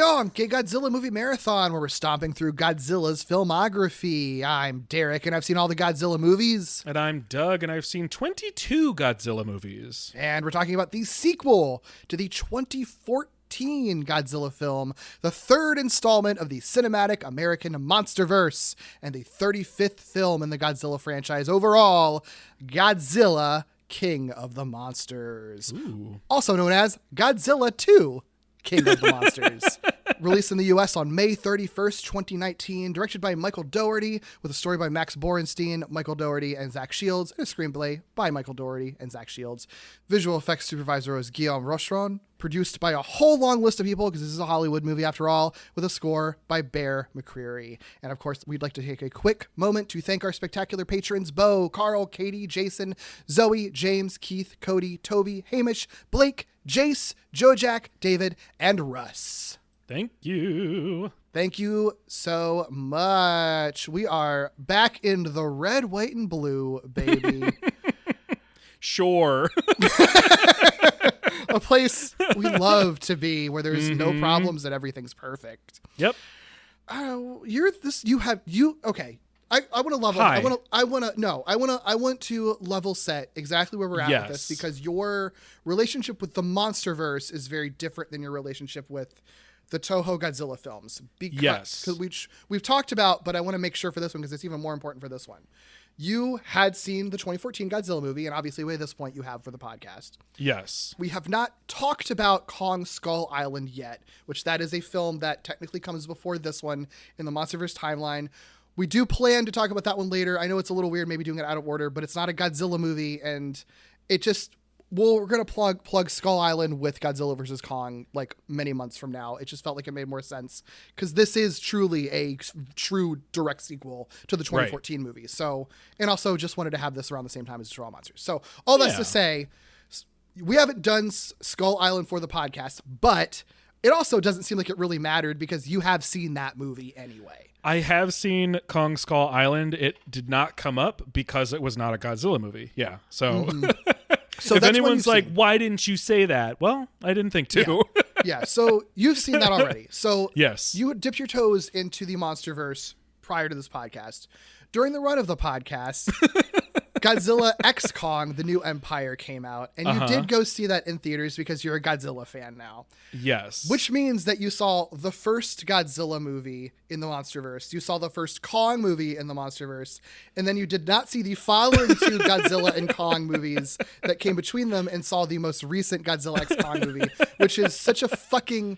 Donk, a Godzilla movie marathon where we're stomping through Godzilla's filmography. I'm Derek, and I've seen all the Godzilla movies. And I'm Doug, and I've seen 22 Godzilla movies. And we're talking about the sequel to the 2014 Godzilla film, the third installment of the cinematic American Monsterverse, and the 35th film in the Godzilla franchise overall, Godzilla, King of the Monsters. Ooh. Also known as Godzilla 2. King of the Monsters. Released in the U.S. on May 31st, 2019. Directed by Michael Dougherty, with a story by Max Borenstein, Michael Dougherty, and Zach Shields, and a screenplay by Michael Dougherty and Zach Shields. Visual effects supervisor was Guillaume Rocheron. Produced by a whole long list of people, because this is a Hollywood movie after all, with a score by Bear McCreary. And of course, we'd like to take a quick moment to thank our spectacular patrons, Bo, Carl, Katie, Jason, Zoe, James, Keith, Cody, Toby, Hamish, Blake, Jace, Jojack, David, and Russ. Thank you. Thank you so much. We are back in the red, white, and blue, baby. Sure. A place we love to be, where there's no problems and everything's perfect. Yep. Okay. I want to level. Hi. I want to level set exactly where we're at with this, because your relationship with the Monsterverse is very different than your relationship with the Toho Godzilla films. Because we've talked about, but I want to make sure for this one, because it's even more important for this one. You had seen the 2014 Godzilla movie, and obviously at this point you have for the podcast. Yes. We have not talked about Kong Skull Island yet, which that is a film that technically comes before this one in the Monsterverse timeline. We do plan to talk about that one later. I know it's a little weird maybe doing it out of order, but it's not a Godzilla movie, and it just... we're going to plug Skull Island with Godzilla versus Kong like many months from now. It just felt like it made more sense, because this is truly a true direct sequel to the 2014 movie. So, and also just wanted to have this around the same time as Destroy All Monsters. So all that's to say, we haven't done Skull Island for the podcast, but it also doesn't seem like it really mattered, because you have seen that movie anyway. I have seen Kong Skull Island. It did not come up because it was not a Godzilla movie. Yeah. So... So if anyone's like, why didn't you say that? Well, I didn't think to. Yeah. So you've seen that already. So yes, you dipped your toes into the Monsterverse prior to this podcast. During the run of the podcast, Godzilla X Kong, The New Empire came out, and you did go see that in theaters because you're a Godzilla fan now. Yes. Which means that you saw the first Godzilla movie in the Monsterverse. You saw the first Kong movie in the Monsterverse, and then you did not see the following two Godzilla and Kong movies that came between them, and saw the most recent Godzilla X Kong movie, which is such a fucking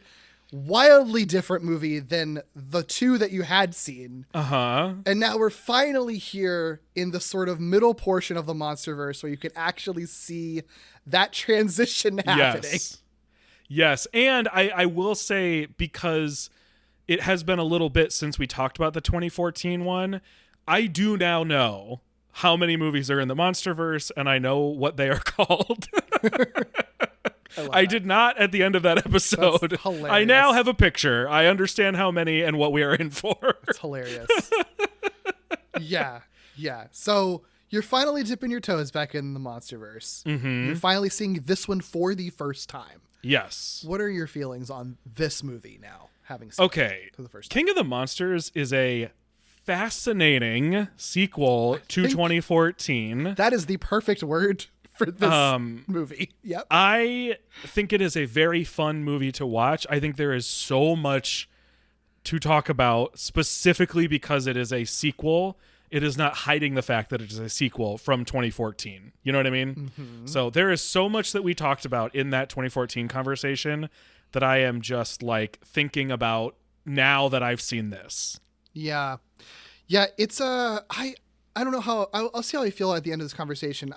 wildly different movie than the two that you had seen. And now we're finally here in the sort of middle portion of the Monsterverse, where you can actually see that transition happening. Yes. And I will say, because it has been a little bit since we talked about the 2014 one, I do now know how many movies are in the Monsterverse, and I know what they are called. I did not at the end of that episode. I now have a picture. I understand how many and what we are in for. It's hilarious. Yeah. So you're finally dipping your toes back in the Monsterverse. You're finally seeing this one for the first time. Yes. What are your feelings on this movie now, having seen it for the first time? King of the Monsters is a fascinating sequel to 2014. That is the perfect word for this movie. Yep. I think it is a very fun movie to watch. I think there is so much to talk about, specifically because it is a sequel. It is not hiding the fact that it is a sequel from 2014. You know what I mean? So there is so much that we talked about in that 2014 conversation that I am just like thinking about now that I've seen this. Yeah. It's I don't know how I'll see how I feel at the end of this conversation.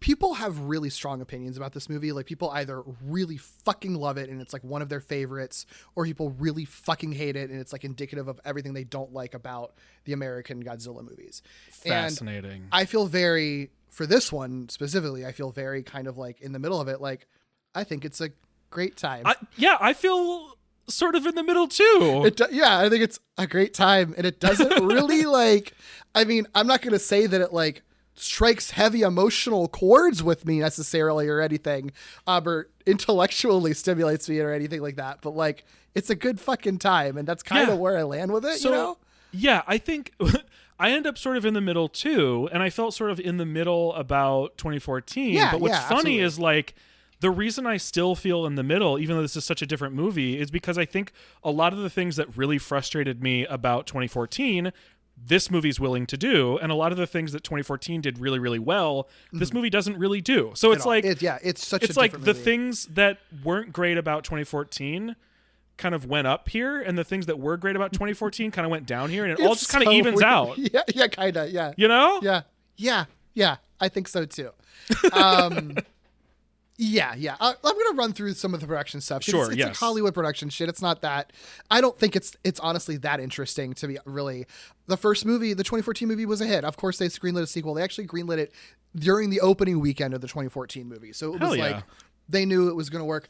People have really strong opinions about this movie. Like, people either really fucking love it and it's like one of their favorites, or people really fucking hate it and it's like indicative of everything they don't like about the American Godzilla movies. Fascinating. And I feel for this one specifically, I feel very kind of like in the middle of it. Like, I think it's a great time. I feel sort of in the middle too. I think it's a great time, and it doesn't really I'm not going to say that it like strikes heavy emotional chords with me necessarily or anything, or intellectually stimulates me or anything like that. But like, it's a good fucking time, and that's kind of where I land with it. So, yeah, I think I end up sort of in the middle too, and I felt sort of in the middle about 2014. But what's funny is like, the reason I still feel in the middle, even though this is such a different movie, is because I think a lot of the things that really frustrated me about 2014, this movie's willing to do, and a lot of the things that 2014 did really, really well, this movie doesn't really do. So it's like, it's such a it's like different the movie. things that weren't great about 2014 kind of went up here, and the things that were great about 2014 kind of went down here, and it all just kind of evens weird. out. Yeah, kind of, yeah. You know? Yeah. I think so too. Yeah. I'm gonna run through some of the production stuff. Sure, it's like Hollywood production shit. It's not that. I don't think it's honestly that interesting to be really. The first movie, the 2014 movie, was a hit. Of course, they greenlit a sequel. They actually greenlit it during the opening weekend of the 2014 movie. So it was like they knew it was going to work.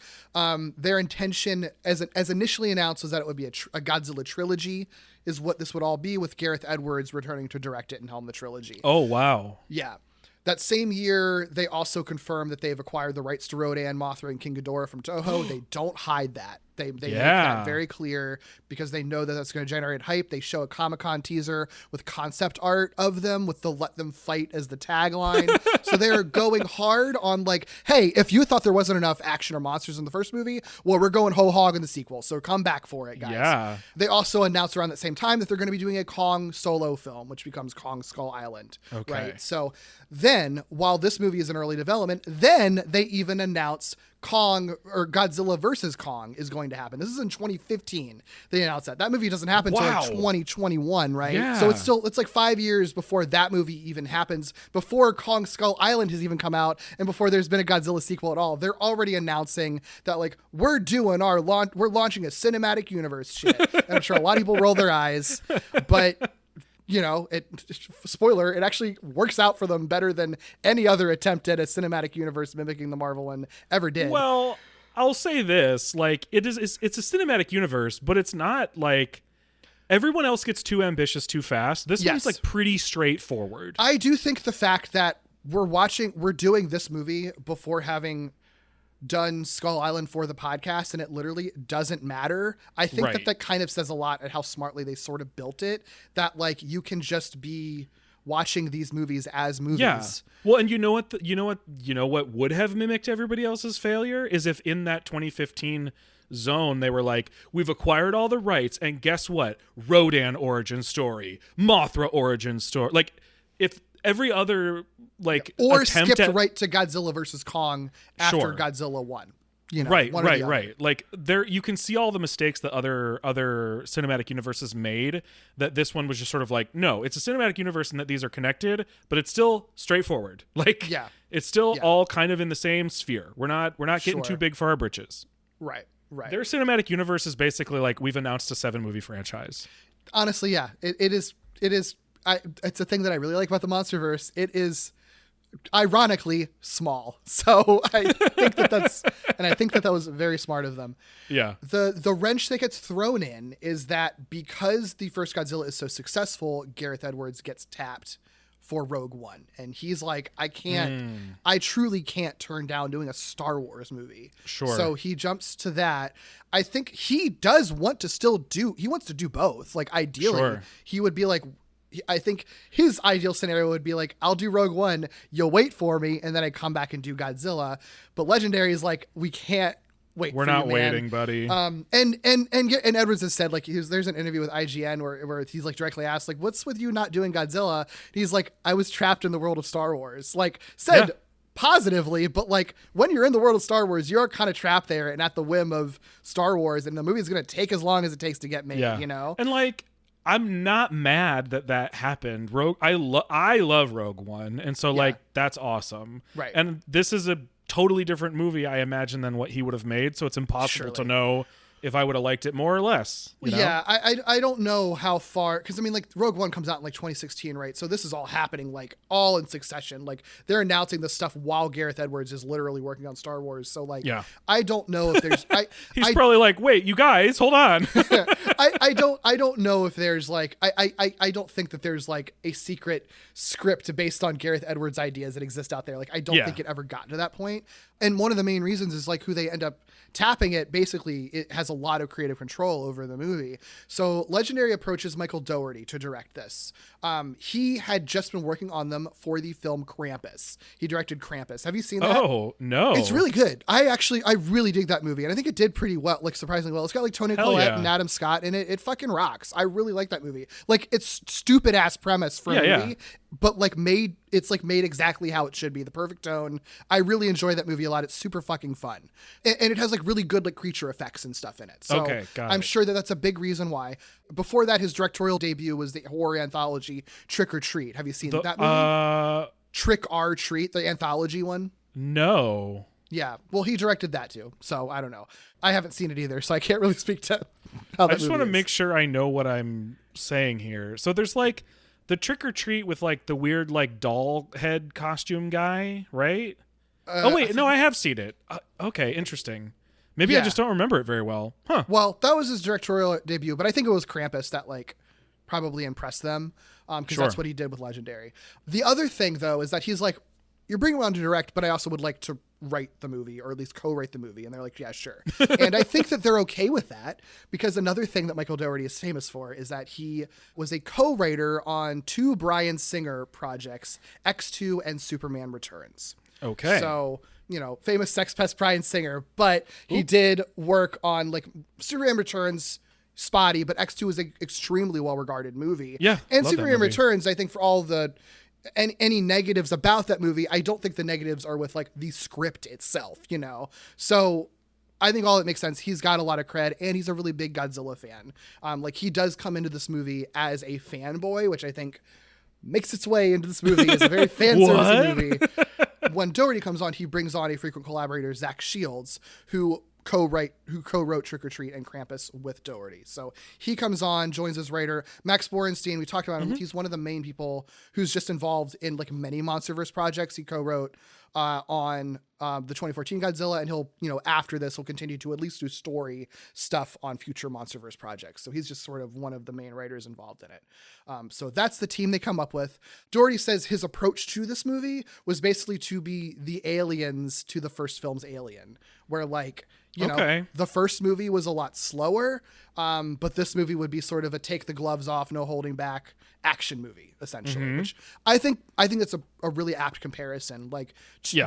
Their intention, as initially announced, was that it would be a Godzilla trilogy, is what this would all be, with Gareth Edwards returning to direct it and helm the trilogy. Oh wow. Yeah. That same year, they also confirmed that they've acquired the rights to Rodan, Mothra, and King Ghidorah from Toho. They don't hide that. They make that very clear because they know that that's going to generate hype. They show a Comic-Con teaser with concept art of them with the "Let Them Fight" as the tagline. So they're going hard on like, hey, if you thought there wasn't enough action or monsters in the first movie, well, we're going whole hog in the sequel. So come back for it, guys. Yeah. They also announced around that same time that they're going to be doing a Kong solo film, which becomes Kong Skull Island. Okay. Right. So then, while this movie is in early development, then they even announced Kong, or Godzilla versus Kong, is going to happen. This is in 2015. They announced that movie doesn't happen until like 2021, right? Yeah. So it's like 5 years before that movie even happens, before Kong Skull Island has even come out, and before there's been a Godzilla sequel at all. They're already announcing that like we're launching a cinematic universe shit. And I'm sure a lot of people roll their eyes, but you know, spoiler, it actually works out for them better than any other attempt at a cinematic universe mimicking the Marvel one ever did. Well, I'll say this, like it's a cinematic universe, but it's not like everyone else gets too ambitious too fast. This one's like pretty straightforward. I do think the fact that we're doing this movie before having done Skull Island for the podcast, and it literally doesn't matter. I think that kind of says a lot at how smartly they sort of built it, that like you can just be watching these movies as movies. Yeah. Well, and you know what would have mimicked everybody else's failure is if in that 2015 zone they were like, we've acquired all the rights, and guess what? Rodan origin story, Mothra origin story. Like if every other like or skipped right to Godzilla versus Kong after Godzilla 1. You know, right. Like there, you can see all the mistakes that other cinematic universes made. That this one was just sort of like, no, it's a cinematic universe, and that these are connected, but it's still straightforward. Like, it's still all kind of in the same sphere. We're not getting too big for our britches. Right. Their cinematic universe is basically like we've announced a 7-movie franchise. Honestly, yeah, it is. It's a thing that I really like about the Monsterverse. It is ironically small. So I think that was very smart of them. Yeah. The wrench that gets thrown in is that because the first Godzilla is so successful, Gareth Edwards gets tapped for Rogue One. And he's like, I truly can't turn down doing a Star Wars movie. Sure. So he jumps to that. I think he does want to he wants to do both. Like ideally, he would be like, I think his ideal scenario would be like, I'll do Rogue One, you'll wait for me, and then I come back and do Godzilla. But Legendary is like, we can't wait. We're not waiting, buddy. And Edwards has said, like, there's an interview with IGN where he's like directly asked, like, what's with you not doing Godzilla? And he's like, I was trapped in the world of Star Wars. Like, said positively, but like when you're in the world of Star Wars, you're kind of trapped there and at the whim of Star Wars, and the movie's going to take as long as it takes to get made, you know? And like, I'm not mad that happened. I love Rogue One, and so like that's awesome. Right. And this is a totally different movie, I imagine, than what he would have made. So it's impossible to know if I would have liked it more or less. You know? Yeah, I don't know how far, because I mean, like, Rogue One comes out in like 2016, right? So this is all happening like all in succession. Like, they're announcing this stuff while Gareth Edwards is literally working on Star Wars. So like, I don't know if there's He's probably like, wait, you guys, hold on. I don't know if there's like I don't think that there's like a secret script based on Gareth Edwards ideas that exist out there. Like, I don't think it ever got to that point. And one of the main reasons is like who they end up tapping it. Basically, it has a lot of creative control over the movie. So Legendary approaches Michael Dougherty to direct this. He had just been working on them for the film Krampus. He directed Krampus. Have you seen that? Oh, no. It's really good. I really dig that movie. And I think it did pretty well, like surprisingly well. It's got like Toni Collette and Adam Scott in it. It fucking rocks. I really like that movie. Like, it's stupid ass premise for a movie, but like made exactly how it should be. The perfect tone. I really enjoy that movie a lot. It's super fucking fun. And it has like really good like creature effects and stuff in it. So I'm sure that that's a big reason why. Before that, his directorial debut was the horror anthology Trick or Treat. Have you seen that movie? Trick or Treat, the anthology one? No. Yeah. Well, he directed that too. So I don't know. I haven't seen it either, so I can't really speak to how that I just want to make sure I know what I'm saying here. So there's like the Trick or Treat with like the weird like doll head costume guy, right? Oh wait, no, I have seen it. Okay, interesting. Maybe I just don't remember it very well. Huh. Well, that was his directorial debut, but I think it was Krampus that like probably impressed them, because that's what he did with Legendary. The other thing though is that he's like, you're bringing me on to direct, but I also would like to write the movie, or at least co-write the movie. And they're like, yeah, sure. And I think that they're okay with that, because another thing that Michael Dougherty is famous for is that he was a co-writer on 2 Bryan Singer projects, X2 and Superman Returns. Okay. So, you know, famous sex pest Bryan Singer, but he did work on like Superman Returns, spotty, but X2 is an extremely well-regarded movie. Yeah. And Superman Returns, I think for all the any negatives about that movie, I don't think the negatives are with like the script itself, you know? So I think all it makes sense. He's got a lot of cred, and he's a really big Godzilla fan. Like, he does come into this movie as a fanboy, which I think makes its way into this movie as a very fan service movie. When Dougherty comes on, he brings on a frequent collaborator, Zach Shields, who co-wrote Trick or Treat and Krampus with Dougherty. So he comes on, joins as writer. Max Borenstein, we talked about him. He's one of the main people who's just involved in like many Monsterverse projects. He co-wrote on the 2014 Godzilla, and he'll, you know, after this, he'll continue to at least do story stuff on future Monsterverse projects. So he's just sort of one of the main writers involved in it. So that's the team they come up with. Dougherty says his approach to this movie was basically to be the aliens to the first film's Alien, where like, you know, the first movie was a lot slower, but this movie would be sort of a take the gloves off, no holding back action movie, essentially, which I think that's a really apt comparison. Like,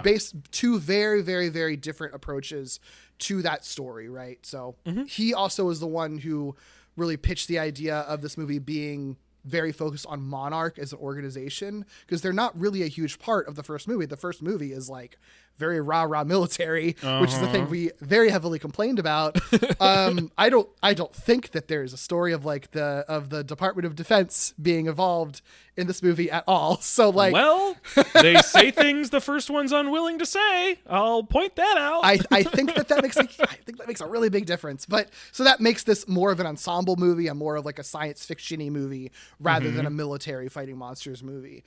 based 2 very, very, very different approaches to that story, right? So he also is the one who really pitched the idea of this movie being very focused on Monarch as an organization, because they're not really a huge part of the first movie. The first movie is like very rah-rah military, which is the thing we very heavily complained about. I don't think that there's a story of like the Department of Defense being involved in this movie at all. So like, well, they say things the first one's unwilling to say. I'll point that out. I think that makes a really big difference. But so that makes this more of an ensemble movie and more of like a science fiction-y movie rather than a military fighting monsters movie.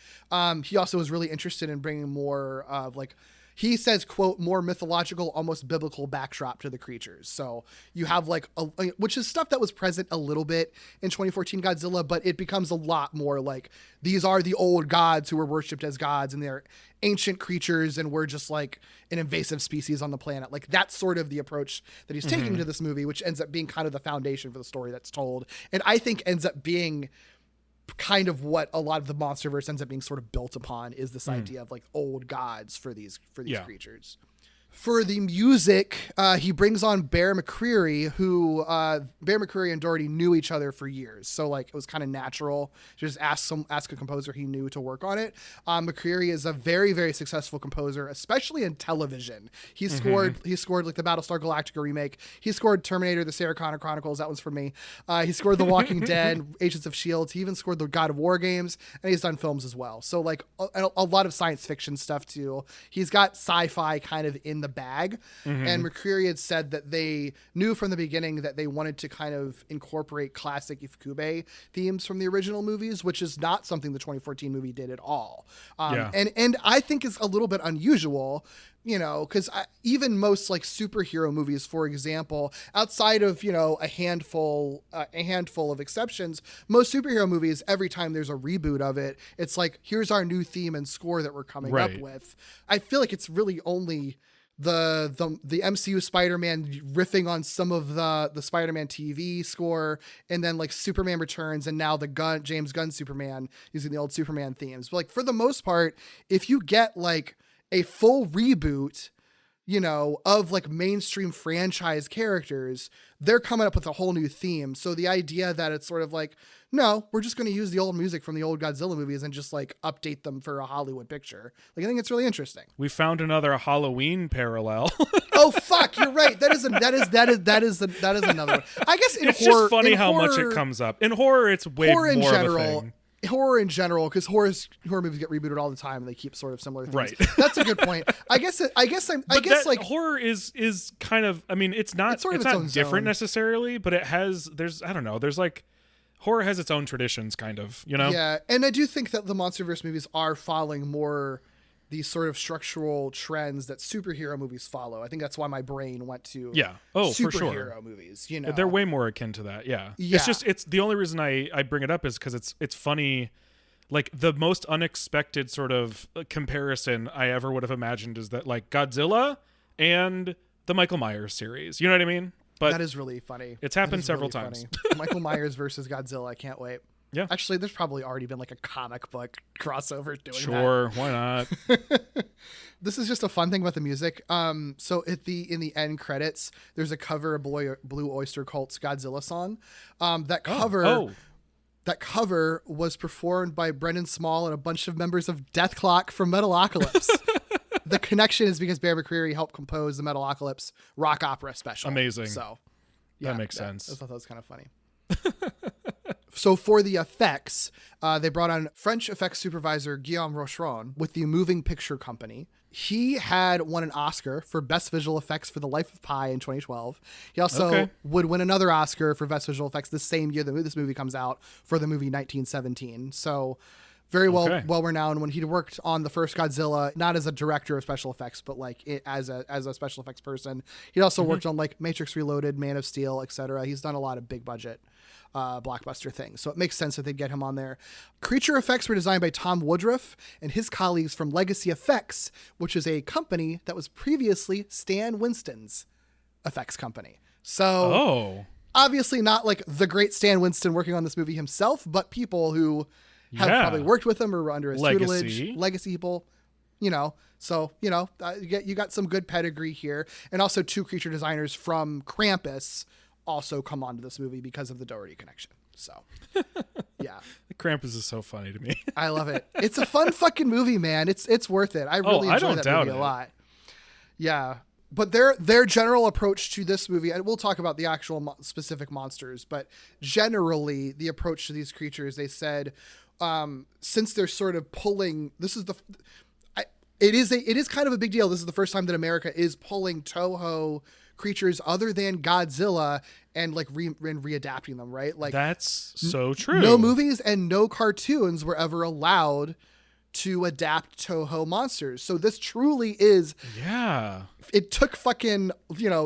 He also was really interested in bringing more of like, he says, quote, more mythological, almost biblical backdrop to the creatures. So you have like, which is stuff that was present a little bit in 2014 Godzilla, but it becomes a lot more like, these are the old gods who were worshipped as gods, and they're ancient creatures, and we're just like an invasive species on the planet. Like, that's sort of the approach that he's taking to this movie, which ends up being kind of the foundation for the story that's told. And I think ends up being kind of what a lot of the Monsterverse ends up being sort of built upon, is this idea of like old gods for these creatures. For the music, he brings on Bear McCreary, who Bear McCreary and Dougherty knew each other for years. So like, it was kind of natural to just ask a composer he knew to work on it. McCreary is a very, very successful composer, especially in television. He scored like the Battlestar Galactica remake. He scored Terminator, the Sarah Connor Chronicles. That one's for me. He scored The Walking Dead, Agents of S.H.I.E.L.D. He even scored the God of War games, and he's done films as well. So like a lot of science fiction stuff too. He's got sci-fi kind of in in the bag. Mm-hmm. And McCreary had said that they knew from the beginning that they wanted to kind of incorporate classic Ifukube themes from the original movies, which is not something the 2014 movie did at all. And I think it's a little bit unusual, you know, because even most like superhero movies, for example, outside of, you know, a handful of exceptions, most superhero movies, every time there's a reboot of it, it's like, here's our new theme and score that we're coming up with. I feel like it's really only the MCU Spider-Man riffing on some of the Spider-Man TV score, and then like Superman Returns, and now the James Gunn Superman using the old Superman themes. But like for the most part, if you get like a full reboot, you know, of like mainstream franchise characters, they're coming up with a whole new theme. So the idea that it's sort of like, no, we're just going to use the old music from the old Godzilla movies and just like update them for a Hollywood picture. Like, I think it's really interesting. We found another Halloween parallel. Oh fuck, you're right. That is another one. I guess it's just funny how much it comes up. In horror, it's way more of a thing. Horror in general, because horror movies get rebooted all the time and they keep sort of similar things. Right. That's a good point. I guess horror is kind of, I mean, it's not different zone. Necessarily, but there's like horror has its own traditions, kind of, you know? Yeah. And I do think that the Monsterverse movies are following more these sort of structural trends that superhero movies follow. I think that's why my brain went to for sure. superhero movies, you know. They're way more akin to that. Yeah. It's the only reason I bring it up is because it's funny. Like the most unexpected sort of comparison I ever would have imagined is that like Godzilla and the Michael Myers series. You know what I mean? But that is really funny. It's happened several times. Michael Myers versus Godzilla. I can't wait. Yeah. Actually, there's probably already been like a comic book crossover doing that. Sure, why not? This is just a fun thing about the music. So in the end credits, there's a cover of Blue Oyster Cult's Godzilla song. That cover was performed by Brendan Small and a bunch of members of Death Clock from Metalocalypse. The connection is because Bear McCreary helped compose the Metalocalypse rock opera special. Amazing. So that makes sense. I thought that was kind of funny. So for the effects, they brought on French effects supervisor Guillaume Rocheron with the Moving Picture Company. He had won an Oscar for Best Visual Effects for The Life of Pi in 2012. He also would win another Oscar for Best Visual Effects the same year that this movie comes out for the movie 1917. So very well renowned. When he worked on the first Godzilla, not as a director of special effects, but like as a special effects person. He also worked on like Matrix Reloaded, Man of Steel, etc. He's done a lot of big budget blockbuster things, so it makes sense that they'd get him on there. Creature effects were designed by Tom Woodruff and his colleagues from Legacy Effects, which is a company that was previously Stan Winston's effects company. So obviously not like the great Stan Winston working on this movie himself, but people who have probably worked with him or were under his tutelage, legacy people, you know. So, you know, you got some good pedigree here. And also two creature designers from Krampus also come onto this movie because of the Dougherty connection. So, yeah. Krampus is so funny to me. I love it. It's a fun fucking movie, man. It's worth it. I really enjoy that movie a lot. Yeah. But their general approach to this movie, and we'll talk about the actual specific monsters, but generally the approach to these creatures, they said, since they're sort of pulling, it is kind of a big deal. This is the first time that America is pulling Toho creatures other than Godzilla and like readapting them, right? Like that's so true. No movies and no cartoons were ever allowed to adapt Toho monsters. So this truly is, it took fucking,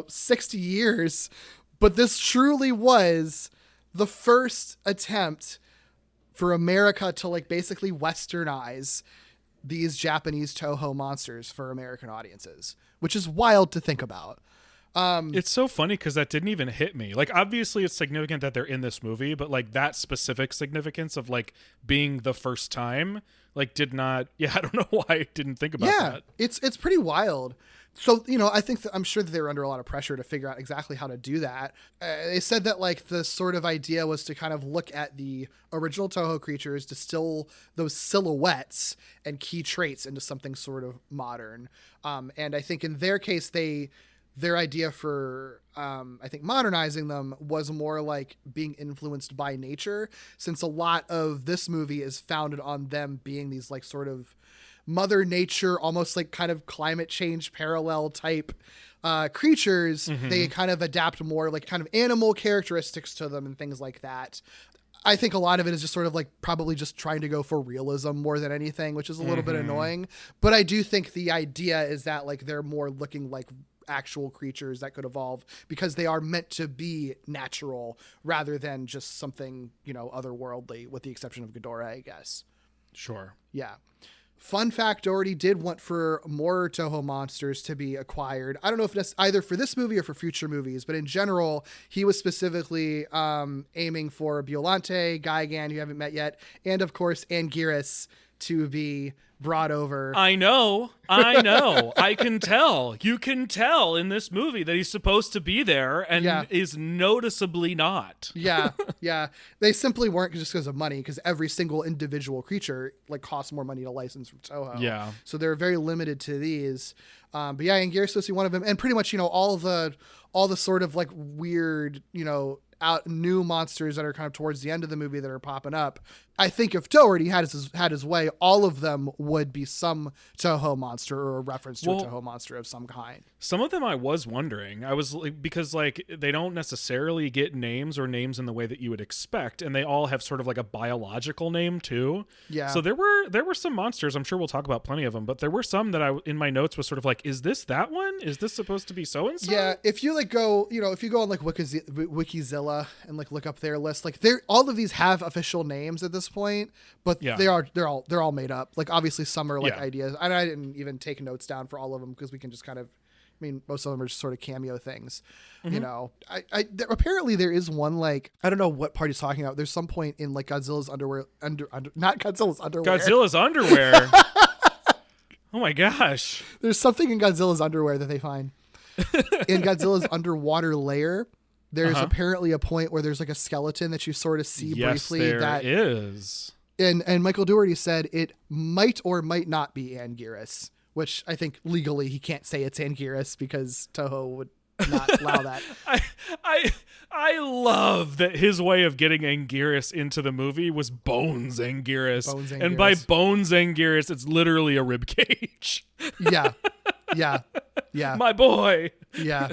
60 years, but this truly was the first attempt for America to like basically westernize these Japanese Toho monsters for American audiences, which is wild to think about. It's so funny because that didn't even hit me. Like, obviously it's significant that they're in this movie, but like that specific significance of like being the first time, like did not, I don't know why I didn't think about that. It's pretty wild. So, I think that I'm sure that they were under a lot of pressure to figure out exactly how to do that. They said that like the sort of idea was to kind of look at the original Toho creatures, distill those silhouettes and key traits into something sort of modern. And I think in their case, their idea for, I think, modernizing them was more like being influenced by nature, since a lot of this movie is founded on them being these like sort of Mother Nature, almost like kind of climate change parallel type creatures. They kind of adapt more like kind of animal characteristics to them and things like that. I think a lot of it is just sort of like probably just trying to go for realism more than anything, which is a little bit annoying. But I do think the idea is that like they're more looking like actual creatures that could evolve because they are meant to be natural rather than just something, otherworldly, with the exception of Ghidorah, I guess. Sure. Yeah. Fun fact, Dougherty did want for more Toho monsters to be acquired. I don't know if that's either for this movie or for future movies, but in general, he was specifically aiming for Biollante, Gigan, who you haven't met yet, and of course, Anguirus to be brought over. I know. I can tell. You can tell in this movie that he's supposed to be there and is noticeably not. Yeah. They simply weren't just because of money, because every single individual creature like costs more money to license from Toho. Yeah. So they're very limited to these. But yeah, Anguirus is supposed to be one of them, and pretty much all the sort of like weird out new monsters that are kind of towards the end of the movie that are popping up. I think if Dougherty had his way, all of them would be some Toho monster or a reference to a Toho monster of some kind. Some of them I was wondering. I was like, because like they don't necessarily get names or names in the way that you would expect, and they all have sort of like a biological name too. Yeah. So there were some monsters. I'm sure we'll talk about plenty of them, but there were some that I in my notes was sort of like, is this that one? Is this supposed to be so and so? Yeah. If you like go, if you go on like Wikizilla and like look up their list, like all of these have official names at this point, but they're all made up. Like obviously some are like ideas, and I didn't even take notes down for all of them because we can just kind of, most of them are just sort of cameo things. Apparently there is one, like, I don't know what part he's talking about. There's some point in like Godzilla's underwear, not Godzilla's underwear. Godzilla's underwear. Oh my gosh. There's something in Godzilla's underwear that they find in Godzilla's underwater lair. There's apparently a point where there's like a skeleton that you sort of see briefly. There is. And Michael Dougherty said it might or might not be Anguirus, which I think legally he can't say it's Anguirus because Toho would not allow that. I love that his way of getting Anguirus into the movie was Bones Anguirus. And by Bones Anguirus, it's literally a rib cage. Yeah. My boy. Yeah.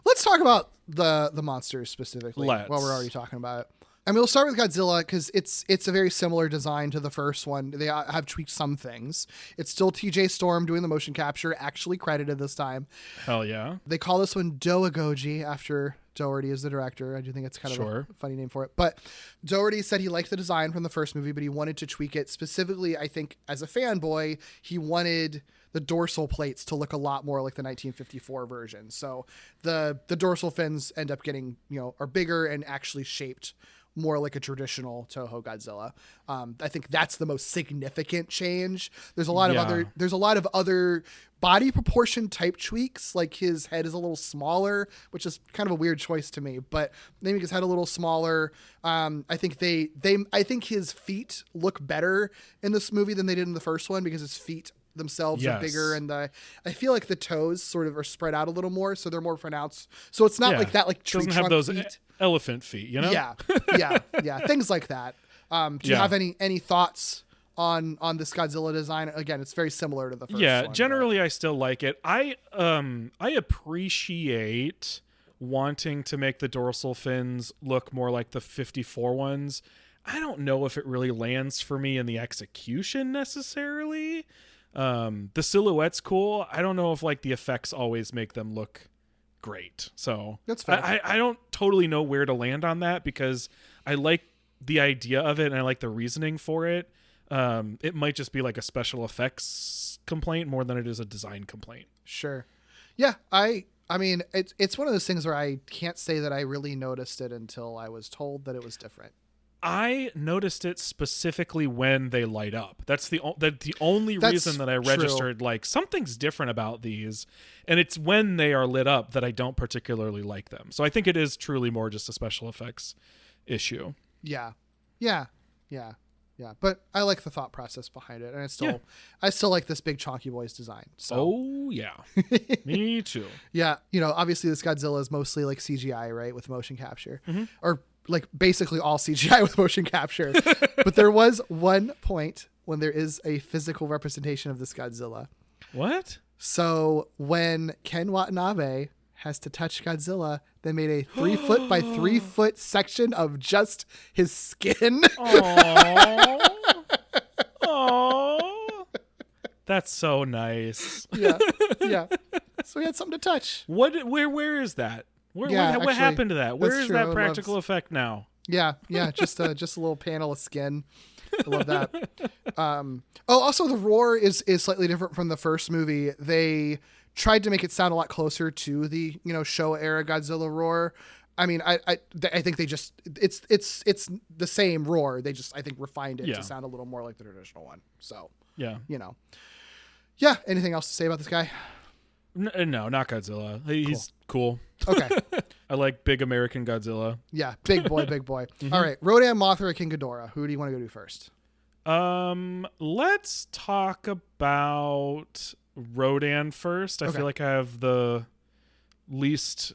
Let's talk about the monsters specifically while we're already talking about it. We'll start with Godzilla because it's a very similar design to the first one. They have tweaked some things. It's still TJ Storm doing the motion capture, actually credited this time. Hell yeah. They call this one Doagoji after Dougherty is the director. I do think it's kind of a funny name for it. But Dougherty said he liked the design from the first movie, but he wanted to tweak it. Specifically, I think as a fanboy, he wanted the dorsal plates to look a lot more like the 1954 version. So the dorsal fins end up getting, are bigger and actually shaped more like a traditional Toho Godzilla. I think that's the most significant change. There's a lot of other body proportion type tweaks. Like his head is a little smaller, which is kind of a weird choice to me, but they make his head a little smaller. I think I think his feet look better in this movie than they did in the first one because his feet themselves are bigger, and I feel like the toes sort of are spread out a little more, so they're more pronounced. So it's not like that, like tree doesn't trunk have those feet. Elephant feet, Yeah, things like that. Do you have any thoughts on this Godzilla design? Again, it's very similar to the first one. Generally I still like it. I appreciate wanting to make the dorsal fins look more like the 54 ones. I don't know if it really lands for me in the execution necessarily. The silhouette's cool. I don't know if like the effects always make them look great. So that's fair. I don't totally know where to land on that because I like the idea of it and I like the reasoning for it. It might just be like a special effects complaint more than it is a design complaint. Sure. Yeah. I mean, it's one of those things where I can't say that I really noticed it until I was told that it was different. I noticed it specifically when they light up. That's the only reason that I registered like something's different about these, and it's when they are lit up that I don't particularly like them. So I think it is truly more just a special effects issue. Yeah. But I like the thought process behind it, and I still like this big chonky boy's design. So. Oh yeah, me too. Yeah, obviously this Godzilla is mostly like CGI, right, with motion capture, or like basically all CGI with motion capture. But there was one point when there is a physical representation of this Godzilla. What? So when Ken Watanabe has to touch Godzilla, they made a 3 foot by 3 foot section of just his skin. Aww. Aww. That's so nice. Yeah. So we had something to touch. Where is that? What happened to that? Where is that practical effect now? Yeah. Just a little panel of skin. I love that. Also the roar is slightly different from the first movie. They tried to make it sound a lot closer to the, Showa era Godzilla roar. I mean, I think they just, it's the same roar. They just, I think, refined it to sound a little more like the traditional one. So, yeah. Yeah. Anything else to say about this guy? No, not Godzilla. He's cool. Okay. I like big American Godzilla. Yeah. Big boy. Mm-hmm. All right. Rodan, Mothra, King Ghidorah. Who do you want to go to first? Let's talk about Rodan first. I feel like I have the least,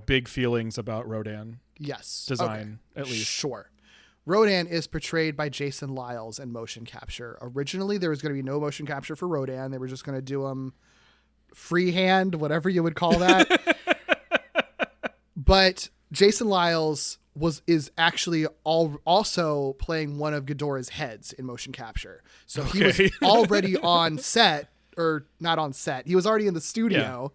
big feelings about Rodan. Yes. Design, at least. Sure. Rodan is portrayed by Jason Liles in motion capture. Originally, there was going to be no motion capture for Rodan. They were just going to do him freehand, whatever you would call that. But Jason Liles is actually also playing one of Ghidorah's heads in motion capture. So he was already on set, or not on set. He was already in the studio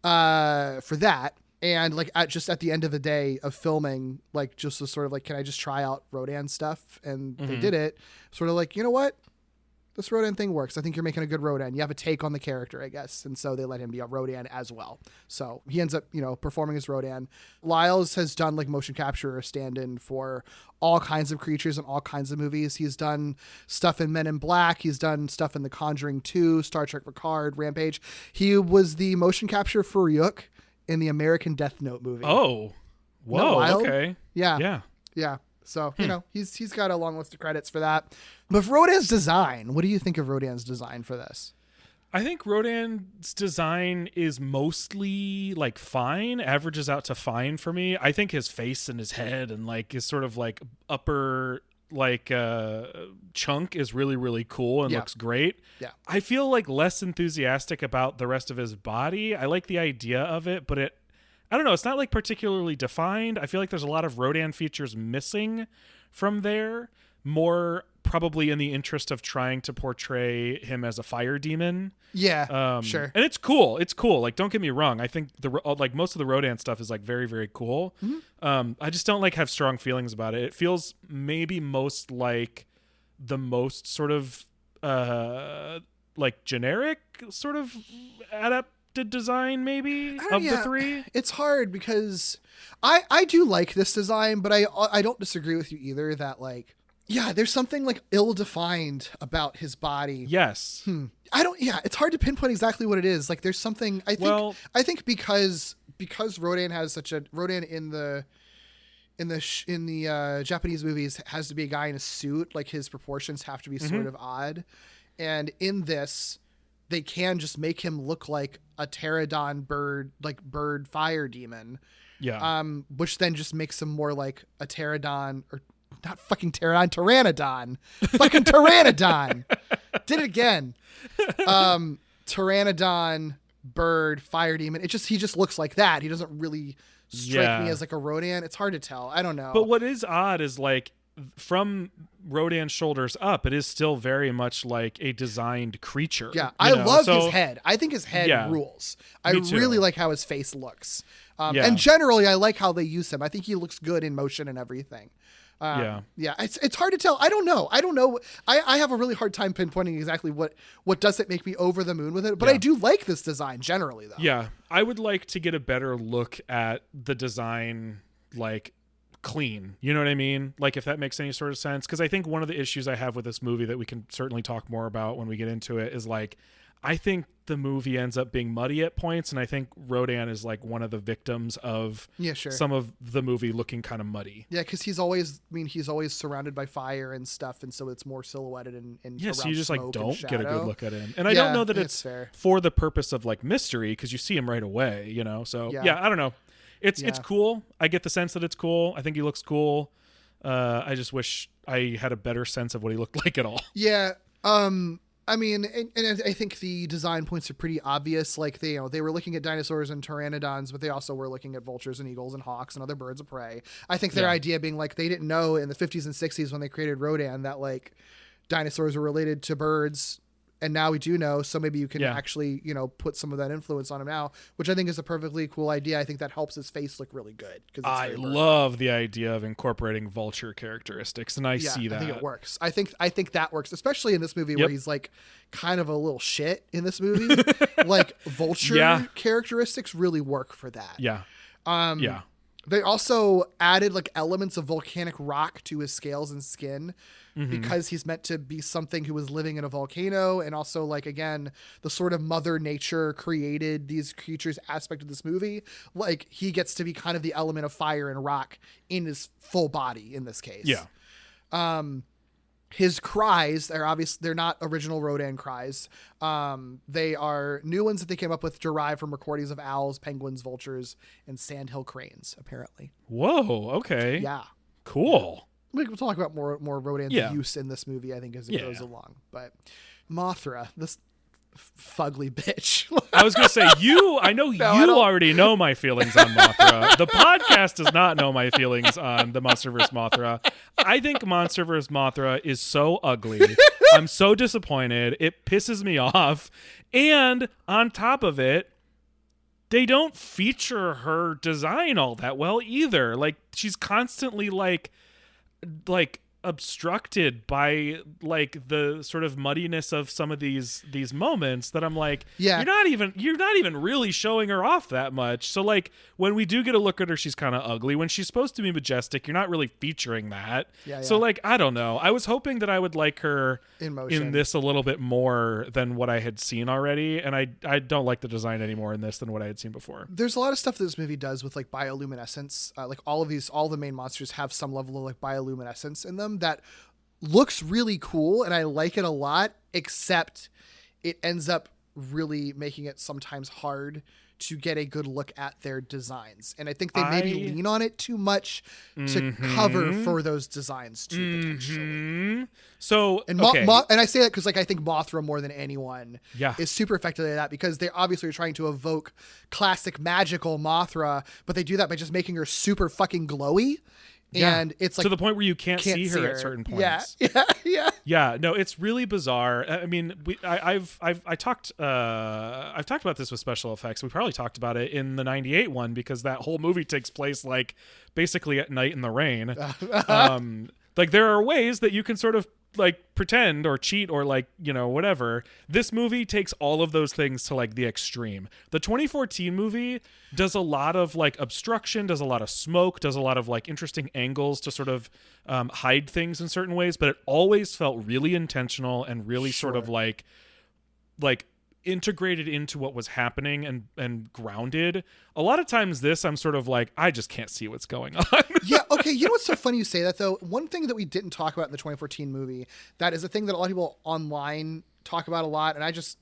for that. And just at the end of the day of filming, just was sort of can I just try out Rodan stuff? And they did it. Sort of you know what? This Rodan thing works. I think you're making a good Rodan. You have a take on the character, I guess. And so they let him be a Rodan as well. So he ends up, performing as Rodan. Liles has done motion capture or stand-in for all kinds of creatures in all kinds of movies. He's done stuff in Men in Black. He's done stuff in The Conjuring 2, Star Trek Picard, Rampage. He was the motion capture for Ryuk in the American Death Note movie. Oh, whoa. Okay. Yeah. So, he's got a long list of credits for that. But for Rodan's design, what do you think of Rodan's design for this? I think Rodan's design is mostly fine, averages out to fine for me. I think his face and his head and his sort of upper chunk is really, really cool and looks great. Yeah. I feel less enthusiastic about the rest of his body. I like the idea of it, but I don't know. It's not particularly defined. I feel like there's a lot of Rodan features missing from there. More probably in the interest of trying to portray him as a fire demon. Yeah, sure. And it's cool. It's cool. Don't get me wrong. I think most of the Rodan stuff is very, very cool. Mm-hmm. I just don't have strong feelings about it. It feels maybe most like the most sort of generic sort of adapted design maybe of the three. It's hard because I do like this design, but I don't disagree with you either that there's something ill-defined about his body. Yes. It's hard to pinpoint exactly what it is. There's something I think because Rodan has Rodan in the Japanese movies has to be a guy in a suit. His proportions have to be sort of odd. And in this, they can just make him look like a pterodon bird fire demon. Yeah. Which then just makes him more like a pterodon, or not fucking pterodon, pteranodon. Fucking pteranodon. Did it again. Pteranodon bird fire demon. He just looks like that. He doesn't really strike me as a Rodan. It's hard to tell. I don't know. But what is odd is from Rodan's shoulders up, it is still very much like a designed creature. Yeah, I love his head. I think his head rules. I really like how his face looks. And generally, I like how they use him. I think he looks good in motion and everything. It's hard to tell. I don't know. I have a really hard time pinpointing exactly what does it make me over the moon with it. But I do like this design generally, though. Yeah, I would like to get a better look at the design, clean. You know what I mean? If that makes any sort of sense. Because I think one of the issues I have with this movie that we can certainly talk more about when we get into it is I think the movie ends up being muddy at points, and I think Rodan is one of the victims of some of the movie looking kind of muddy. Yeah, because he's always surrounded by fire and stuff, and so it's more silhouetted and so you just don't get a good look at him. And I Yeah, don't know that it's it's fair. for the purpose of mystery, because you see him right away, So I don't know. It's cool. I get the sense that it's cool. I think he looks cool. I just wish I had a better sense of what he looked like at all. Yeah. I mean, and I think the design points are pretty obvious. Like they were looking at dinosaurs and pteranodons, but they also were looking at vultures and eagles and hawks and other birds of prey. I think their idea being like they didn't know in the 50s and 60s when they created Rodan that like dinosaurs were related to birds. And now we do know, so maybe you can actually, put some of that influence on him now, which I think is a perfectly cool idea. I think that helps his face look really good. I love the idea of incorporating vulture characteristics, and I see that. I think it works. I think that works, especially in this movie where he's like kind of a little shit in this movie. Like vulture characteristics really work for that. Yeah. They also added like elements of volcanic rock to his scales and skin. Because he's meant to be something who was living in a volcano, and also like again the sort of Mother Nature created these creatures aspect of this movie. Like he gets to be kind of the element of fire and rock in his full body in this case. His cries are they're not original Rodan cries. They are new ones that they came up with derived from recordings of owls, penguins, vultures, and sandhill cranes. Apparently. Whoa. Okay. Yeah. Cool. We'll talk about more Rodan's use in this movie, I think, as it goes along. But Mothra, this fugly bitch. I was going to say, I know you already know my feelings on Mothra. The podcast does not know my feelings on the Monsterverse Mothra. I think Monsterverse Mothra is so ugly. I'm so disappointed. It pisses me off. And on top of it, they don't feature her design all that well either. Like, she's constantly like obstructed by like the sort of muddiness of some of these moments that I'm like, you're not even really showing her off that much. So like when we do get a look at her, she's kind of ugly. When she's supposed to be majestic, you're not really featuring that. So like, I don't know. I was hoping that I would like her in this a little bit more than what I had seen already. And I don't like the design any more in this than what I had seen before. There's a lot of stuff that this movie does with like bioluminescence. Like all the main monsters have some level of like bioluminescence in them that looks really cool, and I like it a lot, except it ends up really making it sometimes hard to get a good look at their designs. And I think they maybe lean on it too much to cover for those designs too, potentially. So, and I say that because like I think Mothra more than anyone is super effective at that, because they obviously are trying to evoke classic magical Mothra, but they do that by just making her super fucking glowy. And it's like to the point where you can't see her at certain points. Yeah. No, it's really bizarre. I mean, I've talked about this with special effects. We probably talked about it in the '98 one, because that whole movie takes place like basically at night in the rain. Like there are ways that you can sort of like pretend or cheat or like, whatever. This movie takes all of those things to like the extreme. The 2014 movie does a lot of like obstruction, does a lot of smoke, does a lot of like interesting angles to sort of hide things in certain ways, but it always felt really intentional and really sort of like integrated into what was happening and grounded. A lot of times I'm sort of like, I just can't see what's going on. Yeah. Okay. You know what's so funny you say that though? One thing that we didn't talk about in the 2014 movie, that is a thing that a lot of people online talk about a lot. And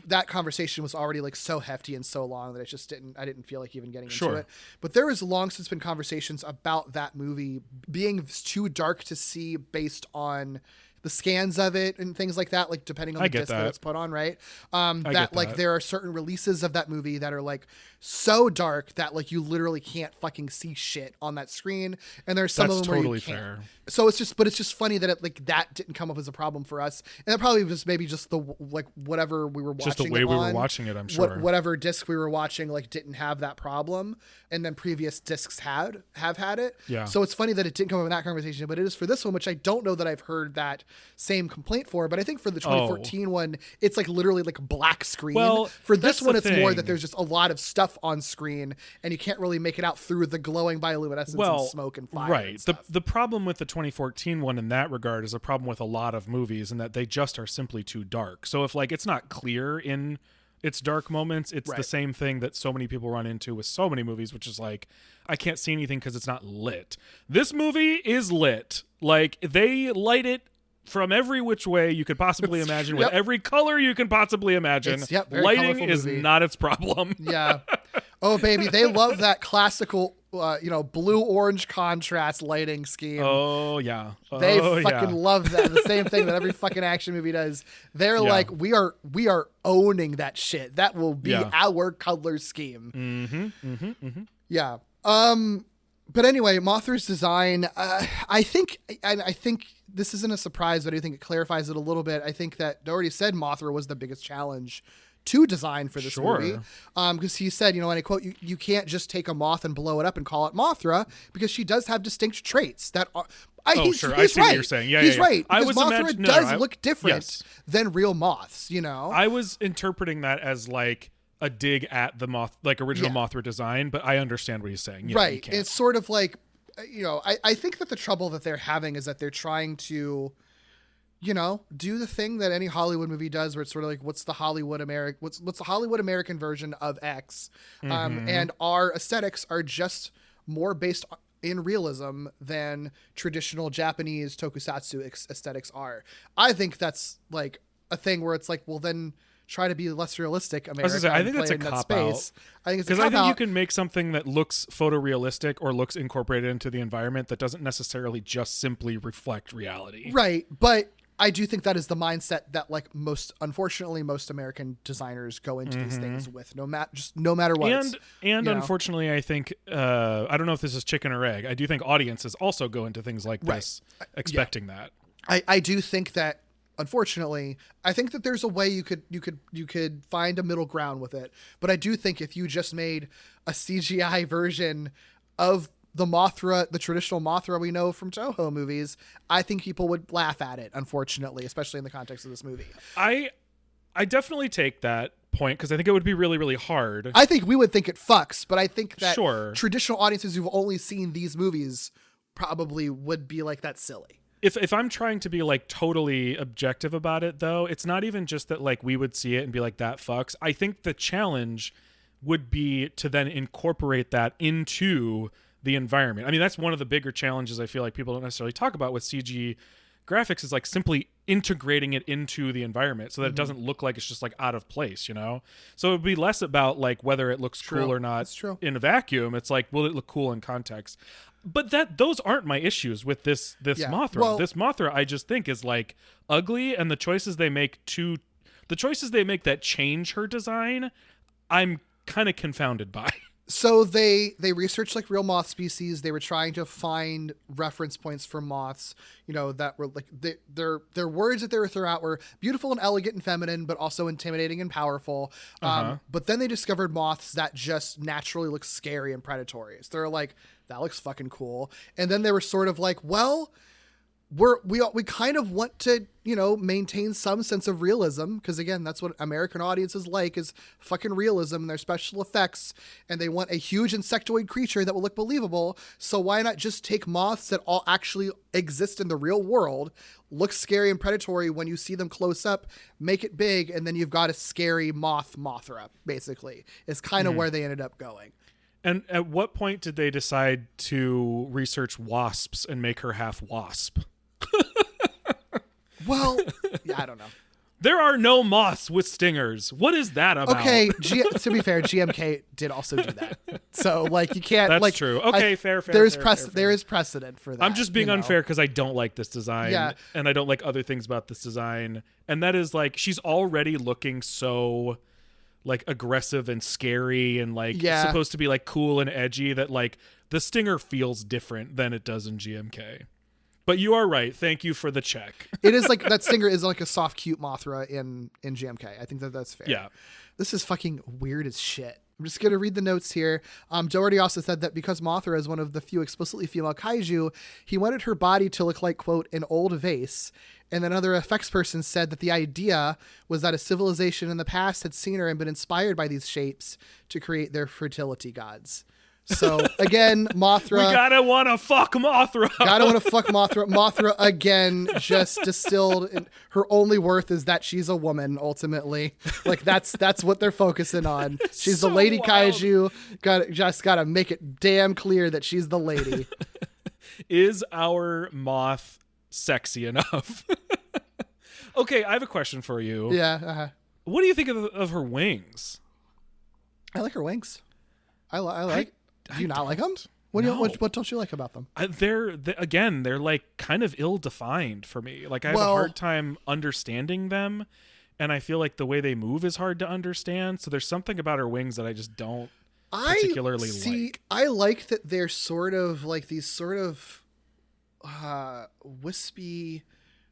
that conversation was already like so hefty and so long that I didn't feel like even getting into it. But there has long since been conversations about that movie being too dark to see based on the scans of it and things like that, like depending on the disc that it's put on, right? There are certain releases of that movie that are like so dark that like you literally can't fucking see shit on that screen, and there's some of them where you can't. Fair. So it's just funny that that didn't come up as a problem for us, and that probably was maybe just the like whatever we were watching, just the way we were watching it. I'm sure whatever disc we were watching like didn't have that problem, and then previous discs have had it. Yeah. So it's funny that it didn't come up in that conversation, but it is for this one, which I don't know that I've heard that same complaint for. But I think for the 2014 one, it's like literally like black screen. Well, for this one, it's more that there's just a lot of stuff on screen, and you can't really make it out through the glowing bioluminescence and smoke and fire. Right. And stuff. The problem with the 2014 one in that regard is a problem with a lot of movies, in that they just are simply too dark. So if like it's not clear in its dark moments, it's the same thing that so many people run into with so many movies, which is like, I can't see anything because it's not lit. This movie is lit. Like they light it from every which way you could possibly imagine, with every color you can possibly imagine. Lighting is not its problem. Yeah. Oh, baby. They love that classical blue-orange contrast lighting scheme. Oh yeah. They fucking love that. The same thing that every fucking action movie does. They're like, we are owning that shit. That will be our color scheme. Yeah. But anyway, Mothra's design, I think this isn't a surprise, but I think it clarifies it a little bit. I think that Dougherty said Mothra was the biggest challenge to design for this movie. Because he said, and I quote, you can't just take a moth and blow it up and call it Mothra, because she does have distinct traits that are... He's I see right. what you're saying. Yeah, he's yeah. right. I Because was Mothra does look different than real moths, I was interpreting that as like a dig at the original Mothra design, but I understand what he's saying. Yeah, right. It's sort of like, I think that the trouble that they're having is that they're trying to, do the thing that any Hollywood movie does, where it's sort of like, what's the Hollywood American version of X? And our aesthetics are just more based in realism than traditional Japanese tokusatsu aesthetics are. I think that's like a thing where it's like, well, then try to be less realistic America. I think that's a cop out. I think it's because I think you can make something that looks photorealistic or looks incorporated into the environment that doesn't necessarily just simply reflect reality. Right, but I do think that is the mindset that unfortunately most American designers go into these things with, no matter what. And unfortunately, I think I don't know if this is chicken or egg. I do think audiences also go into things like this expecting that. I do think that. Unfortunately, I think that there's a way you could find a middle ground with it. But I do think if you just made a CGI version of the Mothra, the traditional Mothra we know from Toho movies, I think people would laugh at it, unfortunately, especially in the context of this movie. I definitely take that point, because I think it would be really, really hard. I think we would think it fucks, but I think that traditional audiences who've only seen these movies probably would be like, that's silly. If I'm trying to be like totally objective about it, though, it's not even just that like we would see it and be like, that fucks. I think the challenge would be to then incorporate that into the environment. I mean, that's one of the bigger challenges I feel like people don't necessarily talk about with CG graphics, is like simply integrating it into the environment so that it doesn't look like it's just like out of place, So it would be less about like whether it looks cool or not in a vacuum. It's like, will it look cool in context? But those aren't my issues with this Mothra. Well, this Mothra, I just think, is like ugly, and the choices they make that change her design, I'm kind of confounded by. So they researched like real moth species. They were trying to find reference points for moths, that were like their words that they were throwing out were beautiful and elegant and feminine, but also intimidating and powerful. But then they discovered moths that just naturally look scary and predatory. So they're like, that looks fucking cool. And then they were sort of like, well, we kind of want to, maintain some sense of realism, because again, that's what American audiences like, is fucking realism and their special effects, and they want a huge insectoid creature that will look believable. So why not just take moths that all actually exist in the real world, look scary and predatory when you see them close up, make it big, and then you've got a scary Mothra, basically, is kind of where they ended up going. And at what point did they decide to research wasps and make her half wasp? Well, I don't know. There are no moths with stingers. What is that about? Okay, to be fair, GMK did also do that. So, like, you can't... That's like, true. Okay, fair. There is precedent for that. I'm just being unfair because I don't like this design, and I don't like other things about this design. And that is, like, she's already looking so... like aggressive and scary and like supposed to be like cool and edgy, that like the stinger feels different than it does in GMK. But you are right. Thank you for the check. It is like that stinger is like a soft, cute Mothra in GMK. I think that's fair. Yeah. This is fucking weird as shit. I'm just going to read the notes here. Dougherty also said that because Mothra is one of the few explicitly female kaiju, he wanted her body to look like, quote, an old vase. And another effects person said that the idea was that a civilization in the past had seen her and been inspired by these shapes to create their fertility gods. So again, Mothra. We gotta want to fuck Mothra. Mothra again, just distilled. Her only worth is that she's a woman. Ultimately, like that's what they're focusing on. She's so the lady wild. Kaiju. Gotta make it damn clear that she's the lady. Is our moth sexy enough? Okay, I have a question for you. Yeah. What do you think of her wings? I like her wings. I like. Do you not like them? No. What don't you like about them? They're like kind of ill-defined for me. Like I have a hard time understanding them, and I feel like the way they move is hard to understand. So there's something about her wings that I just don't particularly like. I like that they're sort of like these sort of wispy,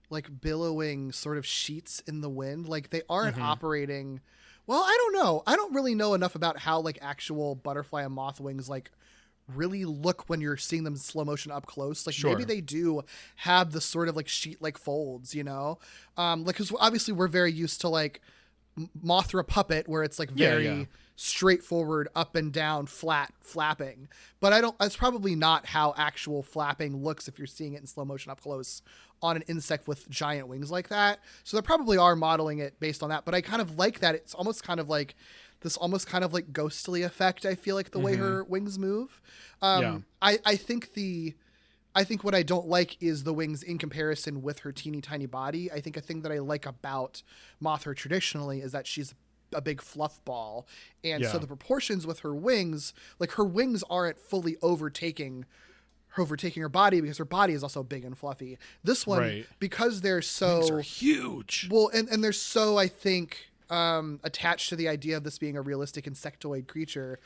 like billowing sort of sheets in the wind. Like they aren't operating. Well, I don't know. I don't really know enough about how like actual butterfly and moth wings like really look when you're seeing them in slow motion up close. Like maybe they do have the sort of like sheet like folds, you know? Like, because obviously we're very used to like Mothra puppet where it's like very straightforward up and down flat flapping, but that's probably not how actual flapping looks if you're seeing it in slow motion up close on an insect with giant wings like that. So they probably are modeling it based on that, but I kind of like that. It's almost kind of like this almost kind of like ghostly effect. I feel like the way her wings move. I think what I don't like is the wings in comparison with her teeny tiny body. I think a thing that I like about Mothra traditionally is that she's a big fluff ball. And so the proportions with her wings, like her wings aren't fully overtaking her body because her body is also big and fluffy. This one, because they're so wings are huge. Well, and they're so, I think, attached to the idea of this being a realistic insectoid creature.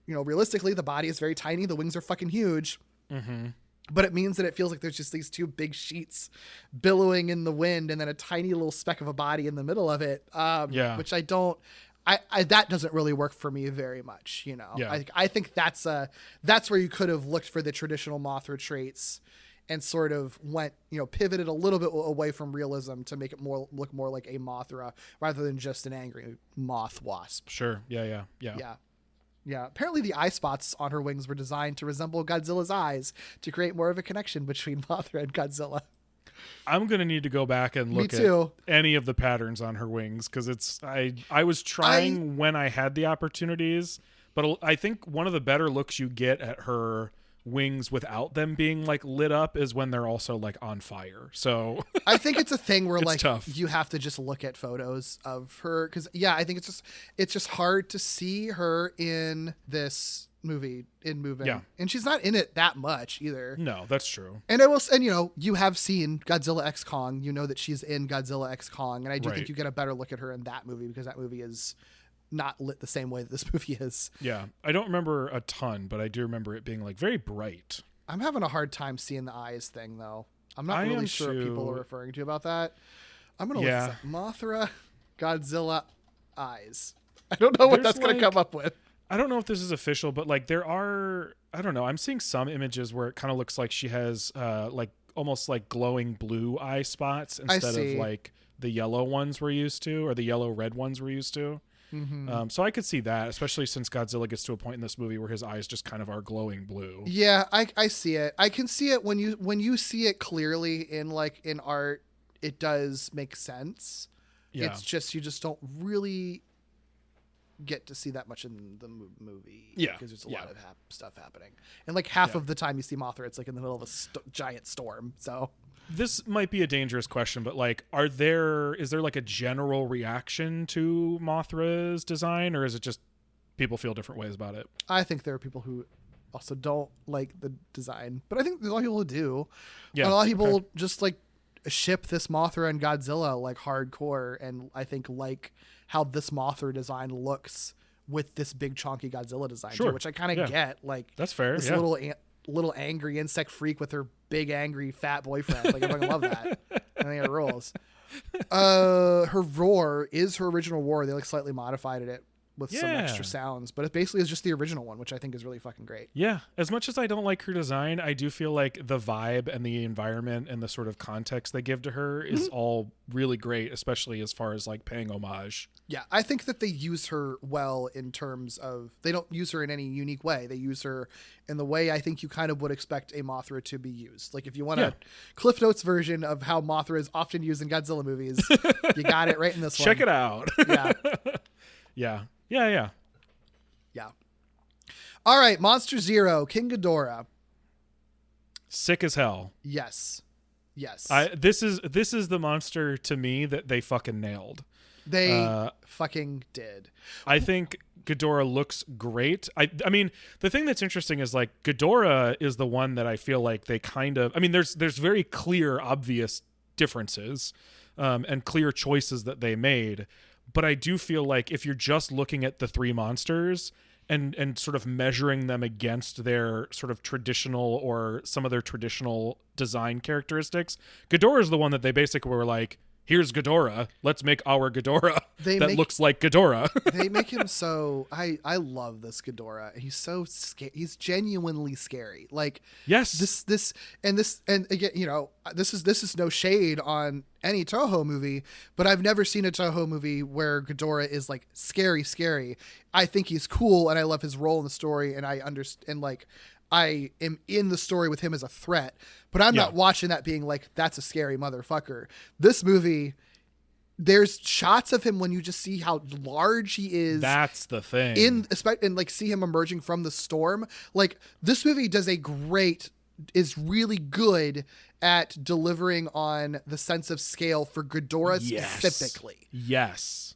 You know, realistically, the body is very tiny. The wings are fucking huge. But it means that it feels like there's just these two big sheets billowing in the wind and then a tiny little speck of a body in the middle of it. Which that doesn't really work for me very much. You know, I think that's where you could have looked for the traditional Mothra traits and sort of pivoted a little bit away from realism to make it look more like a Mothra rather than just an angry moth wasp. Sure. Yeah. Apparently the eye spots on her wings were designed to resemble Godzilla's eyes to create more of a connection between Mothra and Godzilla. I'm going to need to go back and look at any of the patterns on her wings because I was trying when I had the opportunities, but I think one of the better looks you get at her wings without them being like lit up is when they're also like on fire. So I think it's a thing where like tough. You have to just look at photos of her because I think it's just hard to see her in this movie and she's not in it that much either. No, that's true. And you have seen Godzilla X Kong, you know that she's in Godzilla X Kong, and I do think you get a better look at her in that movie because that movie is not lit the same way that this movie is. Yeah. I don't remember a ton, but I do remember it being like very bright. I'm having a hard time seeing the eyes thing though. I'm not really sure what people are referring to about that. I'm going to look this up. Mothra, Godzilla, eyes. I don't know what that's going to come up with. I don't know if this is official, but like there are, I don't know. I'm seeing some images where it kind of looks like she has like almost like glowing blue eye spots instead of like the yellow ones we're used to or the yellow red ones we're used to. So I could see that, especially since Godzilla gets to a point in this movie where his eyes just kind of are glowing blue. Yeah, I see it. I can see it when you see it clearly in art. It does make sense. Yeah. It's just you just don't really get to see that much in the movie. Yeah, because there's a lot of stuff happening, and like half of the time you see Mothra, it's like in the middle of a giant storm. So. This might be a dangerous question, but like, is there like a general reaction to Mothra's design, or is it just people feel different ways about it? I think there are people who also don't like the design, but I think there's a lot of people who do. Yeah, a lot of people just like ship this Mothra and Godzilla like hardcore, and I think like how this Mothra design looks with this big chunky Godzilla design, too, which I kind of get. Like that's fair. This little angry insect freak with her big angry fat boyfriend. Like I fucking love that. I think it rules. Her roar is her original roar. They like slightly modified it with some extra sounds, but it basically is just the original one, which I think is really fucking great. Yeah. As much as I don't like her design, I do feel like the vibe and the environment and the sort of context they give to her is all really great, especially as far as like paying homage. Yeah. I think that they use her well in terms of, they don't use her in any unique way. They use her in the way I think you kind of would expect a Mothra to be used. Like if you want a Cliff Notes version of how Mothra is often used in Godzilla movies, you got it right in this one. Check it out. Yeah. Yeah. All right, Monster Zero, King Ghidorah. Sick as hell. Yes. This is the monster to me that they fucking nailed. They fucking did. I think Ghidorah looks great. I mean, the thing that's interesting is like Ghidorah is the one that I feel like they kind of. I mean, there's very clear, obvious differences and clear choices that they made, but I do feel like if you're just looking at the three monsters and sort of measuring them against their sort of traditional or some of their traditional design characteristics, Ghidorah is the one that they basically were like, here's Ghidorah. Let's make our Ghidorah looks like Ghidorah. They make him so. I love this Ghidorah. He's so he's genuinely scary. Like yes, this and again, you know, this is no shade on any Toho movie, but I've never seen a Toho movie where Ghidorah is like scary. I think he's cool, and I love his role in the story, and I understand like. I am in the story with him as a threat, but I'm not watching that being like, that's a scary motherfucker. This movie, there's shots of him when you just see how large he is. That's the thing. And like see him emerging from the storm. Like this movie is really good at delivering on the sense of scale for Ghidorah specifically. Yes.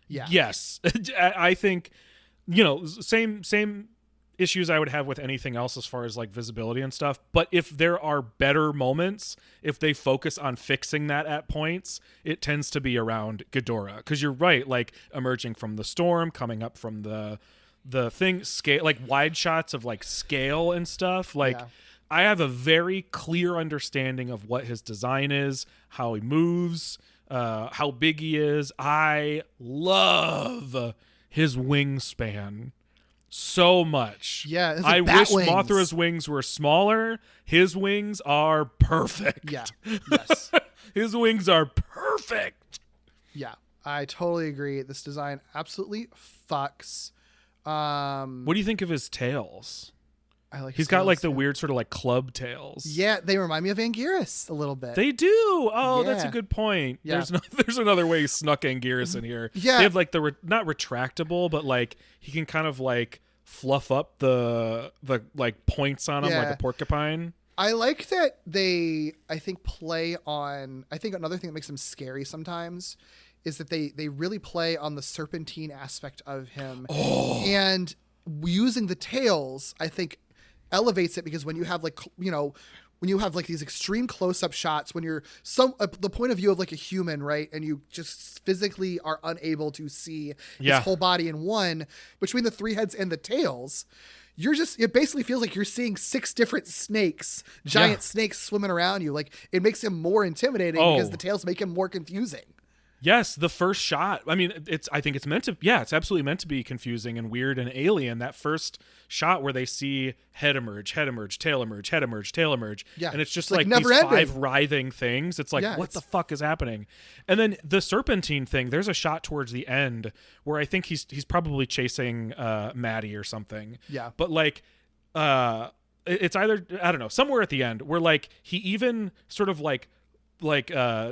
Yeah. Yes. I think, you know, same issues I would have with anything else as far as like visibility and stuff. But if there are better moments, if they focus on fixing that at points, it tends to be around Ghidorah. Because you're right, like emerging from the storm, coming up from the thing, scale, like wide shots of like scale and stuff. Like I have a very clear understanding of what his design is, how he moves, how big he is. I love his wingspan so much. Yeah, like I wish wings. Mothra's wings were smaller. His wings are perfect. Yeah. Yes. His wings are perfect. Yeah, I totally agree. This design absolutely fucks. What do you think of his tails? I like. He's got like the weird sort of like club tails. Yeah, they remind me of Anguirus a little bit. They do. Oh, that's a good point. Yeah. There's another way he snuck Anguirus in here. Yeah, they have like the not retractable, but like he can kind of like fluff up the like points on him like a porcupine. I like that they I think another thing that makes him scary sometimes is that they really play on the serpentine aspect of him. And using the tails, I think elevates it, because when you have like, you know, when you have like these extreme close-up shots, when you're the point of view of like a human, right, and you just physically are unable to see his whole body in one, between the three heads and the tails, it basically feels like you're seeing 6 different giant snakes swimming around you. Like it makes him more intimidating because the tails make him more confusing. Yes, the first shot. I mean, I think it's meant to. Yeah, it's absolutely meant to be confusing and weird and alien. That first shot where they see head emerge, tail emerge, head emerge, tail emerge. Yeah, and it's just like these 5 writhing things. It's like, what the fuck is happening? And then the serpentine thing. There's a shot towards the end where I think he's probably chasing Maddie or something. Yeah, but like, it's either, I don't know, somewhere at the end where like he even sort of like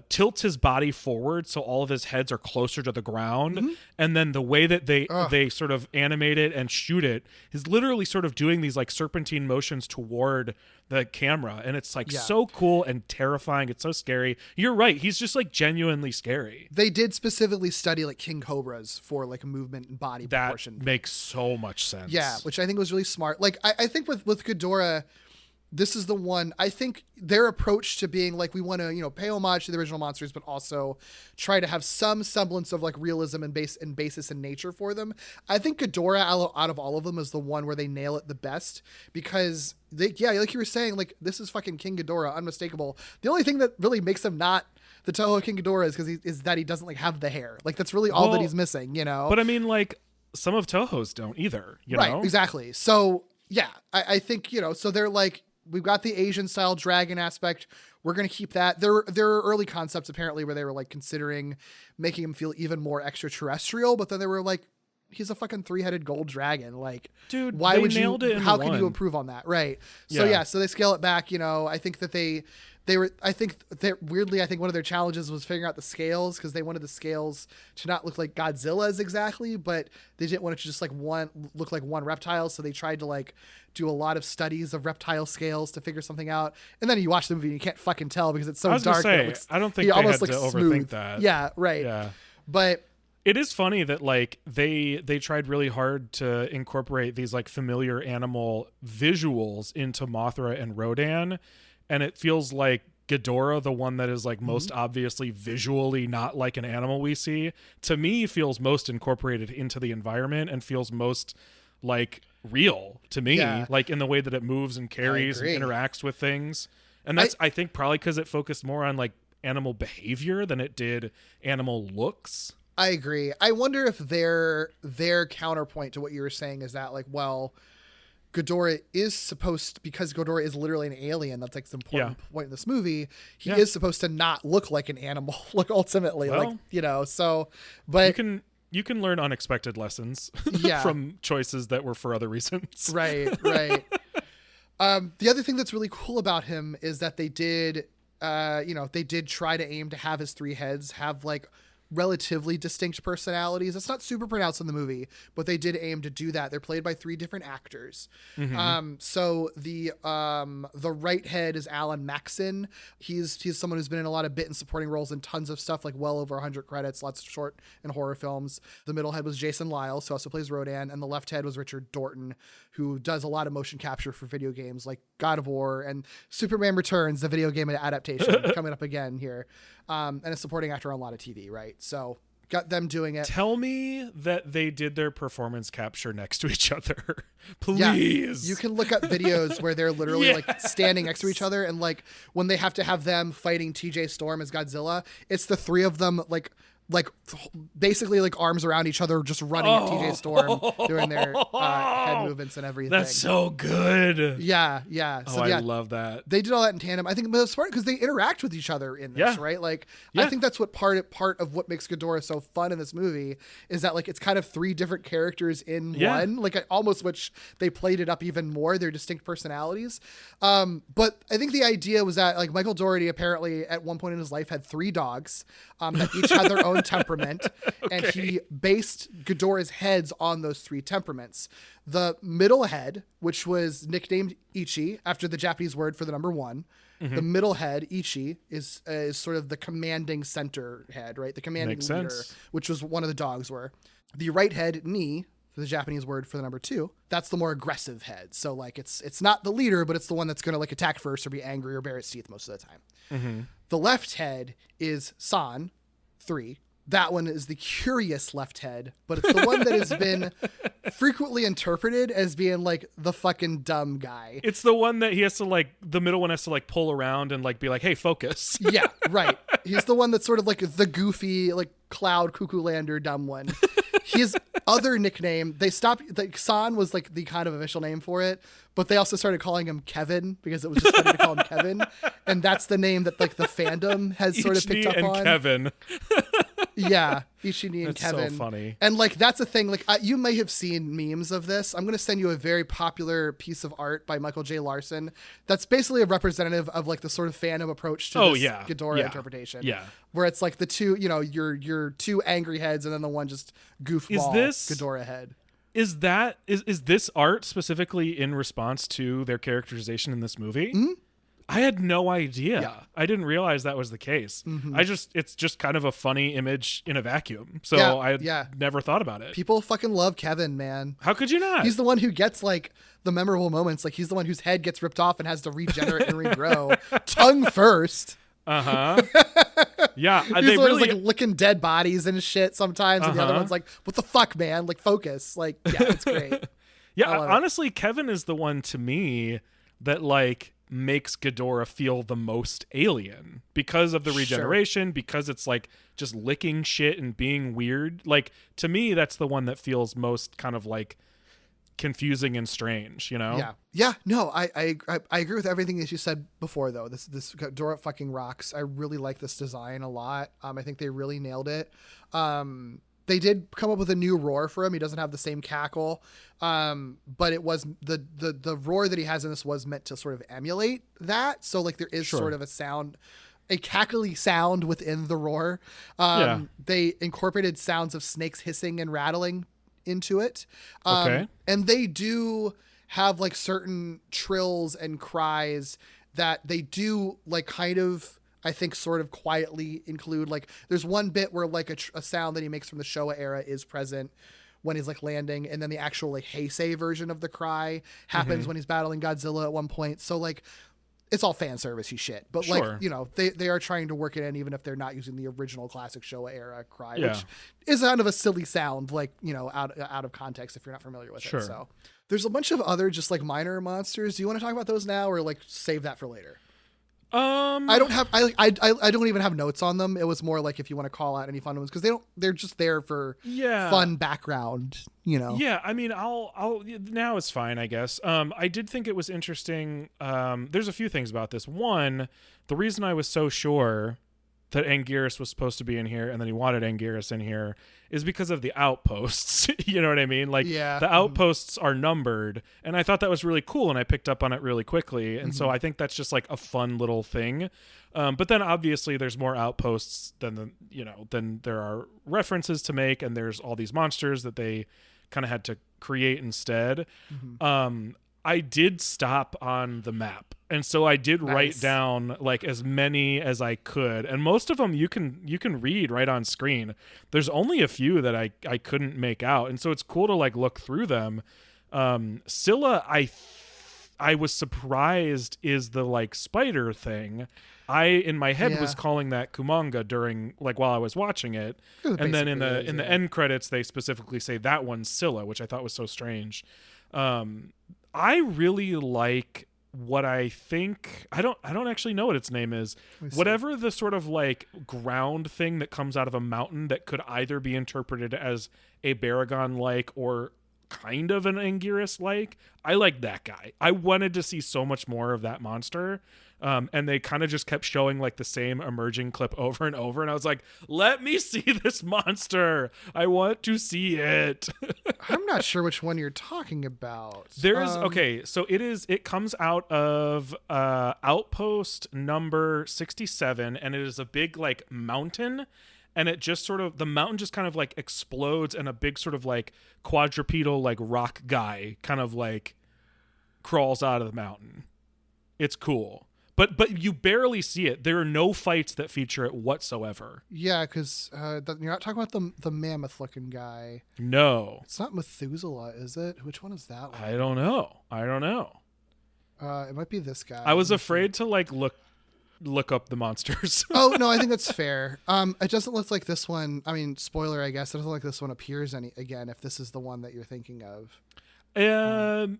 tilts his body forward so all of his heads are closer to the ground, and then the way that they sort of animate it and shoot it is literally sort of doing these like serpentine motions toward the camera, and it's like so cool and terrifying. It's so scary. You're right, he's just like genuinely scary. They did specifically study like king cobras for like movement and body proportion. That makes so much sense. Yeah, which I think was really smart. Like I think with Ghidorah, this is the one, I think their approach to being like, we want to, you know, pay homage to the original monsters, but also try to have some semblance of like realism and basis in nature for them. I think Ghidorah out of all of them is the one where they nail it the best, because like you were saying, like this is fucking King Ghidorah, unmistakable. The only thing that really makes him not the Toho King Ghidorah is that he doesn't like have the hair. Like that's really all that he's missing, you know? But I mean, like some of Toho's don't either, you know? Right, exactly. So yeah, I think, you know, so they're like, we've got the Asian style dragon aspect. We're going to keep that. There are early concepts apparently where they were like considering making him feel even more extraterrestrial, but then they were like, he's a fucking 3-headed gold dragon. Like, dude, why would you, how can you improve on that? Right. So so they scale it back. You know, I think that weirdly, I think one of their challenges was figuring out the scales, because they wanted the scales to not look like Godzilla's exactly, but they didn't want it to just like look like one reptile. So they tried to like do a lot of studies of reptile scales to figure something out. And then you watch the movie and you can't fucking tell because it's so dark. I don't think they had to overthink that. Yeah, right. Yeah. But it is funny that like they tried really hard to incorporate these like familiar animal visuals into Mothra and Rodan, and it feels like Ghidorah, the one that is like most obviously visually not like an animal we see, to me feels most incorporated into the environment and feels most like real to me, like in the way that it moves and carries and interacts with things. And that's I think probably because it focused more on like animal behavior than it did animal looks. I agree. I wonder if their counterpoint to what you were saying is that like, well, Ghidorah is supposed, because Ghidorah is literally an alien, that's like the important point in this movie, he is supposed to not look like an animal, like ultimately, well, like, you know, so, but you can learn unexpected lessons from choices that were for other reasons. Right. The other thing that's really cool about him is that they did, they did try to aim to have his three heads have like relatively distinct personalities. It's not super pronounced in the movie, but they did aim to do that. They're played by three different actors. So the right head is Alan Maxon. He's someone who's been in a lot of bit and supporting roles in tons of stuff, like well over 100 credits, lots of short and horror films. The middle head was Jason Lyles, who also plays Rodan, and the left head was Richard Dorton, who does a lot of motion capture for video games like God of War and Superman Returns, the video game adaptation coming up again here. And a supporting actor on a lot of TV, right? So got them doing it. Tell me that they did their performance capture next to each other. Please. Yeah, you can look up videos where they're literally like standing next to each other, and like when they have to have them fighting TJ Storm as Godzilla, it's the three of them like basically like arms around each other, just running at TJ Storm, doing their head movements and everything. That's so good. Yeah. So, I love that. They did all that in tandem. I think it was smart because they interact with each other in this, right? Like, I think that's what part of what makes Ghidorah so fun in this movie is that like it's kind of three different characters in one. Like I almost wish they played it up even more, their distinct personalities. But I think the idea was that like Michael Dougherty apparently at one point in his life had three dogs that each had their own temperament, and he based Ghidorah's heads on those three temperaments. The middle head, which was nicknamed Ichi after the Japanese word for the number one, the middle head, Ichi, is sort of the commanding center head, right? The commanding leader, which was one of the dogs were. The right head, Ni, the Japanese word for the number two, that's the more aggressive head. So like it's not the leader, but it's the one that's going to like attack first or be angry or bare its teeth most of the time. The left head is San, 3. That one is the curious left head, but it's the one that has been frequently interpreted as being like the fucking dumb guy. It's the one that he has to like, the middle one has to like pull around and like be like, hey, focus. Yeah, right. He's the one that's sort of like the goofy, like Cloud Cuckoo Lander dumb one. His other nickname, they stopped, like San was like the kind of official name for it, but they also started calling him Kevin because it was just funny to call him Kevin. And that's the name that like the fandom has sort of picked up on. Kevin. Yeah, Ichini and Kevin. That's so funny. And like that's a thing. Like you may have seen memes of this. I'm going to send you a very popular piece of art by Michael J. Larson. That's basically a representative of like the sort of fandom approach to this Ghidorah interpretation. Yeah, where it's like the two, you know, your two angry heads and then the one just goofball Ghidorah head. Is this art specifically in response to their characterization in this movie? Mm-hmm. I had no idea. Yeah. I didn't realize that was the case. Mm-hmm. It's just kind of a funny image in a vacuum. So I never thought about it. People fucking love Kevin, man. How could you not? He's the one who gets like the memorable moments. Like he's the one whose head gets ripped off and has to regenerate and regrow. Tongue first. Uh-huh. Yeah. He's the one who's like licking dead bodies and shit sometimes. And the other one's like, what the fuck, man? Like focus. Like, yeah, it's great. Yeah. Honestly, Kevin is the one to me that like makes Ghidorah feel the most alien because of the regeneration, because it's like just licking shit and being weird. Like to me, that's the one that feels most kind of like confusing and strange, you know? Yeah. No, I agree with everything that you said before though. This Ghidorah fucking rocks. I really like this design a lot. I think they really nailed it. They did come up with a new roar for him. He doesn't have the same cackle. But it was the roar that he has in this was meant to sort of emulate that. So like there is sort of a sound, a cackly sound within the roar. They incorporated sounds of snakes hissing and rattling into it. And they do have like certain trills and cries that they do like kind of I think sort of quietly include, like, there's one bit where like a sound that he makes from the Showa era is present when he's like landing, and then the actual like Heisei version of the cry happens when he's battling Godzilla at one point. So like it's all fan servicey shit, but Sure. like, you know, they are trying to work it in even if they're not using the original classic Showa era cry, Yeah. which is kind of a silly sound, like, you know, out of context if you're not familiar with Sure. it. So there's a bunch of other just like minor monsters. Do you want to talk about those now or like save that for later? I don't even have notes on them. It was more like if you want to call out any fun ones, because they're just there for fun background, you know. Yeah, I mean, I'll now it's fine, I guess. I did think it was interesting. There's a few things about this. One, the reason I was so sure that Anguirus was supposed to be in here and then he wanted Anguirus in here is because of the outposts. You know what I mean? Like, the outposts are numbered, and I thought that was really cool, and I picked up on it really quickly. And so I think that's just like a fun little thing. But then obviously there's more outposts than there are references to make, and there's all these monsters that they kind of had to create instead. I did stop on the map, and so I did write down like as many as I could, and most of them you can read right on screen. There's only a few that I couldn't make out, and so it's cool to like look through them. Scylla, I was surprised is the like spider thing. I in my head was calling that Kumanga during like while I was watching it, and then in the end credits they specifically say that one's Scylla, which I thought was so strange. I really like what I think. I don't actually know what its name is. Whatever the sort of like ground thing that comes out of a mountain that could either be interpreted as a Baragon like or kind of an Anguirus like. I like that guy. I wanted to see so much more of that monster. And they kind of just kept showing like the same emerging clip over and over. And I was like, let me see this monster. I want to see it. I'm not sure which one you're talking about. There's so it comes out of outpost number 67, and it is a big like mountain, and it just sort of, the mountain just kind of like explodes, and a big sort of like quadrupedal like rock guy kind of like crawls out of the mountain. It's cool. But you barely see it. There are no fights that feature it whatsoever. Yeah, because you're not talking about the mammoth-looking guy. No. It's not Methuselah, is it? Which one is that one? I don't know. It might be this guy. I was afraid to like look up the monsters. Oh, no, I think that's fair. It doesn't look like this one. I mean, spoiler, I guess. It doesn't look like this one appears again, if this is the one that you're thinking of.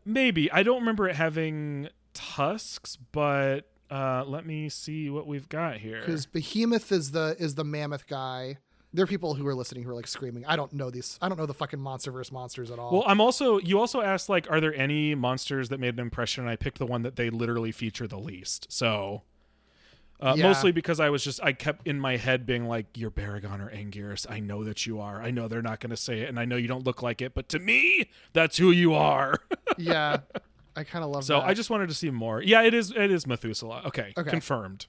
Maybe. I don't remember it having tusks, but... let me see what we've got here. Because Behemoth is the mammoth guy. There are people who are listening who are like screaming. I don't know these. I don't know the fucking Monsterverse monsters at all. Well, you also asked like, are there any monsters that made an impression? And I picked the one that they literally feature the least. So mostly because I kept in my head being like, you're Baragon or Anguirus. I know that you are. I know they're not going to say it, and I know you don't look like it, but to me, that's who you are. Yeah. I kind of love that. So I just wanted to see more. Yeah, it is Methuselah. Okay. Confirmed.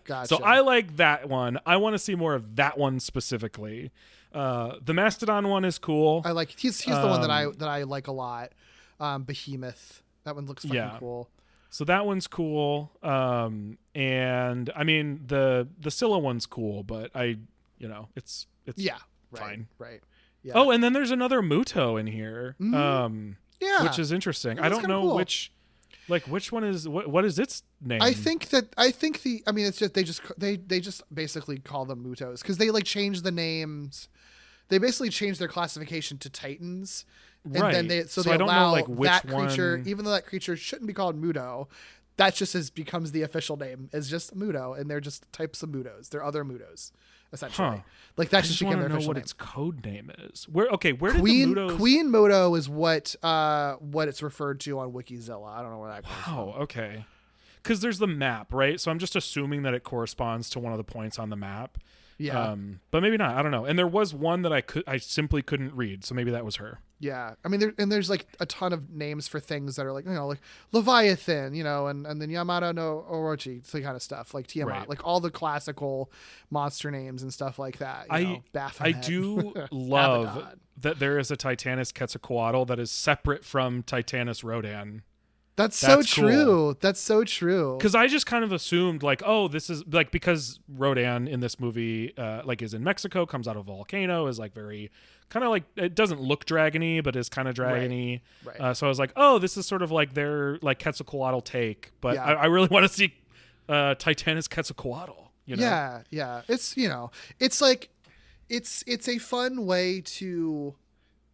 Gotcha. So I like that one. I want to see more of that one specifically. The Mastodon one is cool. I like he's the one that I like a lot. Behemoth. That one looks fucking cool. So that one's cool. And I mean the Scylla one's cool, but it's fine. Right. Yeah. Oh, and then there's another Muto in here. Yeah, which is interesting. I don't know cool. which one is what is its name? It's just they just basically call them Mutos because they like change the names. They basically change their classification to Titans, and then they allow like that creature, even though that creature shouldn't be called Muto, that just becomes the official name. Is just Muto, and they're just types of Mutos. They're other Mutos. Essentially, like that's just became their official name. What its code name is. Where did the Mutos... Queen Muto is what it's referred to on Wikizilla. I don't know where that comes from. Okay. Because there's the map, right? So I'm just assuming that it corresponds to one of the points on the map. Yeah. But maybe not. I don't know. And there was one that I simply couldn't read, so maybe that was her. Yeah. I mean, there's like a ton of names for things that are like, like Leviathan, and then Yamada no Orochi, kind of stuff, like Tiamat, like all the classical monster names and stuff like that. Baphomet, I do love that there is a Titanus Quetzalcoatl that is separate from Titanus Rodan. That's so cool. true. That's so true. Because I just kind of assumed like, oh, this is like, because Rodan in this movie like is in Mexico, comes out of a volcano, is like very kind of like, it doesn't look dragony, but is kind of dragony. Right. So I was like, oh, this is sort of like their like Quetzalcoatl take, but Yeah. I really want to see Titanus Quetzalcoatl. You know? Yeah. It's, it's like, it's a fun way to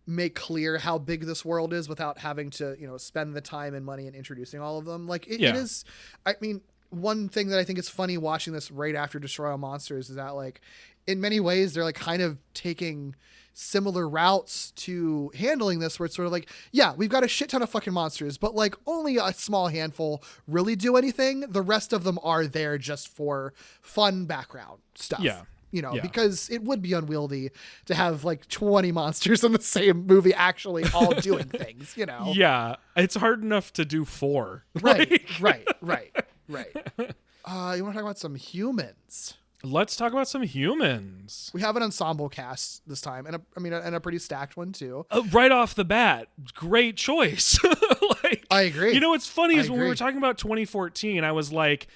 make clear how big this world is without having to, spend the time and money in introducing all of them. Like it is, I mean, one thing that I think is funny watching this right after Destroy All Monsters is that like in many ways they're like kind of taking similar routes to handling this, where it's sort of like, yeah, we've got a shit ton of fucking monsters, but like only a small handful really do anything. The rest of them are there just for fun background stuff. Yeah. Because it would be unwieldy to have like 20 monsters in the same movie actually all doing things, Yeah, it's hard enough to do 4. Right. You want to talk about some humans? Let's talk about some humans. We have an ensemble cast this time, and a pretty stacked one too. Right off the bat, great choice. I agree. What's funny is when we were talking about 2014, I was like,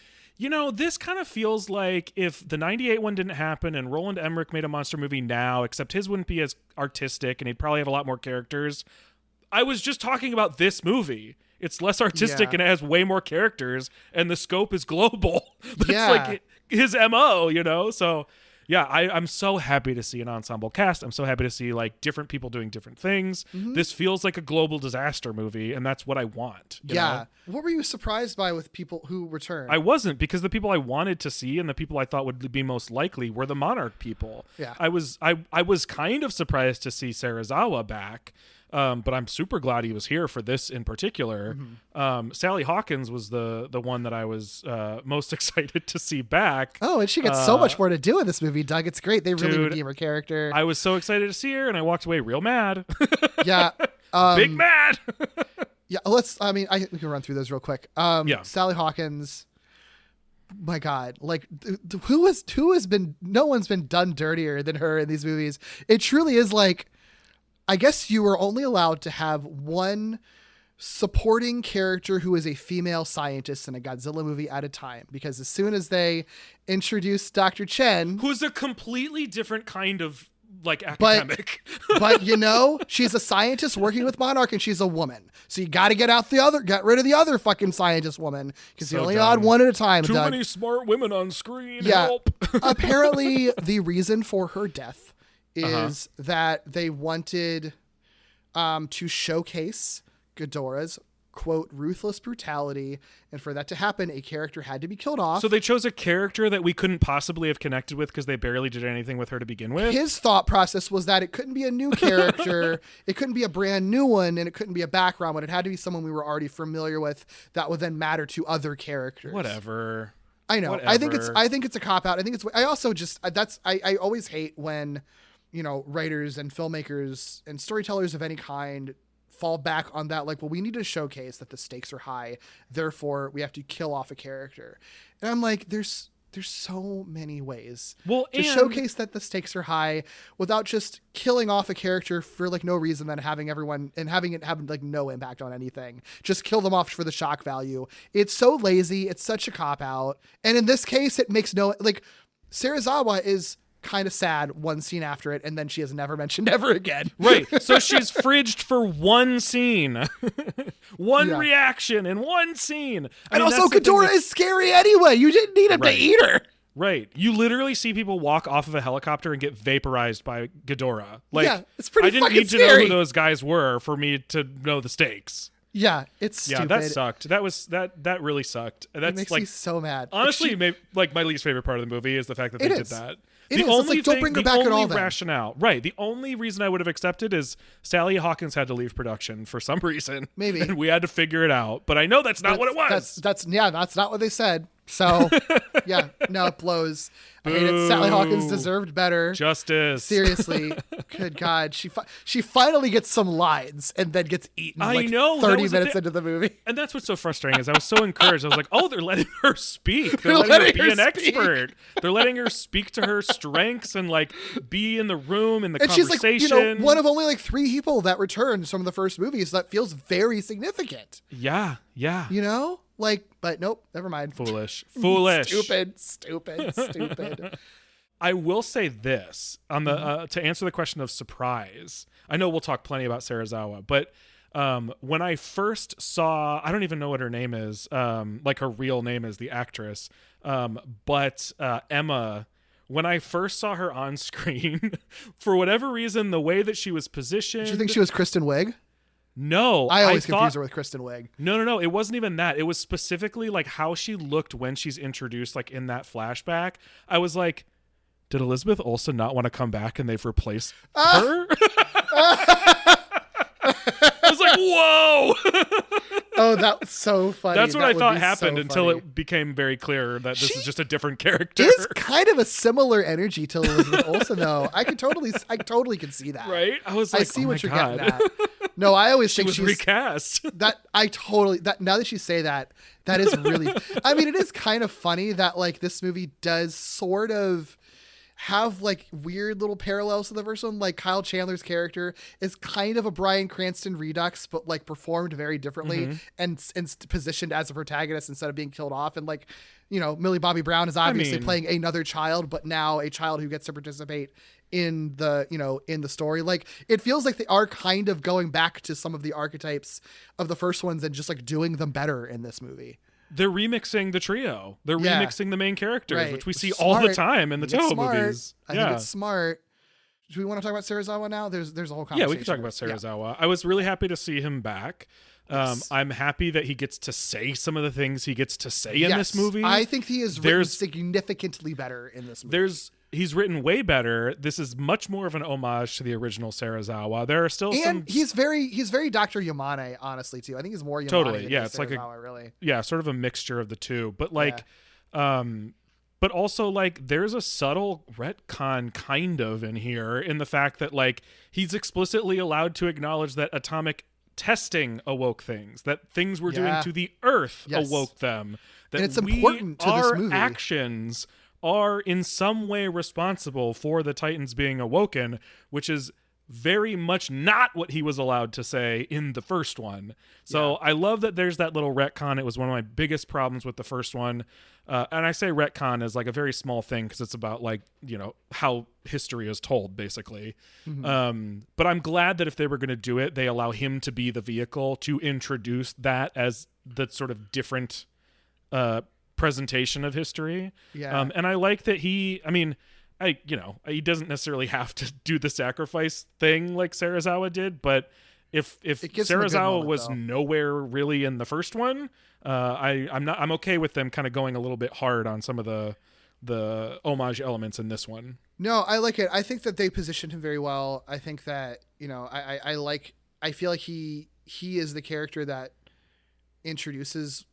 this kind of feels like if the 98 one didn't happen and Roland Emmerich made a monster movie now, except his wouldn't be as artistic and he'd probably have a lot more characters. I was just talking about this movie. It's less artistic and it has way more characters and the scope is global. That's like his MO, So yeah, I'm so happy to see an ensemble cast. I'm so happy to see like different people doing different things. Mm-hmm. This feels like a global disaster movie, and that's what I want. You know? What were you surprised by with people who returned? I wasn't, because the people I wanted to see and the people I thought would be most likely were the Monarch people. Yeah. I was kind of surprised to see Serizawa back. But I'm super glad he was here for this in particular. Mm-hmm. Sally Hawkins was the one that I was most excited to see back. Oh, and she gets so much more to do in this movie, Doug. It's great. They really redeem her character. I was so excited to see her, and I walked away real mad. Yeah. Big mad. Yeah, I think we can run through those real quick. Sally Hawkins, my God, like no one's been done dirtier than her in these movies. It truly is like, I guess you were only allowed to have one supporting character who is a female scientist in a Godzilla movie at a time, because as soon as they introduced Dr. Chen, who's a completely different kind of like academic, but she's a scientist working with Monarch and she's a woman. So you got to get rid of the other fucking scientist woman, because you only allowed one at a time. Too Doug. many smart women on screen. Yeah. Help. Apparently the reason for her death is that they wanted to showcase Ghidorah's, quote, ruthless brutality, and for that to happen, a character had to be killed off. So they chose a character that we couldn't possibly have connected with because they barely did anything with her to begin with? His thought process was that it couldn't be a new character, it couldn't be a brand new one, and it couldn't be a background one. It had to be someone we were already familiar with that would then matter to other characters. Whatever. I know. Whatever. I think it's a cop out. I always hate when writers and filmmakers and storytellers of any kind fall back on that. Like, well, we need to showcase that the stakes are high, therefore we have to kill off a character. And I'm like, there's so many ways to showcase that the stakes are high without just killing off a character for like no reason, then having it have like no impact on anything. Just kill them off for the shock value. It's so lazy. It's such a cop out. And in this case, it makes Serizawa is kind of sad one scene after it, and then she is never mentioned ever again. Right. So she's fridged for one scene, reaction in one scene. And also Ghidorah is scary anyway. You didn't need him to eat her. Right. You literally see people walk off of a helicopter and get vaporized by Ghidorah. Like, it's pretty I didn't need to know who those guys were for me to know the stakes. Yeah, it's stupid. Yeah, that sucked. That really sucked. That's it makes me so mad. Honestly, my least favorite part of the movie is the fact that they did that. Don't bring her back at all. Rationale, right? The only reason I would have accepted is Sally Hawkins had to leave production for some reason, maybe, and we had to figure it out. But I know that's not what it was. That's not what they said. So, yeah, no, it blows. I hate it. Sally Hawkins deserved better. Justice. Seriously. Good God. She finally gets some lines and then gets eaten like 30 minutes into the movie. And that's what's so frustrating is I was so encouraged. I was like, oh, they're letting her speak. They're letting her be an expert. They're letting her speak to her strengths and like be in the room in the conversation. She's like, one of only like 3 people that returned from the first movie. So that feels very significant. Yeah. Like, but nope, never mind. Foolish. Stupid. I will say this on the to answer the question of surprise. I know we'll talk plenty about Serizawa, but when I first saw, I don't even know what her name is, like her real name is the actress, but Emma. When I first saw her on screen, for whatever reason, the way that she was positioned. Did you think she was Kristen Wiig? No, I always confuse her with Kristen Wiig. No. It wasn't even that. It was specifically like how she looked when she's introduced, like in that flashback. I was like, did Elizabeth Olsen not want to come back and they've replaced her? I was like, whoa. Oh, that was so funny. That's what I thought happened until it became very clear that this is just a different character. Is kind of a similar energy to Elizabeth Olsen, though. I totally can see that. Right? I was like, I see what you're getting at. No, I always think she's recast. Now that you say that is really, I mean, it is kind of funny that like this movie does sort of have like weird little parallels to the first one. Like Kyle Chandler's character is kind of a Bryan Cranston redux, but like performed very differently and positioned as a protagonist instead of being killed off. And like, Millie Bobby Brown is obviously playing another child, but now a child who gets to participate in the, in the story. Like it feels like they are kind of going back to some of the archetypes of the first ones and just like doing them better in this movie. They're remixing the trio. They're remixing the main characters, right. which we see all the time in the Toho movies. I think it's smart. Do we want to talk about Serizawa now? There's a whole conversation. Yeah, we can talk about Serizawa. Yeah. I was really happy to see him back. Yes. I'm happy that he gets to say some of the things he gets to say in this movie. I think he is written significantly better in this movie. He's written way better. This is much more of an homage to the original Serizawa. There are still he's very Dr. Yamane, honestly, too. I think he's more Yamane than it's Serizawa, really. Sort of a mixture of the two. But like but also like there's a subtle retcon kind of in here in the fact that like he's explicitly allowed to acknowledge that atomic testing awoke things, that things we're doing to the earth awoke them, that and it's important to this movie. Actions are in some way responsible for the Titans being awoken, which is very much not what he was allowed to say in the first one. So I love that there's that little retcon. It was one of my biggest problems with the first one. And I say retcon as like a very small thing because it's about like, how history is told, basically. Mm-hmm. But I'm glad that if they were going to do it, they allow him to be the vehicle to introduce that as the sort of different presentation of history. And I like that he doesn't necessarily have to do the sacrifice thing like Serizawa did, but if Serizawa was nowhere really in the first one, I'm okay with them kind of going a little bit hard on some of the homage elements in this one. No, I like it. I think that they positioned him very well. I think that, I feel like he is the character that introduces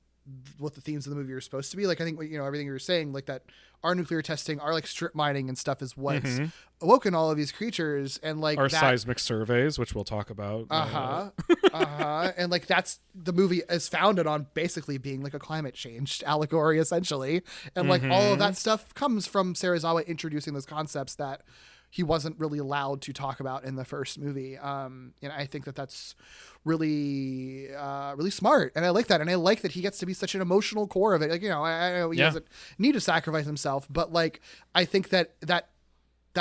what the themes of the movie are supposed to be. Like, I think, everything you were saying, like that our nuclear testing, our like strip mining and stuff is what's awoken all of these creatures, and like our seismic surveys, which we'll talk about. And like that's the movie is founded on basically being like a climate change allegory, essentially. And like all of that stuff comes from Serizawa introducing those concepts that he wasn't really allowed to talk about in the first movie. And I think that that's really, really smart. And I like that. And I like that he gets to be such an emotional core of it. Like, I know he doesn't need to sacrifice himself, but like, I think that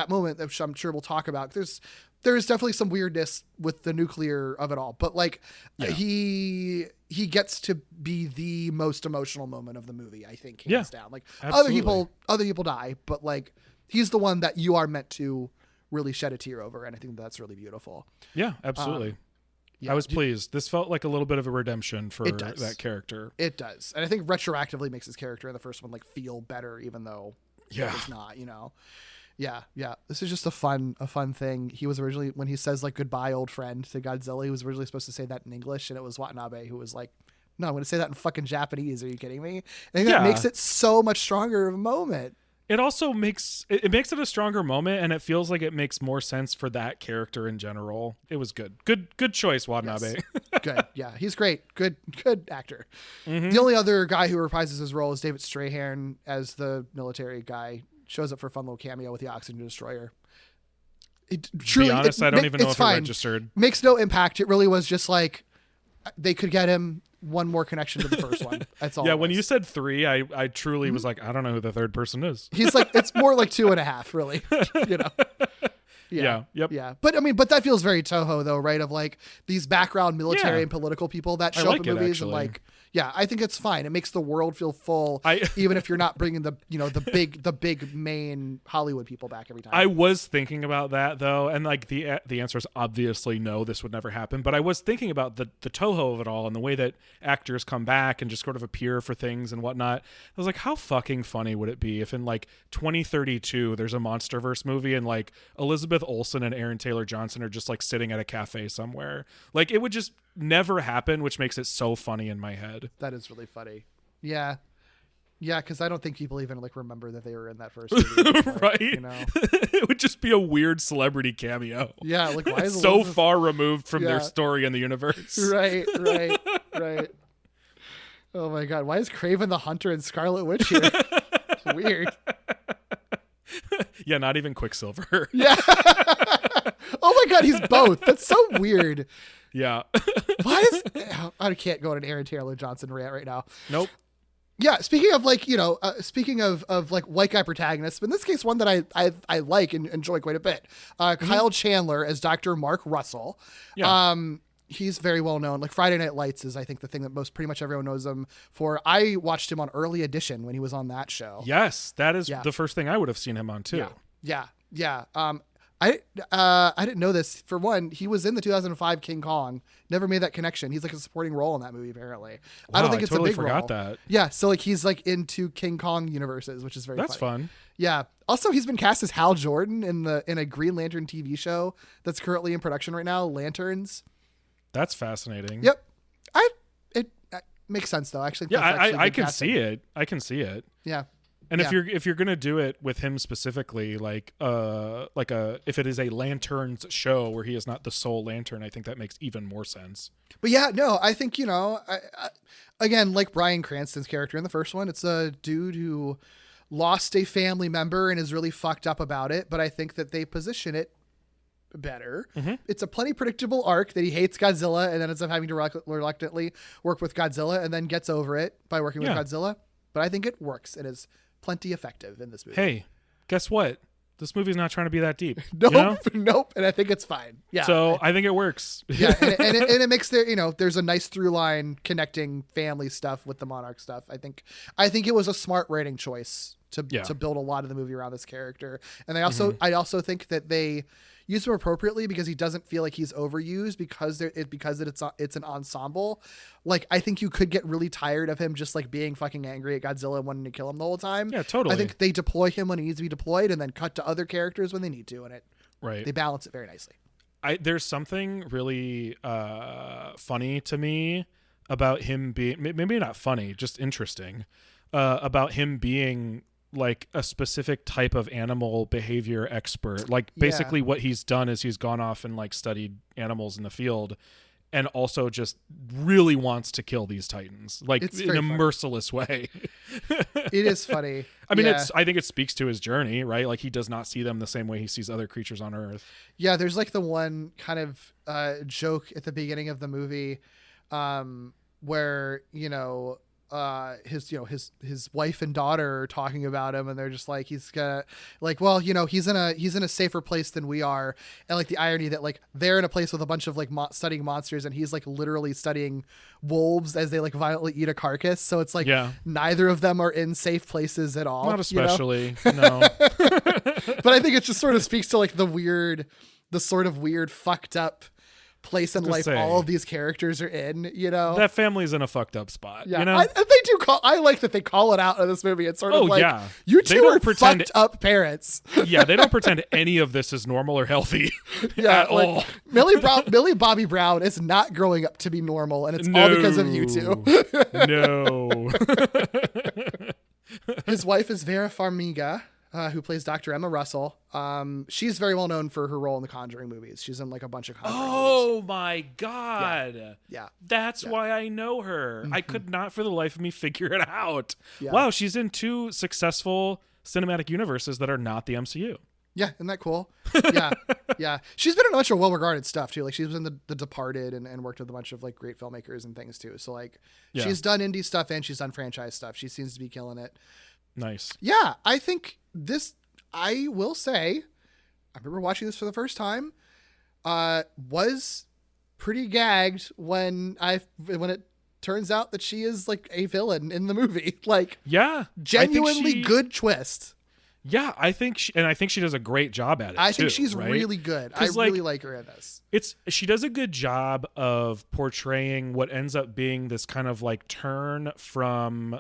moment, which I'm sure we'll talk about, there's definitely some weirdness with the nuclear of it all, but like he gets to be the most emotional moment of the movie, I think, hands down. Like absolutely. other people die, but like, he's the one that you are meant to really shed a tear over. And I think that's really beautiful. Yeah, absolutely. I was pleased. This felt like a little bit of a redemption for that character. It does. And I think retroactively makes his character in the first one like feel better, even though it's not, Yeah. This is just a fun thing. He was originally, when he says like goodbye, old friend to Godzilla, he was originally supposed to say that in English, and it was Watanabe who was like, No, I'm going to say that in fucking Japanese. Are you kidding me? I think that makes it so much stronger of a moment. It also makes it a stronger moment, and it feels like it makes more sense for that character in general. It was good. Good choice, Watanabe. Yes. Good. Yeah, he's great. Good actor. The only other guy who reprises his role is David Strahan as the military guy. Shows up for a fun little cameo with the Oxygen Destroyer. To be honest, I don't even know if it registered. Makes no impact. It really was just like they could get him one more connection to the first one. That's all. Yeah, when you said 3, I truly was like, I don't know who the third person is. He's like, it's more like 2.5, really. You know. Yeah. Yep. Yeah. But that feels very Toho though, right? Of like these background military and political people that show up in movies actually. And like, yeah, I think it's fine. It makes the world feel full, even if you're not bringing the big main Hollywood people back every time. I was thinking about that though, and like the answer is obviously no, this would never happen. But I was thinking about the Toho of it all and the way that actors come back and just sort of appear for things and whatnot. I was like, how fucking funny would it be if in like 2032 there's a Monsterverse movie and like Elizabeth Olsen and Aaron Taylor Johnson are just like sitting at a cafe somewhere? Like it would just never happen, which makes it so funny in my head. That is really funny. Yeah, because I don't think people even like remember that they were in that first movie. Right? You know, it would just be a weird celebrity cameo. Yeah, like why is so far removed from their story in the universe? Right. Oh my god, why is Kraven the Hunter and Scarlet Witch here? It's weird. Yeah, not even Quicksilver. Yeah. Oh my god, he's both. That's so weird. Yeah. Why is I can't go on an Aaron Taylor Johnson rant right now. Nope. Yeah, speaking of like, speaking of like white guy protagonists, but in this case one that I like and enjoy quite a bit. Kyle Chandler as Dr. Mark Russell. Yeah. He's very well known. Like Friday Night Lights is I think the thing that pretty much everyone knows him for. I watched him on Early Edition when he was on that show. Yes, that is the first thing I would have seen him on too. Yeah. I didn't know this. For one, he was in the 2005 King Kong. Never made that connection. He's like a supporting role in that movie, apparently. Wow, I don't think it's totally a big forgot role. that. Yeah, so like he's like into King Kong universes, which is very That's funny. fun. Yeah. Also, he's been cast as Hal Jordan in a Green Lantern TV show that's currently in production right now, Lanterns. That's fascinating. Yep. It makes sense though. Actually, yeah, I can see it. I can see it. Yeah. And if you're gonna do it with him specifically, if it is a Lanterns show where he is not the sole Lantern, I think that makes even more sense. But yeah, no, I think again, like Bryan Cranston's character in the first one, it's a dude who lost a family member and is really fucked up about it. But I think that they position it better. Mm-hmm. It's a plenty predictable arc that he hates Godzilla and then ends up having to reluctantly work with Godzilla and then gets over it by working with Godzilla. But I think it works. It is plenty effective in this movie. Hey, guess what? This movie's not trying to be that deep. Nope. And I think it's fine. Yeah. So I think it works. Yeah. And it makes there's a nice through line connecting family stuff with the Monarch stuff. I think it was a smart writing choice to build a lot of the movie around this character. And I also think that they use him appropriately because he doesn't feel like he's overused because it's an ensemble. Like I think you could get really tired of him just like being fucking angry at Godzilla and wanting to kill him the whole time. Yeah, totally. I think they deploy him when he needs to be deployed and then cut to other characters when they need to, and they balance it very nicely. There's something really funny to me about him being, maybe not funny, just interesting, about him being like a specific type of animal behavior expert. Like basically what he's done is he's gone off and like studied animals in the field and also just really wants to kill these titans like in a merciless way. It is funny. I mean, I think it speaks to his journey, right? Like he does not see them the same way he sees other creatures on Earth. Yeah. There's like the one kind of joke at the beginning of the movie where, his wife and daughter are talking about him and they're just like, he's gonna like, well, he's in a safer place than we are. And like the irony that like they're in a place with a bunch of like studying monsters and he's like literally studying wolves as they like violently eat a carcass. So it's like neither of them are in safe places at all. Not especially. No. But I think it just sort of speaks to like the sort of weird fucked up place in life all of these characters are in, you know? That family's in a fucked up spot, Yeah, you know? I like that they call it out in this movie. It's sort of like, yeah. you two are fucked up parents. Yeah, they don't pretend any of this is normal or healthy at all. Millie Bobby Brown is not growing up to be normal, and it's all because of you two. No. His wife is Vera Farmiga, who plays Dr. Emma Russell. She's very well known for her role in the Conjuring movies. She's in like a bunch of Conjuring movies. Oh my God. Yeah. That's why I know her. I could not for the life of me figure it out. Yeah. Wow, she's in 2 successful cinematic universes that are not the MCU. Yeah, isn't that cool? Yeah, yeah. She's been in a bunch of well-regarded stuff too. Like she was in The Departed and worked with a bunch of like great filmmakers and things too. So like she's done indie stuff and she's done franchise stuff. She seems to be killing it. Nice. Yeah, I think this. I will say, I remember watching this for the first time. Was pretty gagged when it turns out that she is like a villain in the movie. Like, yeah, genuinely good twist. Yeah, I think she does a great job at it. I think she's really good. I really like her in this. She does a good job of portraying what ends up being this kind of like turn from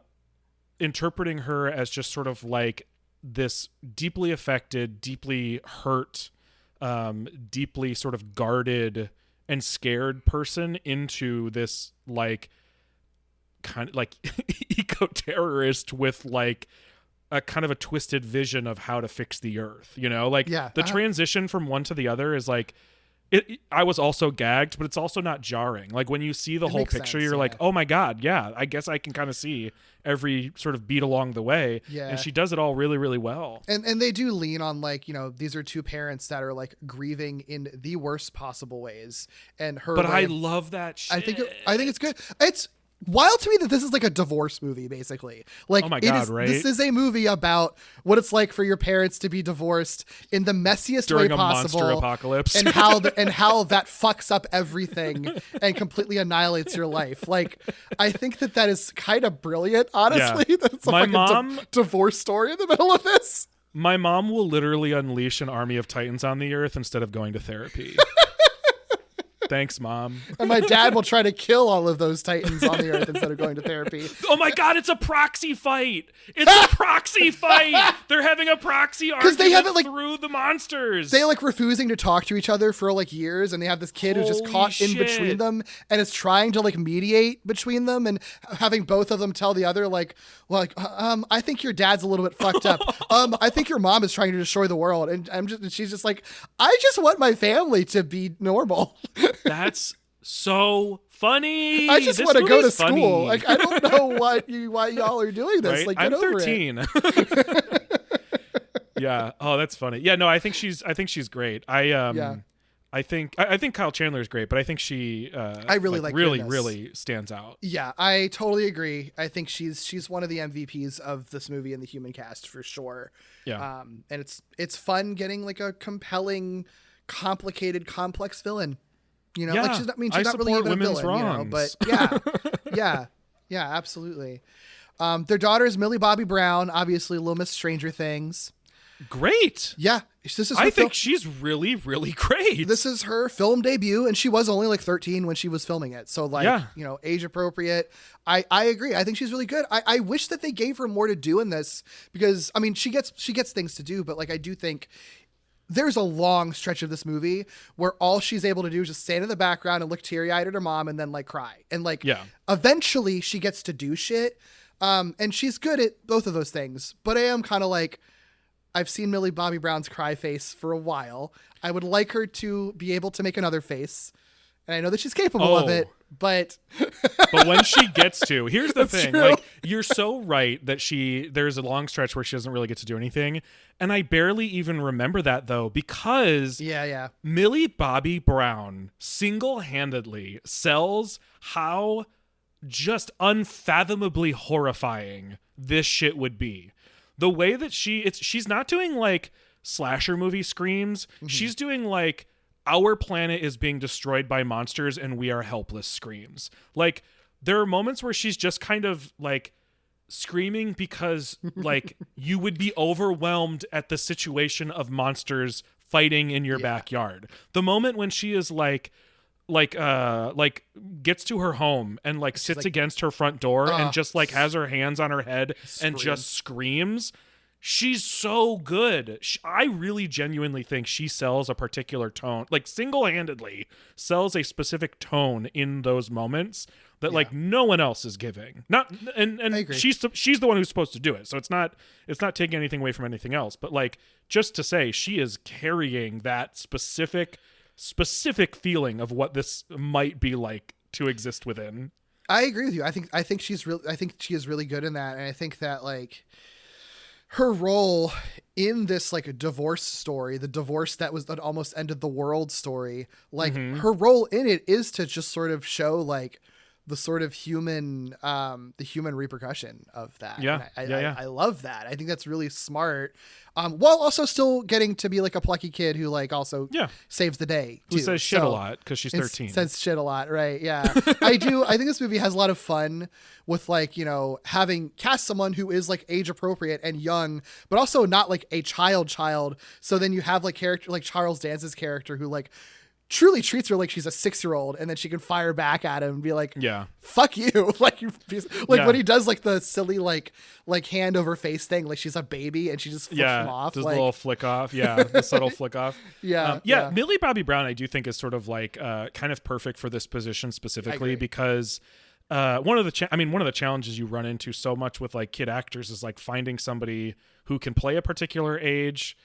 interpreting her as just sort of like this deeply affected, deeply hurt, deeply sort of guarded and scared person into this like kind of like eco-terrorist with like a kind of a twisted vision of how to fix the earth, you know, like the transition from one to the other is like, I was also gagged, but it's also not jarring. Like when you see the whole picture, you're like, oh my God. Yeah. I guess I can kind of see every sort of beat along the way. Yeah. And she does it all really, really well. And they do lean on like, you know, these are 2 parents that are like grieving in the worst possible ways. And her, but I love that shit. I think it's good. It's wild to me that this is like a divorce movie, basically. Like, oh my God, right? This is a movie about what it's like for your parents to be divorced in the messiest during way possible, monster apocalypse, and how that fucks up everything and completely annihilates your life. Like, I think that is kind of brilliant. Honestly, yeah. That's my like mom a divorce story in the middle of this. My mom will literally unleash an army of Titans on the earth instead of going to therapy. Thanks, Mom. And my dad will try to kill all of those Titans on the earth instead of going to therapy. Oh my God, it's a proxy fight. It's a proxy fight. They're having a proxy argument they have it, like, through the monsters. They like refusing to talk to each other for like years, and they have this kid who's just caught in between them and is trying to like mediate between them, and having both of them tell the other like, well, like, I think your dad's a little bit fucked up. I think your mom is trying to destroy the world. And she's just like, I just want my family to be normal. That's so funny. I just want to go to school. Like, I don't know why y'all are doing this. Right? Like, get I'm 13. Yeah. Oh, that's funny. Yeah. No, I think she's great. I think Kyle Chandler is great, but I think she I really like really stands out. Yeah, I totally agree. I think she's one of the MVPs of this movie in the human cast for sure. Yeah. And it's fun getting like a compelling, complicated, complex villain. You know, like she's not really even a villain, wrongs. You know, but yeah, absolutely. Their daughter is Millie Bobby Brown, obviously Little Miss Stranger Things. Great. Yeah. I think she's really, really great. This is her film debut, and she was only like 13 when she was filming it. So like, you know, age appropriate. I agree. I think she's really good. I wish that they gave her more to do in this, because I mean, she gets things to do, but like, I do think there's a long stretch of this movie where all she's able to do is just stand in the background and look teary-eyed at her mom and then like cry. And like, eventually she gets to do shit. And she's good at both of those things, but I am kind of like, I've seen Millie Bobby Brown's cry face for a while. I would like her to be able to make another face. And I know that she's capable of it, but when she gets to, here's the thing, true. like, you're so right that there's a long stretch where she doesn't really get to do anything. And I barely even remember that though, because Millie Bobby Brown single-handedly sells how just unfathomably horrifying this shit would be. The way that she's not doing like slasher movie screams. Mm-hmm. She's doing like, our planet is being destroyed by monsters and we are helpless screams. Like, there are moments where she's just kind of like screaming because like you would be overwhelmed at the situation of monsters fighting in your backyard. The moment when she is like like gets to her home and like sits against her front door and just like has her hands on her head and just screams. She's so good. I really genuinely think she sells a particular tone, like single-handedly sells a specific tone in those moments that like no one else is giving. Not and she's the one who's supposed to do it. So it's not taking anything away from anything else, but like just to say she is carrying that specific feeling of what this might be like to exist within. I agree with you. I think she is really good in that, and I think that like her role in this like a divorce story, the divorce that almost ended the world story, like her role in it is to just sort of show like the sort of human repercussion of that. Yeah. I love that. I think that's really smart. While also still getting to be like a plucky kid who like also saves the day too. Who says shit a lot because she's 13. Says shit a lot, right? Yeah. I think this movie has a lot of fun with like, you know, having cast someone who is like age appropriate and young, but also not like a child. So then you have like character like Charles Dance's character who like truly treats her like she's a 6-year-old, and then she can fire back at him and be like, fuck you. Like when he does like the silly, like hand over face thing, like she's a baby and she just flicks him off. Does like, the little flick off. Yeah. The subtle flick off. Yeah. Millie Bobby Brown, I do think is sort of like kind of perfect for this position specifically because one of the challenges you run into so much with like kid actors is like finding somebody who can play a particular age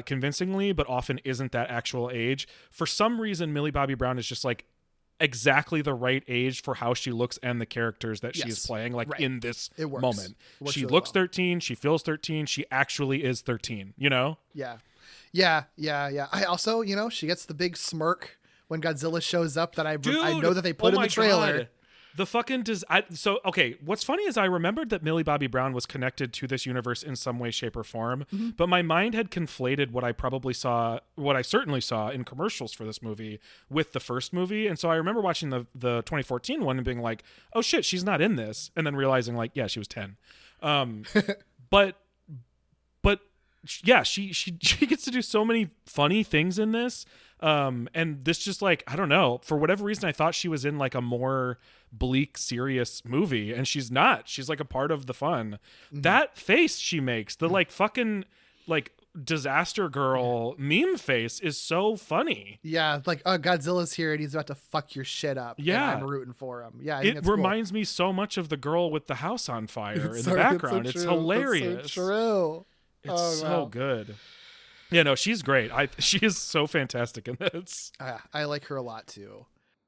convincingly, but often isn't that actual age. For some reason, Millie Bobby Brown is just like exactly the right age for how she looks and the characters that she is playing. Like in this moment, she looks 13. She feels 13. She actually is 13. You know? Yeah. I also, you know, she gets the big smirk when Godzilla shows up that I know that they put in the trailer. God. The fucking what's funny is I remembered that Millie Bobby Brown was connected to this universe in some way, shape, or form, but my mind had conflated what I certainly saw in commercials for this movie with the first movie. And so I remember watching the 2014 one and being like, oh shit, she's not in this. And then realizing like, yeah, she was 10. But yeah, she gets to do so many funny things in this. And this just like, I don't know, for whatever reason, I thought she was in like a more bleak, serious movie, and she's not. She's like a part of the fun. That face she makes, the like fucking like disaster girl meme face, is so funny. Yeah, like Godzilla's here and he's about to fuck your shit up. Yeah, and I'm rooting for him. Yeah, it reminds me so much of the girl with the house on fire in the background. It's hilarious. It's so true. It's so good. Yeah, no, she's great. She is so fantastic in this. I like her a lot too.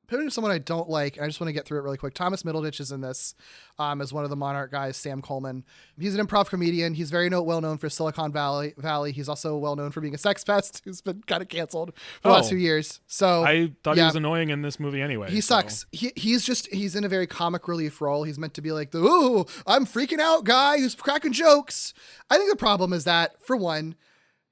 Pivoting to someone I don't like, I just want to get through it really quick. Thomas Middleditch is in this as one of the Monarch guys, Sam Coleman. He's an improv comedian. He's very well known for Silicon Valley. He's also well known for being a sex pest who's been kind of canceled for the last few years. So I thought he was annoying in this movie anyway. He sucks. He's in a very comic relief role. He's meant to be like the I'm freaking out guy who's cracking jokes. I think the problem is that, for one,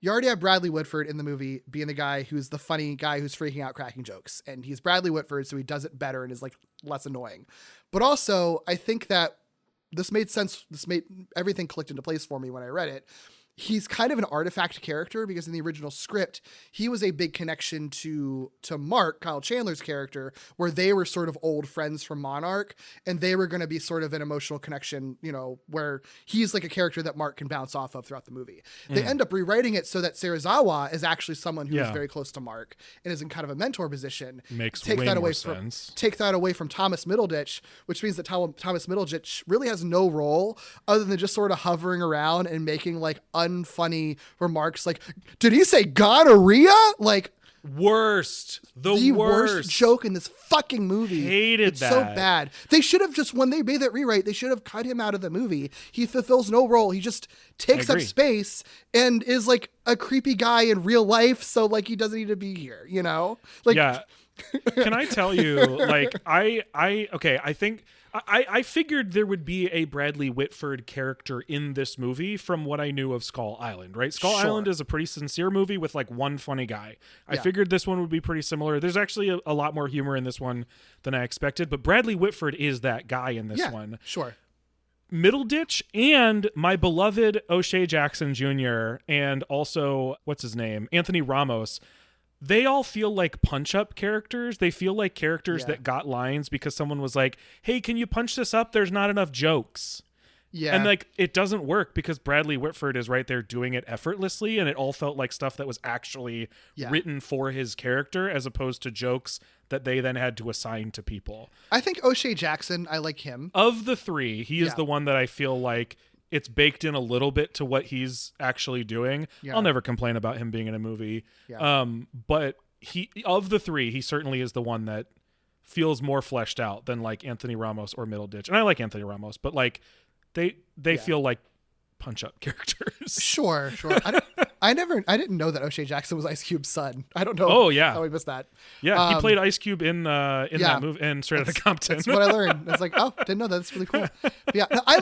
you already have Bradley Whitford in the movie being the guy who's the funny guy who's freaking out, cracking jokes. And he's Bradley Whitford, so he does it better and is like less annoying. But also, I think that this made sense. This made everything clicked into place for me when I read it. He's kind of an artifact character because in the original script, he was a big connection to Mark, Kyle Chandler's character, where they were sort of old friends from Monarch, and they were going to be sort of an emotional connection, you know, where he's like a character that Mark can bounce off of throughout the movie. They end up rewriting it so that Serizawa is actually someone who is very close to Mark and is in kind of a mentor position. Makes way more sense. Take that away from Thomas Middleditch, which means that Thomas Middleditch really has no role other than just sort of hovering around and making like unfunny remarks like, did he say gonorrhea? Like, the worst joke in this fucking movie. Hated that. It's so bad. They should have just, when they made that rewrite, they should have cut him out of the movie. He fulfills no role. He just takes up space and is like a creepy guy in real life. So like, he doesn't need to be here, you know? Like, yeah. Can I tell you, like, I think I figured there would be a Bradley Whitford character in this movie from what I knew of Skull Island, right? Skull Island is a pretty sincere movie with like one funny guy. I figured this one would be pretty similar. There's actually a lot more humor in this one than I expected, but Bradley Whitford is that guy in this one. Sure. Middleditch and my beloved O'Shea Jackson Jr. and also, what's his name? Anthony Ramos. they all feel like punch-up characters. They feel like characters that got lines because someone was like, hey, can you punch this up? There's not enough jokes. Yeah. And like it doesn't work because Bradley Whitford is right there doing it effortlessly, and it all felt like stuff that was actually written for his character as opposed to jokes that they then had to assign to people. I think O'Shea Jackson, I like him. Of the three, he is the one that I feel like it's baked in a little bit to what he's actually doing. Yeah. I'll never complain about him being in a movie. Yeah. But he, of the three, he certainly is the one that feels more fleshed out than like Anthony Ramos or Middleditch. And I like Anthony Ramos, but like they feel like punch-up characters. Sure. I didn't know that O'Shea Jackson was Ice Cube's son. I don't know. Oh yeah, how I missed that. Yeah, he played Ice Cube in that movie in Straight Outta Compton. That's what I learned. I was like, oh, didn't know that. That's really cool. But yeah, no, I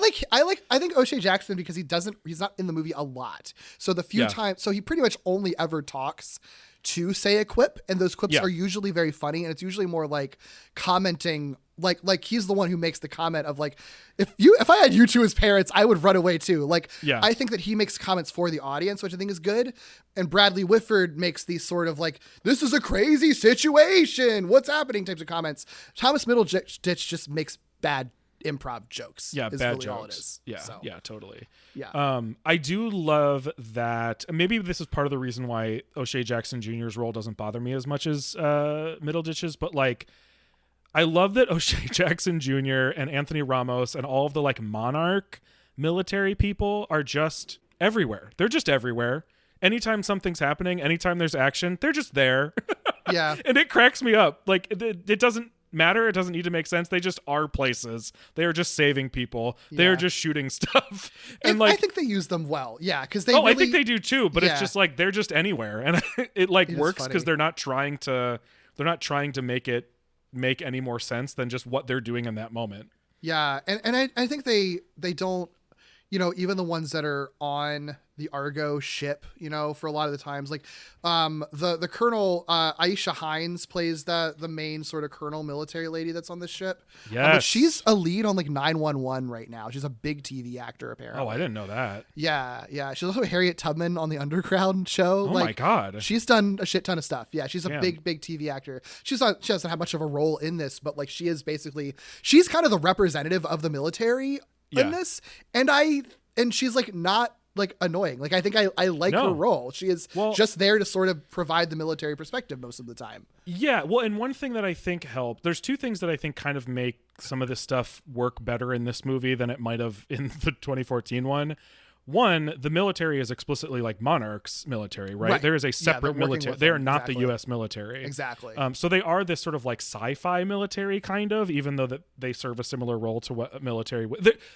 think O'Shea Jackson because he's not in the movie a lot. So the few times, so he pretty much only ever talks to say a quip, and those quips are usually very funny, and it's usually more like commenting. Like he's the one who makes the comment of like, if I had you two as parents, I would run away too. Like, I think that he makes comments for the audience, which I think is good. And Bradley Whitford makes these sort of like, this is a crazy situation, what's happening types of comments. Thomas Middleditch just makes bad improv jokes. Yeah, is bad really jokes. All it is. Yeah, so. Yeah, totally. Yeah. I do love that. Maybe this is part of the reason why O'Shea Jackson Jr.'s role doesn't bother me as much as Middleditch's, but like, I love that O'Shea Jackson Jr. and Anthony Ramos and all of the like monarch military people are just everywhere. They're just everywhere. Anytime something's happening, anytime there's action, they're just there. Yeah. And it cracks me up. Like it doesn't matter. It doesn't need to make sense. They just are places. They are just saving people. They are just shooting stuff. And like, I think they use them well. Yeah. Cause they I think they do too, but it's just like, they're just anywhere. And it like works because they're not trying to make it make any more sense than just what they're doing in that moment. Yeah. And I think they don't, even the ones that are on the Argo ship, for a lot of the times, like the Colonel Aisha Hines plays the main sort of Colonel military lady that's on the ship. Yeah, she's a lead on like 911 right now. She's a big TV actor apparently. Oh, I didn't know that. Yeah. She's also Harriet Tubman on the Underground show. Oh my God. She's done a shit ton of stuff. Yeah, she's a big TV actor. She doesn't have much of a role in this, but like she's kind of the representative of the military in this, and she's like not like annoying. Like I think I like her role. She is just there to sort of provide the military perspective most of the time. Yeah. Well, and one thing that I think helped, there's two things that I think kind of make some of this stuff work better in this movie than it might have in the 2014 one. One, the military is explicitly like Monarch's military, right? There is a separate military. They are not the U.S. military. Exactly. So they are this sort of like sci-fi military kind of, even though that they serve a similar role to what military.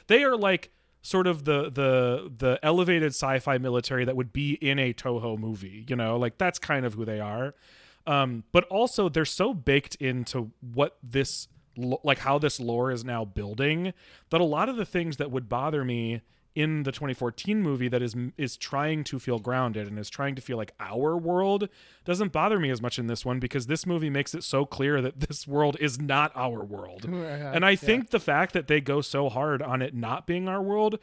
They are like sort of the elevated sci-fi military that would be in a Toho movie, like that's kind of who they are. But also they're so baked into what this, like how this lore is now building, that a lot of the things that would bother me in the 2014 movie that is trying to feel grounded and is trying to feel like our world doesn't bother me as much in this one, because this movie makes it so clear that this world is not our world. And I think the fact that they go so hard on it not being our world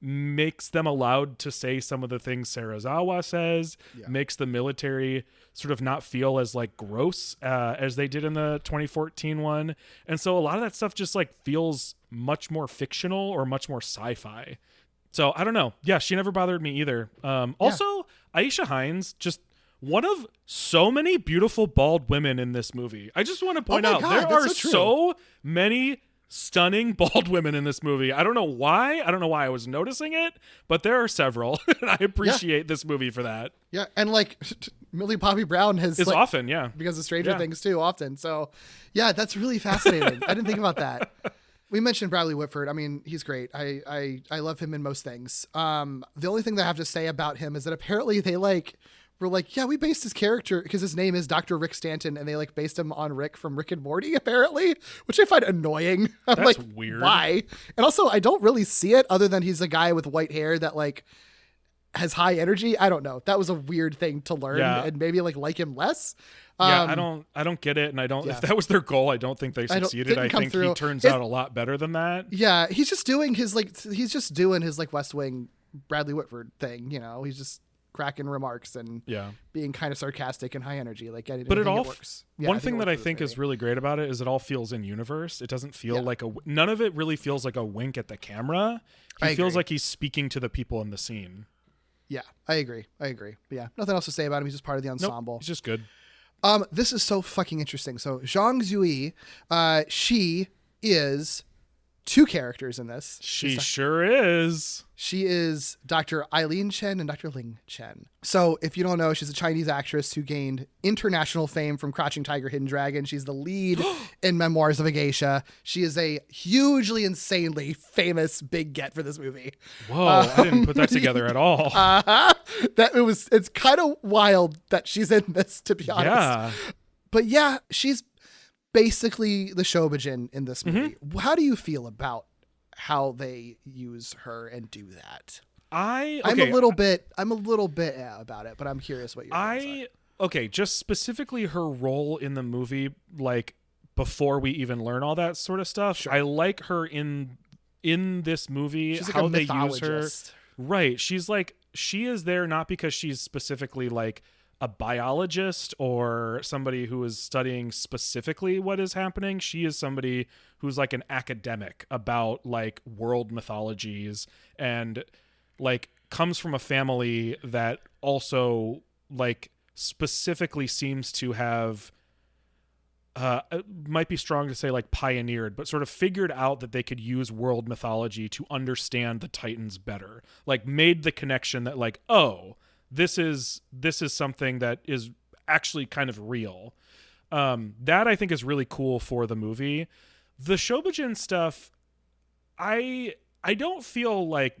makes them allowed to say some of the things Serizawa says, makes the military sort of not feel as like gross as they did in the 2014 one. And so a lot of that stuff just like feels much more fictional or much more sci-fi. So I don't know. Yeah, she never bothered me either. Also, Aisha Hines, just one of so many beautiful bald women in this movie. I just want to point out there are so many stunning bald women in this movie. I don't know why. I don't know why I was noticing it, but there are several. And I appreciate this movie for that. Yeah, and like Millie Bobby Brown is like, often, because of Stranger Things too, often. So yeah, that's really fascinating. I didn't think about that. We mentioned Bradley Whitford. I mean, he's great. I love him in most things. The only thing that I have to say about him is that apparently they were like, yeah, we based his character because his name is Dr. Rick Stanton, and they like based him on Rick from Rick and Morty, apparently, which I find annoying. I'm That's like, weird. Why? And also, I don't really see it other than he's a guy with white hair that like has high energy. I don't know. That was a weird thing to learn, and maybe like him less. I don't get it, and I don't. If that was their goal, I don't think they succeeded. I think he turns out a lot better than that. Yeah, he's just doing his West Wing Bradley Whitford thing. He's just cracking remarks and being kind of sarcastic and high energy. Like, but it all works. One thing that I think is really great about it is it all feels in universe. It doesn't feel like none of it really feels like a wink at the camera. He feels like he's speaking to the people in the scene. Yeah, I agree. But yeah, nothing else to say about him. He's just part of the ensemble. Nope, he's just good. This is so fucking interesting. So Zhang Zui, she is two characters in this. She sure is. She is Dr. Eileen Chen and Dr. Ling Chen. So if you don't know, she's a Chinese actress who gained international fame from Crouching Tiger, Hidden Dragon. She's the lead in Memoirs of a Geisha. She is a hugely, insanely famous big get for this movie. Whoa, I didn't put that together at all. It's kind of wild that she's in this, to be honest. Yeah. But yeah, she's basically the Shobijin in this movie. Mm-hmm. How do you feel about how they use her and do that? I'm a little bit about it, but I'm curious what your thoughts are. Okay, just specifically her role in the movie, like before we even learn all that sort of stuff. Sure. I like her in this movie. She's like how a they use her. Right. She is there not because she's specifically like a biologist or somebody who is studying specifically what is happening. She is somebody who's like an academic about like world mythologies and like comes from a family that also like specifically seems to have it might be strong to say like pioneered, but sort of figured out that they could use world mythology to understand the Titans better. Like made the connection that like, oh, this is something that is actually kind of real. That I think is really cool for the movie. The Shobijin stuff, I don't feel like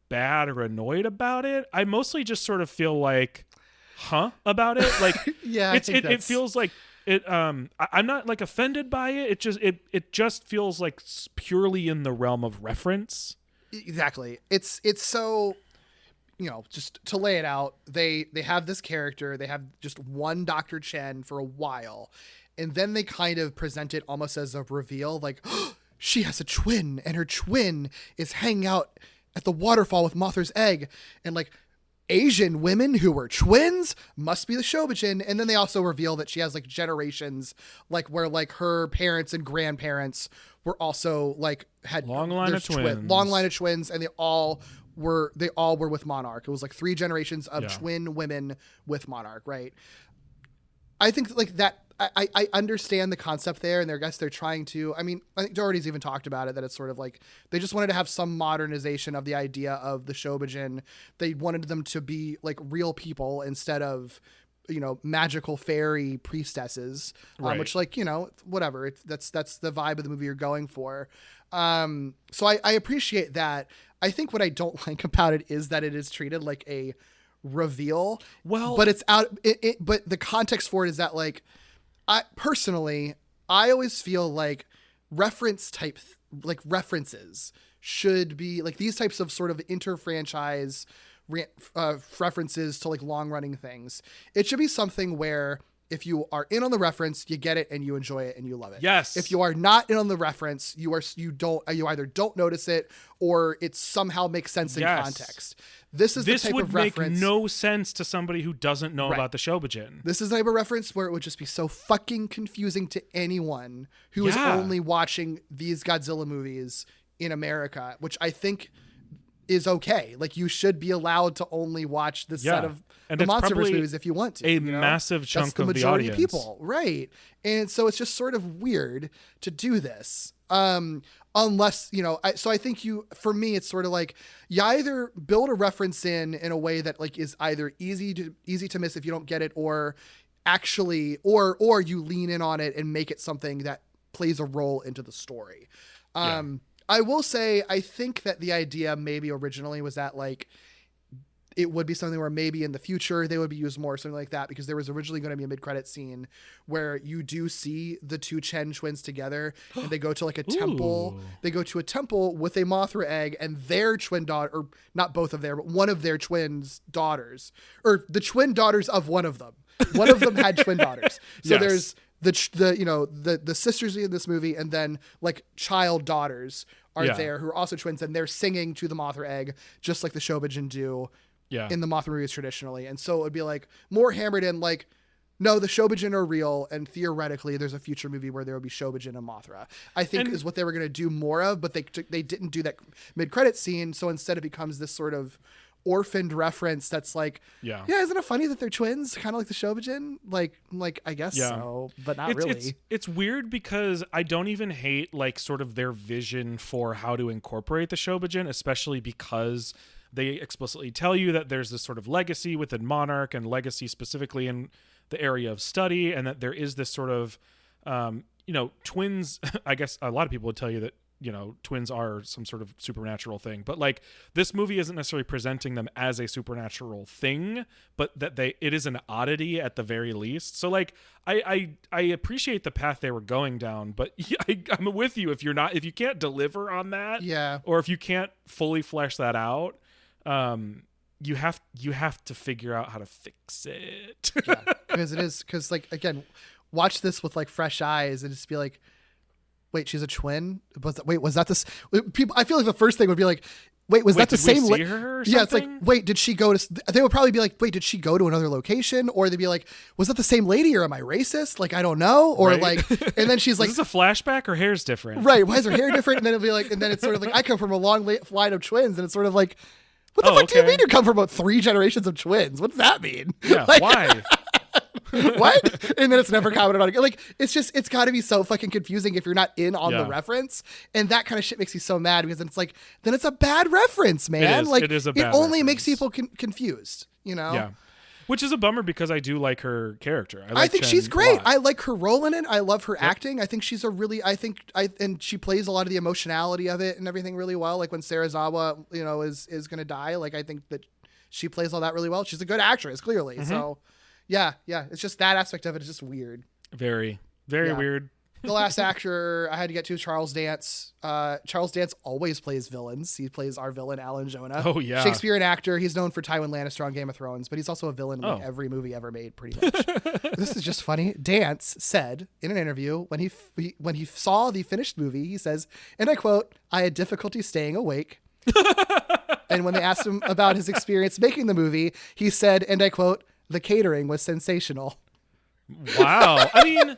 bad or annoyed about it. I mostly just sort of feel like, about it. Like, yeah, it feels like it. I'm not like offended by it. It just feels like purely in the realm of reference. Exactly. It's so. You know, just to lay it out, they have this character, they have just one Dr. Chen for a while, and then they kind of present it almost as a reveal, like, oh, she has a twin, and her twin is hanging out at the waterfall with Mothra's egg, and like, Asian women who were twins must be the Shobijin. And then they also reveal that she has like generations, like where like her parents and grandparents were also like had long line of twins, and they all were with Monarch. It was like 3 generations of twin women with Monarch, right? I think like that. I understand the concept there, and I guess they're trying to. I mean, I think Dougherty's even talked about it, that it's sort of like they just wanted to have some modernization of the idea of the Shobijin. They wanted them to be like real people instead of, you know, magical fairy priestesses, right. Which, like, you know, whatever. That's the vibe of the movie you're going for. So I appreciate that. I think what I don't like about it is that it is treated like a reveal. Well, but it's out. But the context for it is that, like, I always feel like references should be like these types of sort of inter-franchise references to like long running things. It should be something where if you are in on the reference, you get it and you enjoy it and you love it. Yes. If you are not in on the reference, you either don't notice it or it somehow makes sense in context. This the type of reference. This would make no sense to somebody who doesn't know about the Shobijin. This is the type of reference where it would just be so fucking confusing to anyone who is only watching these Godzilla movies in America, which I think is okay. Like, you should be allowed to only watch this set of the Monsterverse movies if you want to. Massive chunk That's the of majority the of audience. people, right? And so it's just sort of weird to do this. Unless, you know, so I think for me, it's sort of like you either build a reference in a way that like is either easy to miss if you don't get it, or actually, or you lean in on it and make it something that plays a role into the story. I will say, I think that the idea maybe originally was that like it would be something where maybe in the future they would be used more, something like that, because there was originally going to be a mid-credit scene where you do see the 2 Chen twins together and they go to like a temple. They go to a temple with a Mothra egg, and their twin daughter, or not both of their, but one of their twins' daughters, or the twin daughters of one of them. One of them had twin daughters. So there's the sisters in this movie, and then like child daughters are there who are also twins, and they're singing to the Mothra egg just like the Shobijin do Yeah. in the Mothra movies traditionally. And so it would be like more hammered in like, no, the Shobijin are real, and theoretically there's a future movie where there will be Shobijin and Mothra. I think is what they were going to do more of, but they didn't do that mid-credit scene, so instead it becomes this sort of orphaned reference that's like, yeah, isn't it funny that they're twins, kind of like the Shobijin? Like I guess so, but not really. It's weird because I don't even hate like sort of their vision for how to incorporate the Shobijin, especially because they explicitly tell you that there's this sort of legacy within Monarch and legacy specifically in the area of study, and that there is this sort of twins. I guess a lot of people would tell you that twins are some sort of supernatural thing, but like this movie isn't necessarily presenting them as a supernatural thing, but that it is an oddity at the very least. So like I appreciate the path they were going down, but I'm with you if you can't deliver on that, or if you can't fully flesh that out, you have to figure out how to fix it. because like, again, watch this with like fresh eyes and just be like, wait, she's a twin? Was that this? People, I feel like the first thing would be like, wait, was that the same? See her or something? Yeah, it's like, wait, did she go to? They would probably be like, wait, did she go to another location? Or they'd be like, was that the same lady? Or am I racist? Like, I don't know. Or like, and then she's like, is this a flashback or hair's different? Right? Why is her hair different? And then it'll be like, and then it's sort of like, I come from a long line of twins, and it's sort of like, what the fuck do you mean you come from about 3 generations of twins? What does that mean? Yeah, like, why? What? And then it's never commented on again. Like, it's got to be so fucking confusing if you're not in on the reference. And that kind of shit makes me so mad because it's like, then it's a bad reference, man. It is a bad reference. It only makes people confused, Yeah. Which is a bummer because I do like her character. I think she's great. I like her role in it. I love her acting. I think she's and she plays a lot of the emotionality of it and everything really well. Like when Serizawa, is going to die. Like, I think that she plays all that really well. She's a good actress, clearly. Mm-hmm. So yeah. It's just that aspect of it is just weird. Very, very weird. The last actor I had to get to, Charles Dance. Charles Dance always plays villains. He plays our villain, Alan Jonah. Oh, yeah. Shakespearean actor. He's known for Tywin Lannister on Game of Thrones, but he's also a villain in like every movie ever made, pretty much. This is just funny. Dance said in an interview when he saw the finished movie, he says, and I quote, "I had difficulty staying awake." And when they asked him about his experience making the movie, he said, and I quote, "The catering was sensational." Wow. I mean,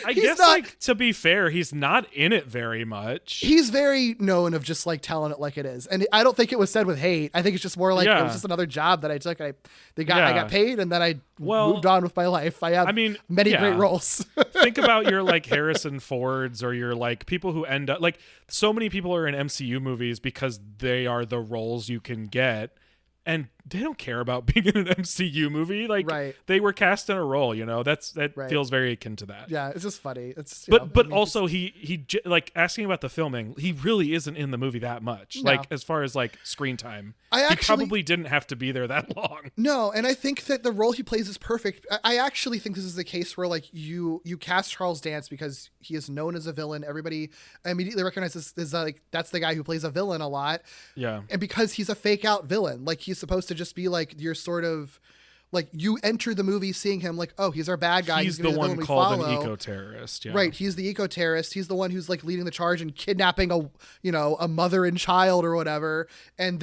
I guess, like, to be fair, he's not in it very much. He's very known of just like telling it like it is, and I don't think it was said with hate. I think it's just more like it was just another job that I took. I got paid, and then I moved on with my life. I have many great roles. Think about your like Harrison Fords or your like people who end up like so many people are in MCU movies because they are the roles you can get. And they don't care about being in an MCU movie. Like, they were cast in a role, that feels very akin to that. Yeah, it's just funny. It's but also he like asking about the filming, he really isn't in the movie that much. No. Like as far as like screen time, he probably didn't have to be there that long. No, and I think that the role he plays is perfect. I actually think this is the case where like you cast Charles Dance because he is known as a villain. Everybody immediately recognizes is like that's the guy who plays a villain a lot. Yeah, and because he's a fake out villain, like he's supposed to just be like your sort of like you enter the movie seeing him like, oh, he's our bad guy. He's the one called an eco-terrorist. Yeah. Right. He's the eco-terrorist. He's the one who's like leading the charge and kidnapping a mother and child or whatever. And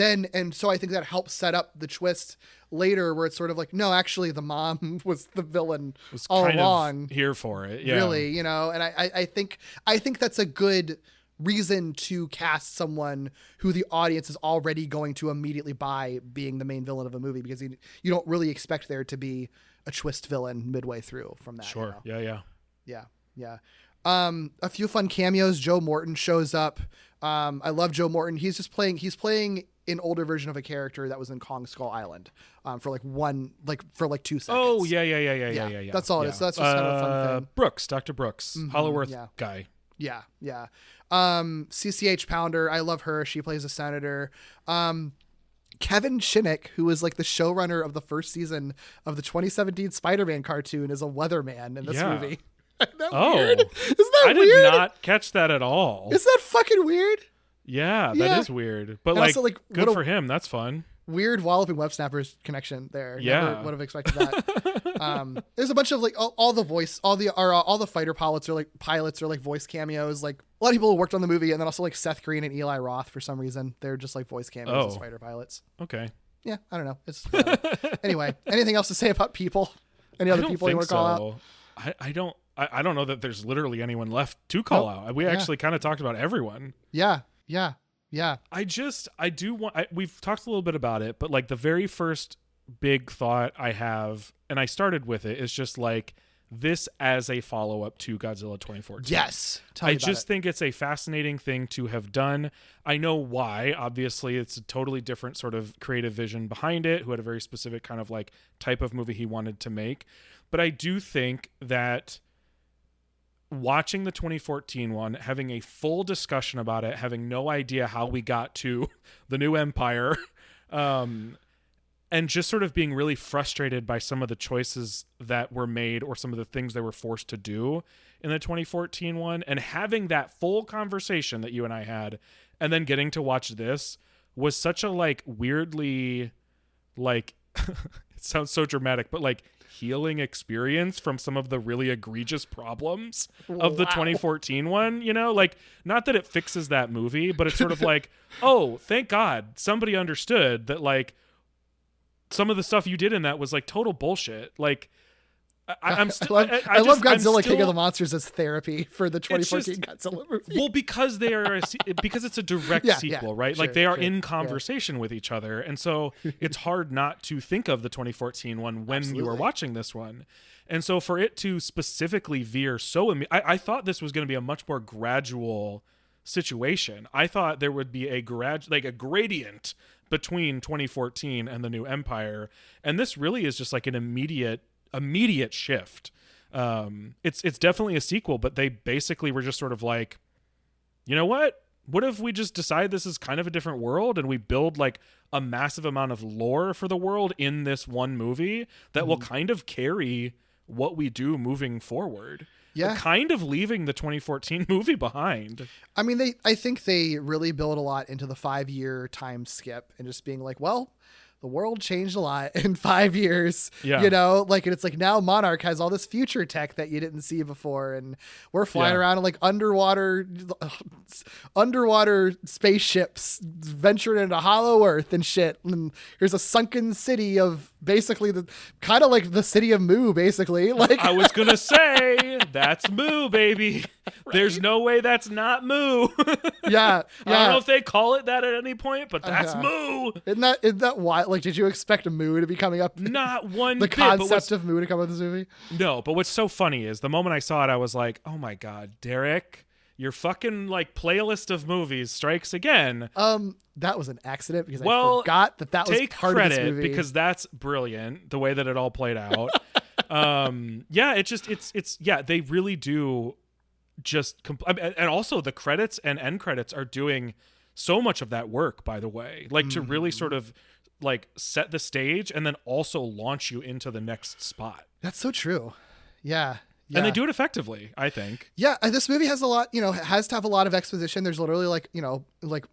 so I think that helps set up the twist later where it's sort of like, no, actually the mom was the villain all along. Here for it. Yeah. Really, and I think that's a good reason to cast someone who the audience is already going to immediately buy being the main villain of a movie because you don't really expect there to be a twist villain midway through from that. Sure. Yeah. A few fun cameos. Joe Morton shows up. I love Joe Morton. He's playing an older version of a character that was in Kong Skull Island for 2 seconds. Oh, yeah. That's all it is. So that's just kind of a fun thing. Brooks, Dr. Brooks, Hollowworth guy. Yeah. CCH Pounder, I love her. She plays a senator. Kevin Shinnick, who is like the showrunner of the first season of the 2017 Spider-Man cartoon, is a weatherman in this movie. Isn't that weird? Isn't that weird? I did not catch that at all. Isn't that fucking weird? Yeah, that is weird. But also, good for him. That's fun. Weird walloping web snappers connection there. Yeah, never would have expected that. There's a bunch of like all the fighter pilots are like voice cameos. Like a lot of people who worked on the movie, and then also like Seth Green and Eli Roth for some reason they're just like voice cameos as fighter pilots. Okay. yeah, I don't know. It's anyway. Anything else to say about people? Any other people you want to call out? I don't know that there's literally anyone left to call out. We actually kind of talked about everyone. Yeah. We've talked a little bit about it, but like the very first big thought I have, and I started with it, is just like this as a follow-up to Godzilla 2014. Yes. I just think it's a fascinating thing to have done. I know why. Obviously, it's a totally different sort of creative vision behind it, who had a very specific kind of like type of movie he wanted to make. But I do think that watching the 2014 one, having a full discussion about it, having no idea how we got to the new empire, and just sort of being really frustrated by some of the choices that were made or some of the things they were forced to do in the 2014 one, and having that full conversation that you and I had, and then getting to watch this was such a like weirdly like it sounds so dramatic, but like healing experience from some of the really egregious problems of the 2014 one, you know, like not that it fixes that movie, but it's sort of like, oh, thank God somebody understood that like some of the stuff you did in that was like total bullshit. Like I love Godzilla King of the Monsters as therapy for the 2014 Godzilla movie. Well, because because it's a direct sequel, right? Sure, like they are in conversation with each other. And so it's hard not to think of the 2014 one when you are watching this one. And so for it to specifically veer I thought this was going to be a much more gradual situation. I thought there would be a gradient between 2014 and the new empire. And this really is just like an immediate shift. It's definitely a sequel, but they basically were just sort of like, you know what if we just decide this is kind of a different world and we build like a massive amount of lore for the world in this one movie that will kind of carry what we do moving forward. Yeah. Kind of leaving the 2014 movie behind. I mean, I think they really build a lot into the 5-year time skip and just being like, well, the world changed a lot in 5 years, you know, like, and it's like now Monarch has all this future tech that you didn't see before. And we're flying around in like underwater spaceships venturing into Hollow Earth and shit. And here's a sunken city of basically the kind of like the city of Mu, basically. Like I was going to say that's Mu, baby. Right? There's no way that's not Mu. Yeah. I don't know if they call it that at any point, but that's Mu. Isn't that why? Like, did you expect Mu to be coming up? Not one the bit. Concept of Mu to come up with this movie? No, but what's so funny is the moment I saw it, I was like, oh my God, Derek, your fucking like playlist of movies strikes again. That was an accident because I forgot that was part of this movie. Because that's brilliant, the way that it all played out. They really do just and also the credits and end credits are doing so much of that work, by the way, like to really sort of like set the stage and then also launch you into the next spot. That's so true. Yeah. And they do it effectively, I think. Yeah. This movie has a lot, you know, has to have a lot of exposition. There's literally like, you know, like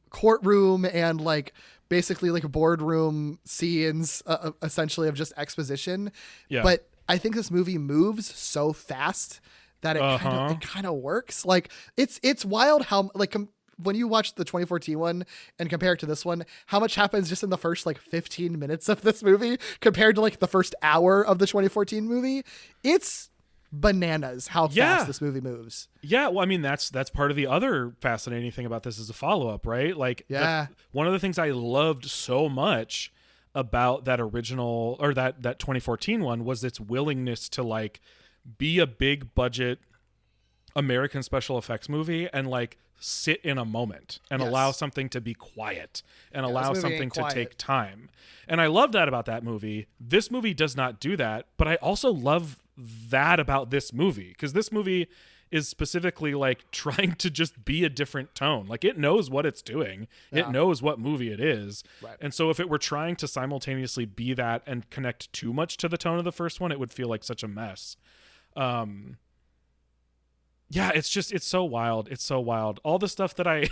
courtroom and like basically like boardroom scenes essentially of just exposition. Yeah. But I think this movie moves so fast that it kind of works. Like it's wild how like when you watch the 2014 one and compare it to this one, how much happens just in the first like 15 minutes of this movie compared to like the first hour of the 2014 movie. It's bananas how fast this movie moves. Yeah. Well, I mean, that's part of the other fascinating thing about this as a follow-up, right? Like one of the things I loved so much about that original or that 2014 one was its willingness to like be a big budget American special effects movie and like sit in a moment and allow something to be quiet and allow something to take time. And I love that about that movie. This movie does not do that, but I also love that about this movie because this movie is specifically like trying to just be a different tone. Like it knows what it's doing. It knows what movie it is. Right. And so if it were trying to simultaneously be that and connect too much to the tone of the first one, it would feel like such a mess. It's so wild. It's so wild. All the stuff that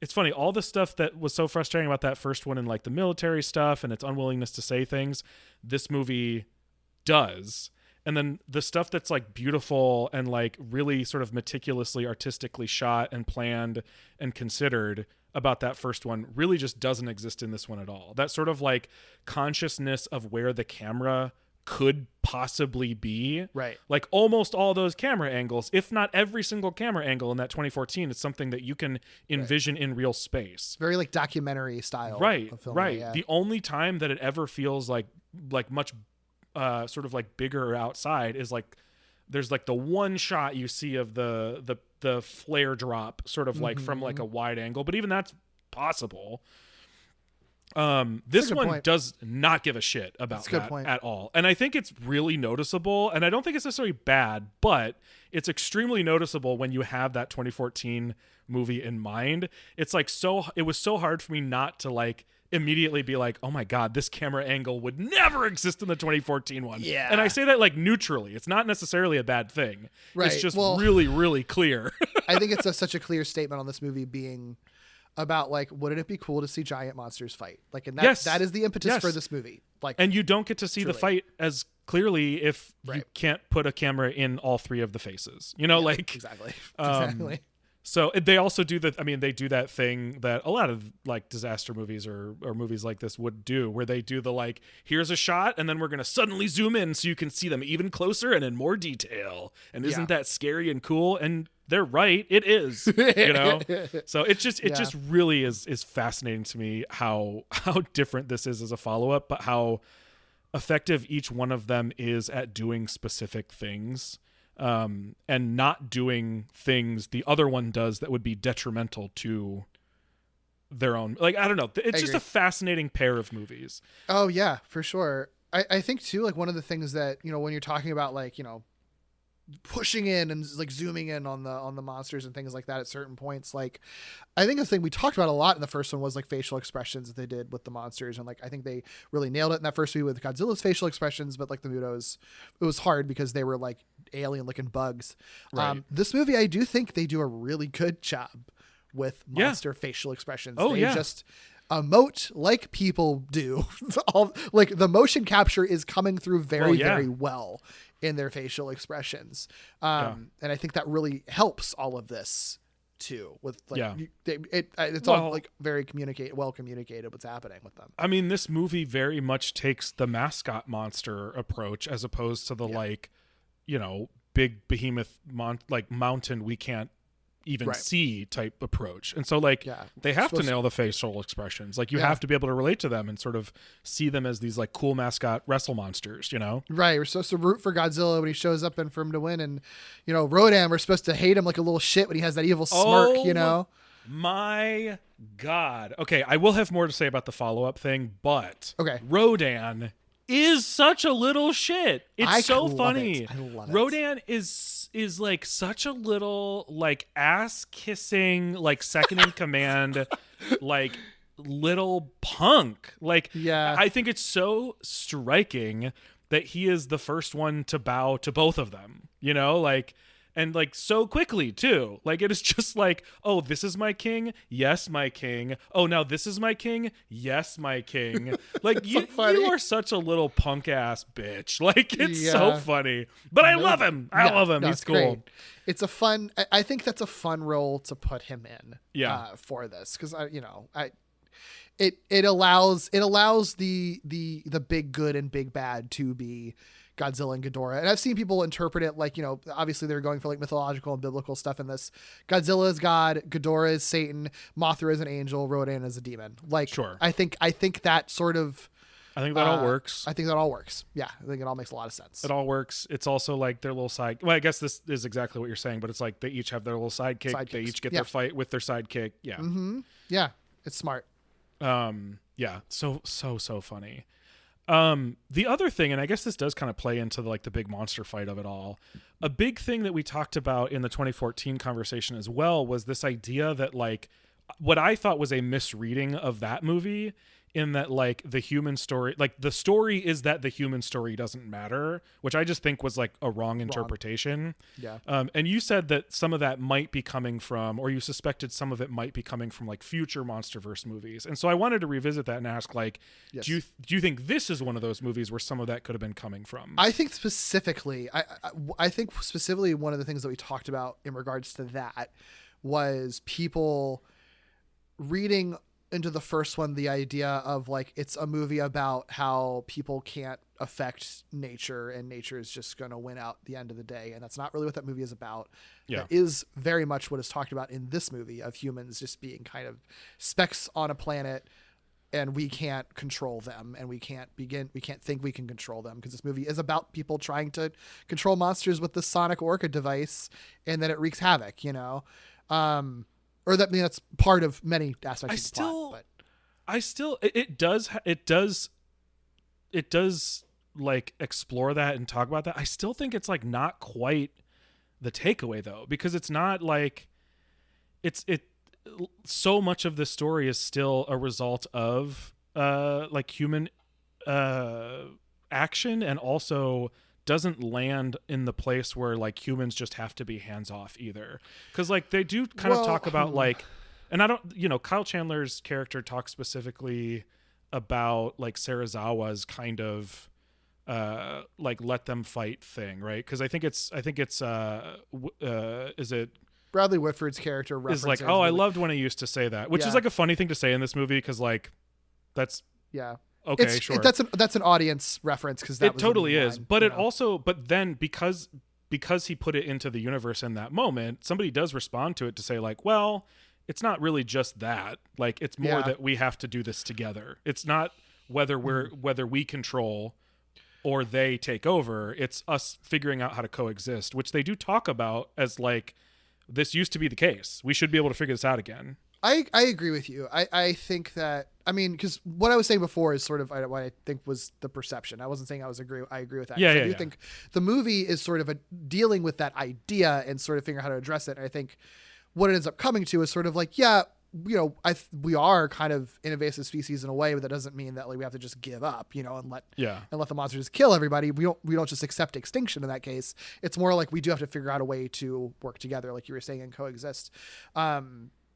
it's funny, all the stuff that was so frustrating about that first one and like the military stuff and its unwillingness to say things, this movie does. And then the stuff that's like beautiful and like really sort of meticulously artistically shot and planned and considered, about that first one really just doesn't exist in this one at all. That sort of like consciousness of where the camera could possibly be. Right. Like almost all those camera angles, if not every single camera angle in that 2014, is something that you can envision in real space. Very like documentary style. Right. Of filming, Right. Yeah. The only time that it ever feels like much sort of like bigger outside is like there's like the one shot you see of the flare drop sort of like from like a wide angle, but even that's possible. This one does not give a shit about that at all. And I think it's really noticeable, and I don't think it's necessarily bad, but it's extremely noticeable when you have that 2014 movie in mind. It's like it was so hard for me not to like immediately be like, oh my God, this camera angle would never exist in the 2014 one. Yeah. And I say that like neutrally. It's not necessarily a bad thing. Right. It's just really, really clear. I think it's such a clear statement on this movie being about like, wouldn't it be cool to see giant monsters fight? Like, and that is the impetus for this movie. Like, and you don't get to see the fight as clearly if you can't put a camera in all three of the faces, like exactly. So they also do they do that thing that a lot of like disaster movies or movies like this would do, where they do the like, here's a shot and then we're going to suddenly zoom in so you can see them even closer and in more detail. And isn't that scary and cool? And they're right. It is, So it just really is fascinating to me how different this is as a follow-up, but how effective each one of them is at doing specific things. And not doing things the other one does that would be detrimental to their own. Like, I don't know. It's just a fascinating pair of movies. Oh yeah, for sure. I think too, like one of the things that, when you're talking about like, pushing in and like zooming in on the monsters and things like that at certain points, like I think the thing we talked about a lot in the first one was like facial expressions that they did with the monsters, and like I think they really nailed it in that first movie with Godzilla's facial expressions, but like the Mutos, it was hard because they were like alien looking bugs. Right. This movie, I do think they do a really good job with monster facial expressions. They just emote like people do. Like the motion capture is coming through very well in their facial expressions. And I think that really helps all of this too, with like, it's all like very well communicated what's happening with them. I mean, this movie very much takes the mascot monster approach as opposed to the like, big behemoth mountain we can't even see type approach. And so like they have to nail the facial expressions. Like you have to be able to relate to them and sort of see them as these like cool mascot wrestle monsters, Right. We're supposed to root for Godzilla when he shows up and for him to win. And, Rodan, we're supposed to hate him like a little shit when he has that evil smirk, My God. Okay. I will have more to say about the follow-up thing, but Rodan is such a little shit. It's so funny. I love it. Rodan is like such a little like ass kissing, like second in command, like little punk. Like, I think it's so striking that he is the first one to bow to both of them, and like so quickly too. Like it is just like, oh, this is my king. Yes, my king. Oh, now this is my king. Yes, my king. Like you are such a little punk ass bitch. Like it's so funny, but I love him. I love him. He's cool. Great. It's a fun, I think that's a fun role to put him in for this. Cause it allows the big good and big bad to be Godzilla and Ghidorah. And I've seen people interpret it like, obviously they're going for like mythological and biblical stuff in this. Godzilla is God, Ghidorah is Satan, Mothra is an angel, Rodan is a demon. Like, sure. I think that sort of, I think that all works. I think that all works. Yeah. I think it all makes a lot of sense. It all works. It's also like their little side. Well, I guess this is exactly what you're saying, but it's like they each have their little sidekick. Sidekicks. They each get their fight with their sidekick. Yeah. Mm-hmm. Yeah. It's smart. Yeah. So funny. The other thing, and I guess this does kind of play into the big monster fight of it all. A big thing that we talked about in the 2014 conversation as well was this idea that like what I thought was a misreading of that movie, in that like the human story, like the story is that the human story doesn't matter, which I just think was like a wrong interpretation. Yeah. And you said that some of that might be coming from, or you suspected some of it might be coming from like future Monsterverse movies. And so I wanted to revisit that and ask like, do you think this is one of those movies where some of that could have been coming from? I think specifically, I think specifically one of the things that we talked about in regards to that was people reading into the first one the idea of like it's a movie about how people can't affect nature and nature is just going to win out the end of the day, and that's not really what that movie is about. That is very much what is talked about in this movie, of humans just being kind of specks on a planet, and we can't control them, and we can't think we can control them, because this movie is about people trying to control monsters with the sonic orca device, and then it wreaks havoc, or that, I mean, that's part of many aspects of the plot. But it does like explore that and talk about that. I still think it's like not quite the takeaway though, because it's not like so much of the story is still a result of like human action, and also doesn't land in the place where like humans just have to be hands off either, because like they do kind of talk about like, and I don't, Kyle Chandler's character talks specifically about like Serizawa's kind of like let them fight thing, right? Because I think it's is it Bradley Whitford's character is like, I loved when he used to say that, which is like a funny thing to say in this movie, because like that's okay, sure. That's an audience reference, because that it totally is. But it also, but then because he put it into the universe in that moment, somebody does respond to it to say like, well, it's not really just that. Like, it's more that we have to do this together. It's not whether we control or they take over. It's us figuring out how to coexist, which they do talk about as like, this used to be the case. We should be able to figure this out again. I agree with you. I think that, I mean, because what I was saying before is sort of what I think was the perception. I wasn't saying I agree with that. I do think the movie is sort of dealing with that idea and sort of figuring out how to address it. And I think what it ends up coming to is sort of like, we are kind of an invasive species in a way, but that doesn't mean that like we have to just give up, and let the monsters kill everybody. We don't just accept extinction in that case. It's more like we do have to figure out a way to work together, like you were saying, and coexist.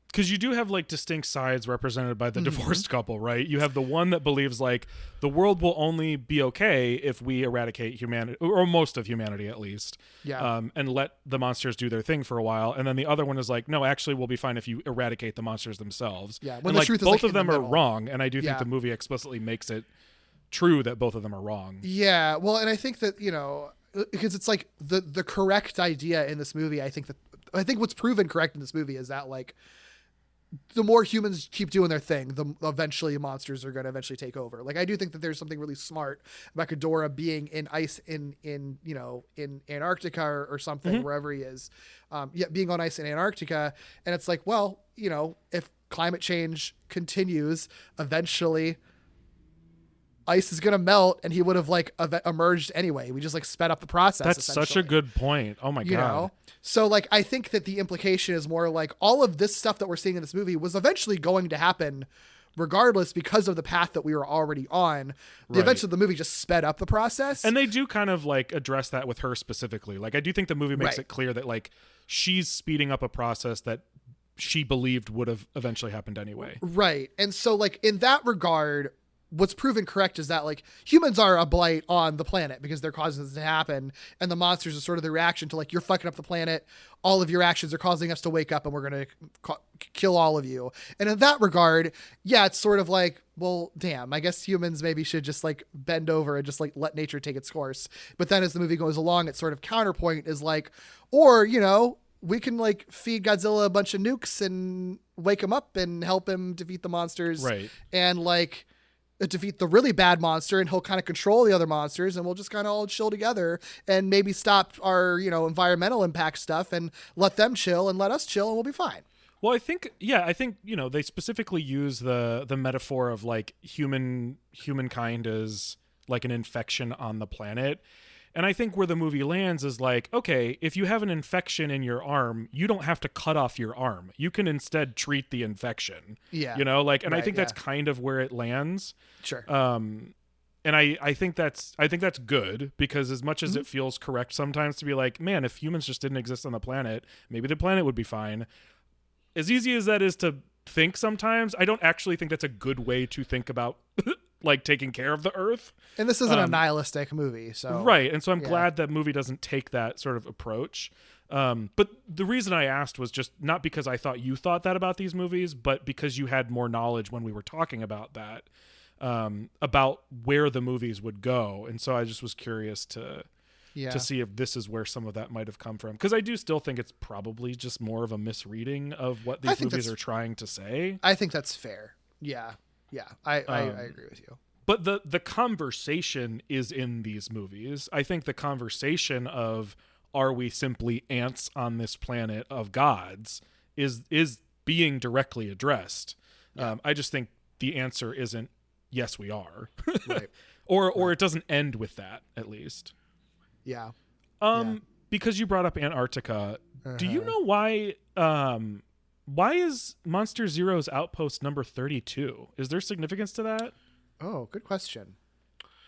Because you do have like distinct sides represented by the divorced couple, right? You have the one that believes like the world will only be okay if we eradicate humanity, or most of humanity at least, and let the monsters do their thing for a while. And then the other one is like, no, actually we'll be fine if you eradicate the monsters themselves. Yeah, when the truth is both of them are wrong, and I do think the movie explicitly makes it true that both of them are wrong. Yeah, well, and I think that, because it's like the correct idea in this movie, I think what's proven correct in this movie is that like, the more humans keep doing their thing, the eventually monsters are going to eventually take over. Like, I do think that there's something really smart about Ghidorah being in ice in Antarctica or something, wherever he is, being on ice in Antarctica. And it's like, well, if climate change continues, eventually ice is going to melt, and he would have like emerged anyway. We just like sped up the process. That's such a good point. Oh my God. So like, I think that the implication is more like all of this stuff that we're seeing in this movie was eventually going to happen regardless, because of the path that we were already on. The events of the movie just sped up the process. And they do kind of like address that with her specifically. Like, I do think the movie makes it clear that like she's speeding up a process that she believed would have eventually happened anyway. Right. And so like, in that regard, what's proven correct is that like humans are a blight on the planet because they're causing this to happen, and the monsters are sort of the reaction to like, you're fucking up the planet, all of your actions are causing us to wake up, and we're going to kill all of you. And in that regard, it's sort of like, well, damn, I guess humans maybe should just like bend over and just like let nature take its course. But then as the movie goes along, its sort of counterpoint is like, or we can like feed Godzilla a bunch of nukes and wake him up and help him defeat the monsters, and like defeat the really bad monster, and he'll kind of control the other monsters, and we'll just kind of all chill together and maybe stop our, environmental impact stuff and let them chill and let us chill, and we'll be fine. Well, I think they specifically use the metaphor of like humankind as like an infection on the planet. And I think where the movie lands is like, okay, if you have an infection in your arm, you don't have to cut off your arm. You can instead treat the infection. Yeah. I think that's kind of where it lands. Sure. And I think that's good, because as much as it feels correct sometimes to be like, man, if humans just didn't exist on the planet, maybe the planet would be fine. As easy as that is to think sometimes, I don't actually think that's a good way to think about like taking care of the Earth. And this isn't a nihilistic movie, so right. And so I'm glad that movie doesn't take that sort of approach. But the reason I asked was just not because I thought you thought that about these movies, but because you had more knowledge when we were talking about that, about where the movies would go. And so I just was curious to see if this is where some of that might have come from. Because I do still think it's probably just more of a misreading of what these movies are trying to say. I think that's fair. Yeah. Yeah. I agree with you. But the conversation is in these movies. I think the conversation of, are we simply ants on this planet of gods, is being directly addressed. Yeah. I just think the answer isn't yes we are. Right. or it doesn't end with that, at least. Yeah. Because you brought up Antarctica, do you know why is Monster Zero's outpost number 32? Is there significance to that? Oh, good question.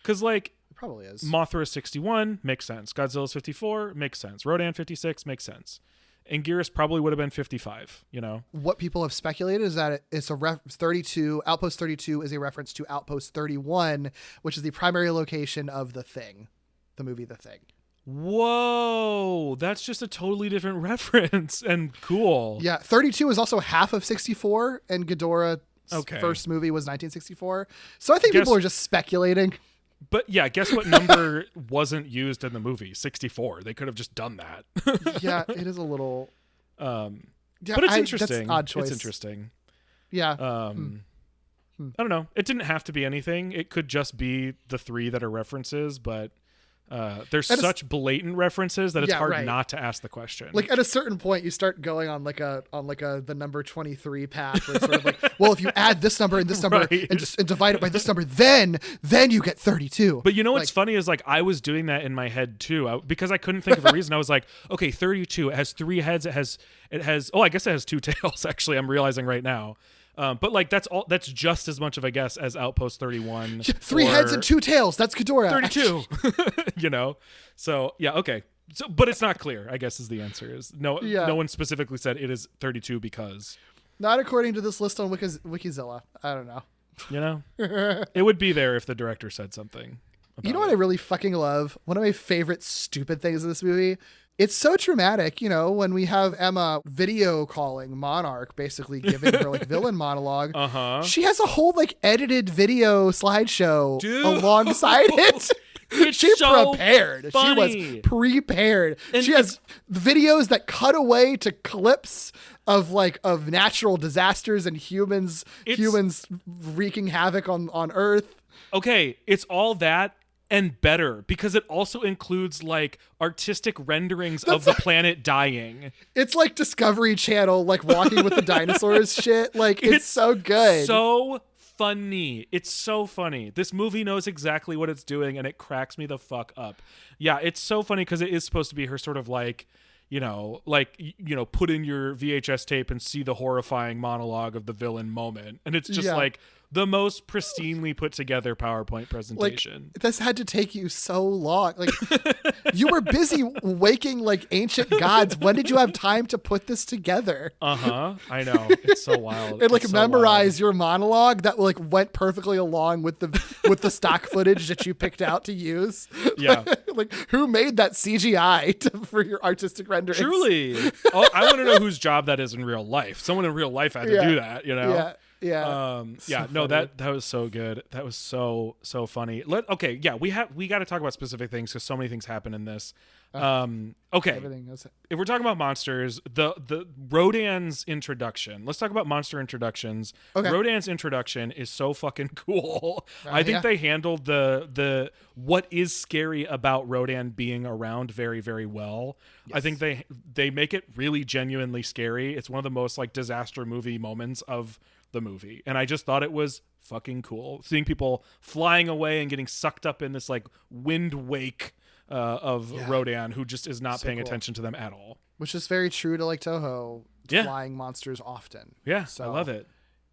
Because like it probably is. Mothra 61 makes sense. Godzilla's 54 makes sense. Rodan 56 makes sense. Anguirus probably would have been 55, you know? What people have speculated is that it's a 32, Outpost 32 is a reference to Outpost 31, which is the primary location of The Thing, the movie The Thing. Whoa, that's just a totally different reference and cool. Yeah, 32 is also half of 64, and Ghidorah's first movie was 1964. So I think people are just speculating. But yeah, guess what number wasn't used in the movie? 64. They could have just done that. Yeah, it is a little... but it's interesting. That's an odd choice. It's interesting. Yeah. I don't know. It didn't have to be anything. It could just be the three that are references, but there's such blatant references that it's hard not to ask the question. Like at a certain point, you start going on the number 23 path, where it's sort of like, well, if you add this number and this number and divide it by this number, then you get 32. But you know what's funny is like I was doing that in my head too, because I couldn't think of a reason. I was like, okay, 32. It has 3 heads. It has. Oh, I guess it has 2 tails. Actually, I'm realizing right now. But like that's just as much of a guess as Outpost 31. 3 heads and 2 tails. That's Ghidorah. 32. You know. So yeah, okay. So, but it's not clear, I guess, is the answer. Is no one specifically said it is 32 because. Not according to this list on Wikizilla. I don't know. You know, it would be there if the director said something. You know what I really fucking love? One of my favorite stupid things in this movie. It's so dramatic, you know, when we have Emma video calling Monarch, basically giving her like villain monologue. She has a whole like edited video slideshow alongside it. She so prepared. Funny. She was prepared. And she has videos that cut away to clips of natural disasters and humans wreaking havoc on Earth. Okay, it's all that and better, because it also includes like artistic renderings of the planet dying. It's like Discovery Channel, like Walking with the Dinosaurs shit. Like it's so good. So funny. It's so funny. This movie knows exactly what it's doing and it cracks me the fuck up. Yeah, it's so funny because it is supposed to be her sort of like, put in your VHS tape and see the horrifying monologue of the villain moment. And it's just like the most pristinely put together PowerPoint presentation. Like, this had to take you so long. Like you were busy waking like ancient gods. When did you have time to put this together? I know. It's so wild. And like memorize your monologue that like went perfectly along with the stock footage that you picked out to use. Yeah. Like who made that CGI for your artistic renderings? Truly. I want to know whose job that is in real life. Someone in real life had to do that, you know? Yeah. Yeah. No, that was so good. That was so funny. We got to talk about specific things because so many things happen in this. Okay. If we're talking about monsters, the Rodan's introduction. Let's talk about monster introductions. Okay. Rodan's introduction is so fucking cool. I think they handled the what is scary about Rodan being around very, very well. Yes. I think they make it really genuinely scary. It's one of the most like disaster movie moments of the movie, and I just thought it was fucking cool seeing people flying away and getting sucked up in this like wind wake of Rodan, who just is not paying attention to them at all, which is very true to like Toho flying monsters often. So I love it.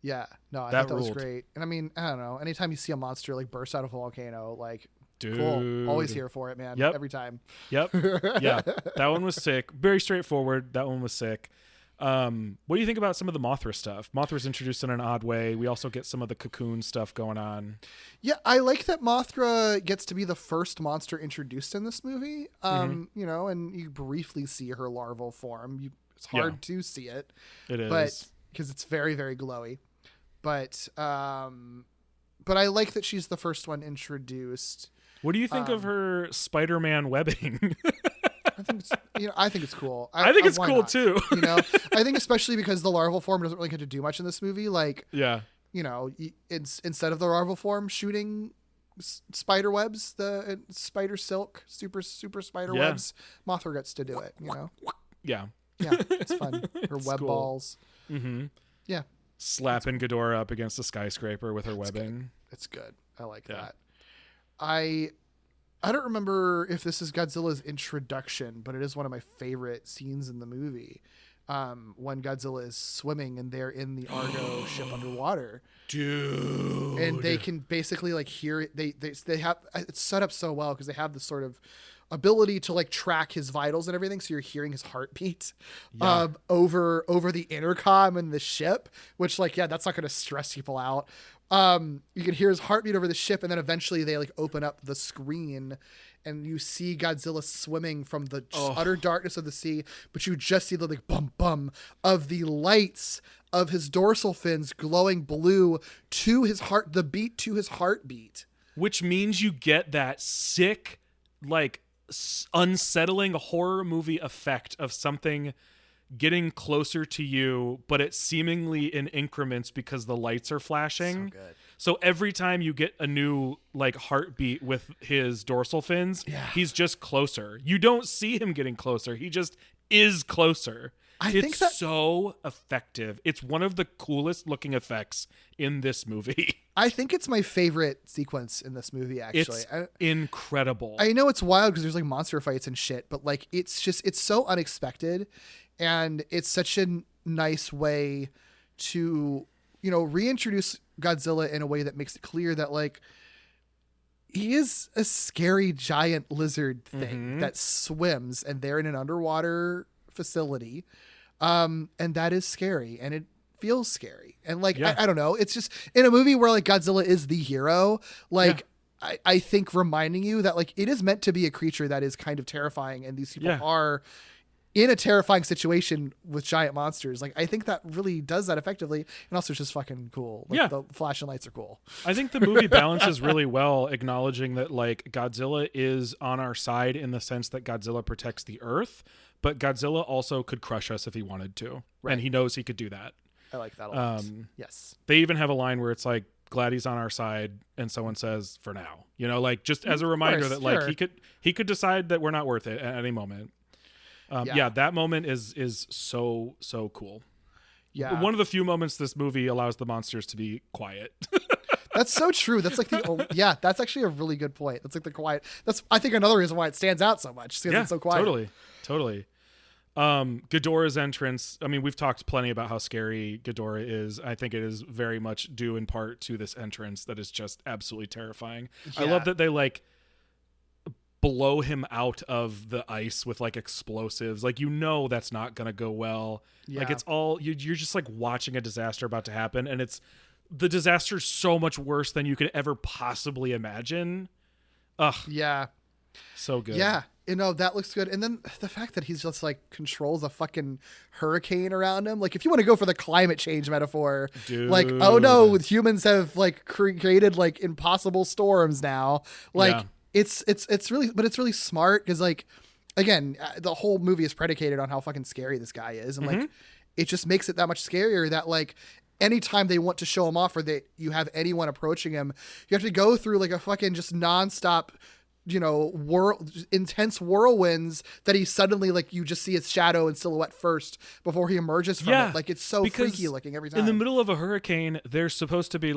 I thought that was great. And I mean, I don't know, anytime you see a monster like burst out of a volcano, like dude, cool, always here for it, man. Every time. Yeah, that one was sick. Very straightforward. That one was sick. What do you think about some of the Mothra stuff? Mothra's introduced in an odd way. We also get some of the Cocoon stuff going on. Yeah, I like that Mothra gets to be the first monster introduced in this movie. And you briefly see her larval form. It's hard to see it. It is. But because it's very, very glowy. But I like that she's the first one introduced. What do you think of her Spider-Man webbing? I think it's cool. I think it's cool too. I think especially because the larval form doesn't really get to do much in this movie. Instead of the larval form shooting spider webs, the spider silk, super spider webs, Mothra gets to do it. Yeah, it's fun. Her web cool. balls. Mm-hmm. Yeah, slapping Ghidorah up against a skyscraper with her webbing. Good. It's good. I like that. I don't remember if this is Godzilla's introduction, but it is one of my favorite scenes in the movie. When Godzilla is swimming and they're in the Argo ship underwater, dude, and they can basically hear it. They have it's set up so well because they have this sort of ability to track his vitals and everything, so you're hearing his heartbeat over the intercom in the ship, which that's not going to stress people out. You can hear his heartbeat over the ship, and then eventually they open up the screen and you see Godzilla swimming from the utter darkness of the sea, but you just see the bum bum of the lights of his dorsal fins glowing blue to his heart, the beat to his heartbeat, which means you get that sick unsettling horror movie effect of something getting closer to you, but it's seemingly in increments because the lights are flashing. So good. So every time you get a new heartbeat with his dorsal fins, he's just closer. You don't see him getting closer. He just is closer. It's so effective. It's one of the coolest looking effects in this movie. I think it's my favorite sequence in this movie, actually. It's incredible. I know it's wild because there's monster fights and shit, but it's so unexpected. And it's such a nice way to, reintroduce Godzilla in a way that makes it clear that he is a scary giant lizard thing that swims, and they're in an underwater facility. And that is scary, and it feels scary. And I don't know. It's just in a movie where Godzilla is the hero, I think reminding you that it is meant to be a creature that is kind of terrifying, and these people are in a terrifying situation with giant monsters. I think that really does that effectively. And also it's just fucking cool. The flashing lights are cool. I think the movie balances really well, acknowledging that Godzilla is on our side in the sense that Godzilla protects the earth, but Godzilla also could crush us if he wanted to. Right. And he knows he could do that. I like that a lot. Yes. They even have a line where it's glad he's on our side, and someone says for now, just as a reminder that he could decide that we're not worth it at any moment. That moment is so cool. Yeah, one of the few moments this movie allows the monsters to be quiet. That's so true. That's that's actually a really good point. That's the quiet. That's I think another reason why it stands out so much because it's so quiet. Totally. Ghidorah's entrance. I mean, we've talked plenty about how scary Ghidorah is. I think it is very much due in part to this entrance that is just absolutely terrifying. Yeah. I love that they blow him out of the ice with explosives. That's not gonna go well. It's all you're just watching a disaster about to happen, and the disaster's so much worse than you could ever possibly imagine. So good. That looks good. And then the fact that he's just controls a fucking hurricane around him. If you want to go for the climate change metaphor, dude. Oh no, humans have created impossible storms now. It's really smart because again, the whole movie is predicated on how fucking scary this guy is, and it just makes it that much scarier that anytime they want to show him off or you have anyone approaching him, you have to go through a fucking just nonstop intense whirlwinds that he suddenly you just see his shadow and silhouette first before he emerges from it. It's so freaky looking every time. In the middle of a hurricane, they're supposed to be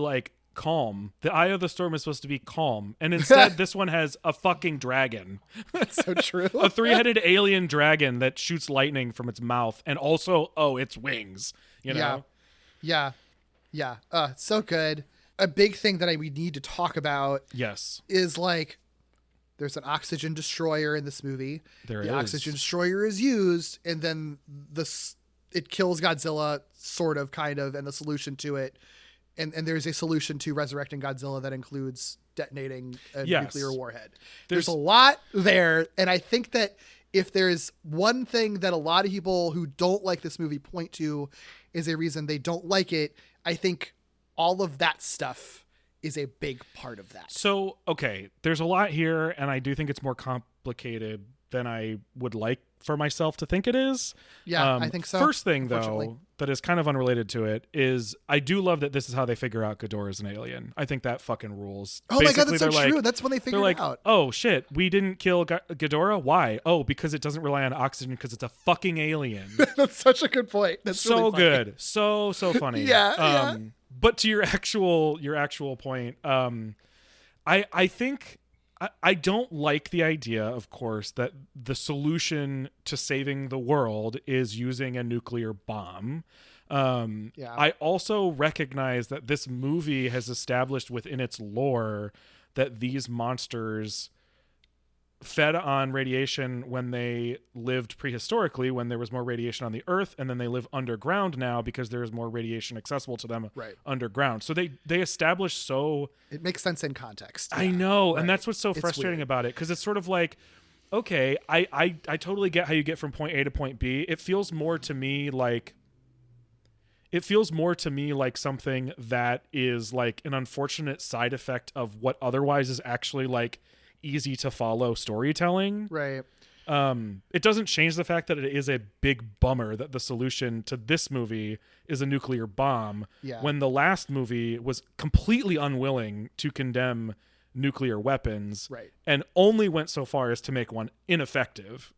calm. The eye of the storm is supposed to be calm, and instead this one has a fucking dragon. That's so true. A three-headed alien dragon that shoots lightning from its mouth, and also its wings. Yeah. So good. A big thing that we need to talk about is there's an oxygen destroyer in this movie. The oxygen destroyer is used, and then the it kills Godzilla, sort of, kind of, and the solution to it. And there's a solution to resurrecting Godzilla that includes detonating a nuclear warhead. There's a lot there. And I think that if there's one thing that a lot of people who don't like this movie point to is a reason they don't like it, I think all of that stuff is a big part of that. So, okay, there's a lot here, and I do think it's more complicated than I would like for myself to think it is. Yeah, I think so. First thing, though, that is kind of unrelated to it is I do love that this is how they figure out Ghidorah is an alien. I think that fucking rules. Oh my God, that's so true. That's when they figure it out. Oh, shit, we didn't kill Ghidorah? Why? Oh, because it doesn't rely on oxygen because it's a fucking alien. That's such a good point. That's so really funny. Good. So funny. Yeah. But to your actual point, I think I don't like the idea, of course, that the solution to saving the world is using a nuclear bomb. I also recognize that this movie has established within its lore that these monsters fed on radiation when they lived prehistorically, when there was more radiation on the earth, and then they live underground now because there is more radiation accessible to them underground. So they establish it makes sense in context. I know, and that's what's so frustrating about it, because it's sort of like, okay, I totally get how you get from point A to point B. It feels more to me like something that is like an unfortunate side effect of what otherwise is actually like easy to follow storytelling. Right. It doesn't change the fact that it is a big bummer that the solution to this movie is a nuclear bomb, when the last movie was completely unwilling to condemn nuclear weapons, and only went so far as to make one ineffective.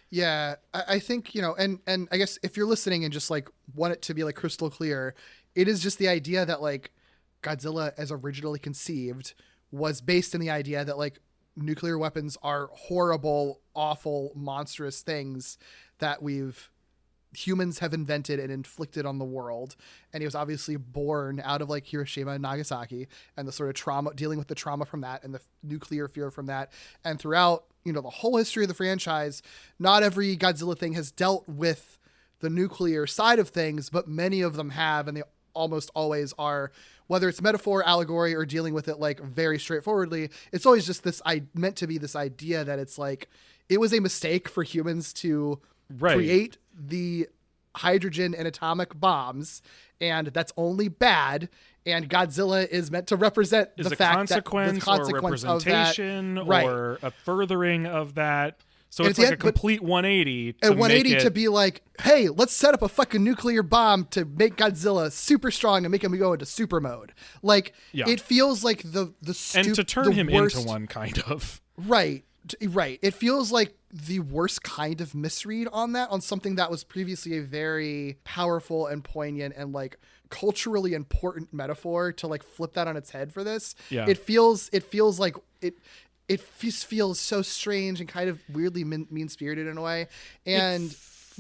Yeah, I think, and I guess if you're listening and just like want it to be like crystal clear, it is just the idea that like Godzilla as originally conceived was based in the idea that like nuclear weapons are horrible, awful, monstrous things that humans have invented and inflicted on the world. And he was obviously born out of like Hiroshima and Nagasaki and the sort of trauma, dealing with the trauma from that and the nuclear fear from that. And throughout, the whole history of the franchise, not every Godzilla thing has dealt with the nuclear side of things, but many of them have, and they almost always are, whether it's metaphor, allegory, or dealing with it like very straightforwardly. It's always just meant to be this idea that it's like, it was a mistake for humans to create the hydrogen and atomic bombs, and that's only bad. And Godzilla is meant to represent the fact that the consequence or representation of that, or a furthering of that. So it's like a complete 180. And 180 to be like, hey, let's set up a fucking nuclear bomb to make Godzilla super strong and make him go into super mode. Like, it feels like the and to turn him into one, kind of. Right. It feels like the worst kind of misread on something that was previously a very powerful and poignant and like culturally important metaphor, to like flip that on its head for this. Yeah. It feels like it just feels so strange and kind of weirdly mean-spirited in a way. And it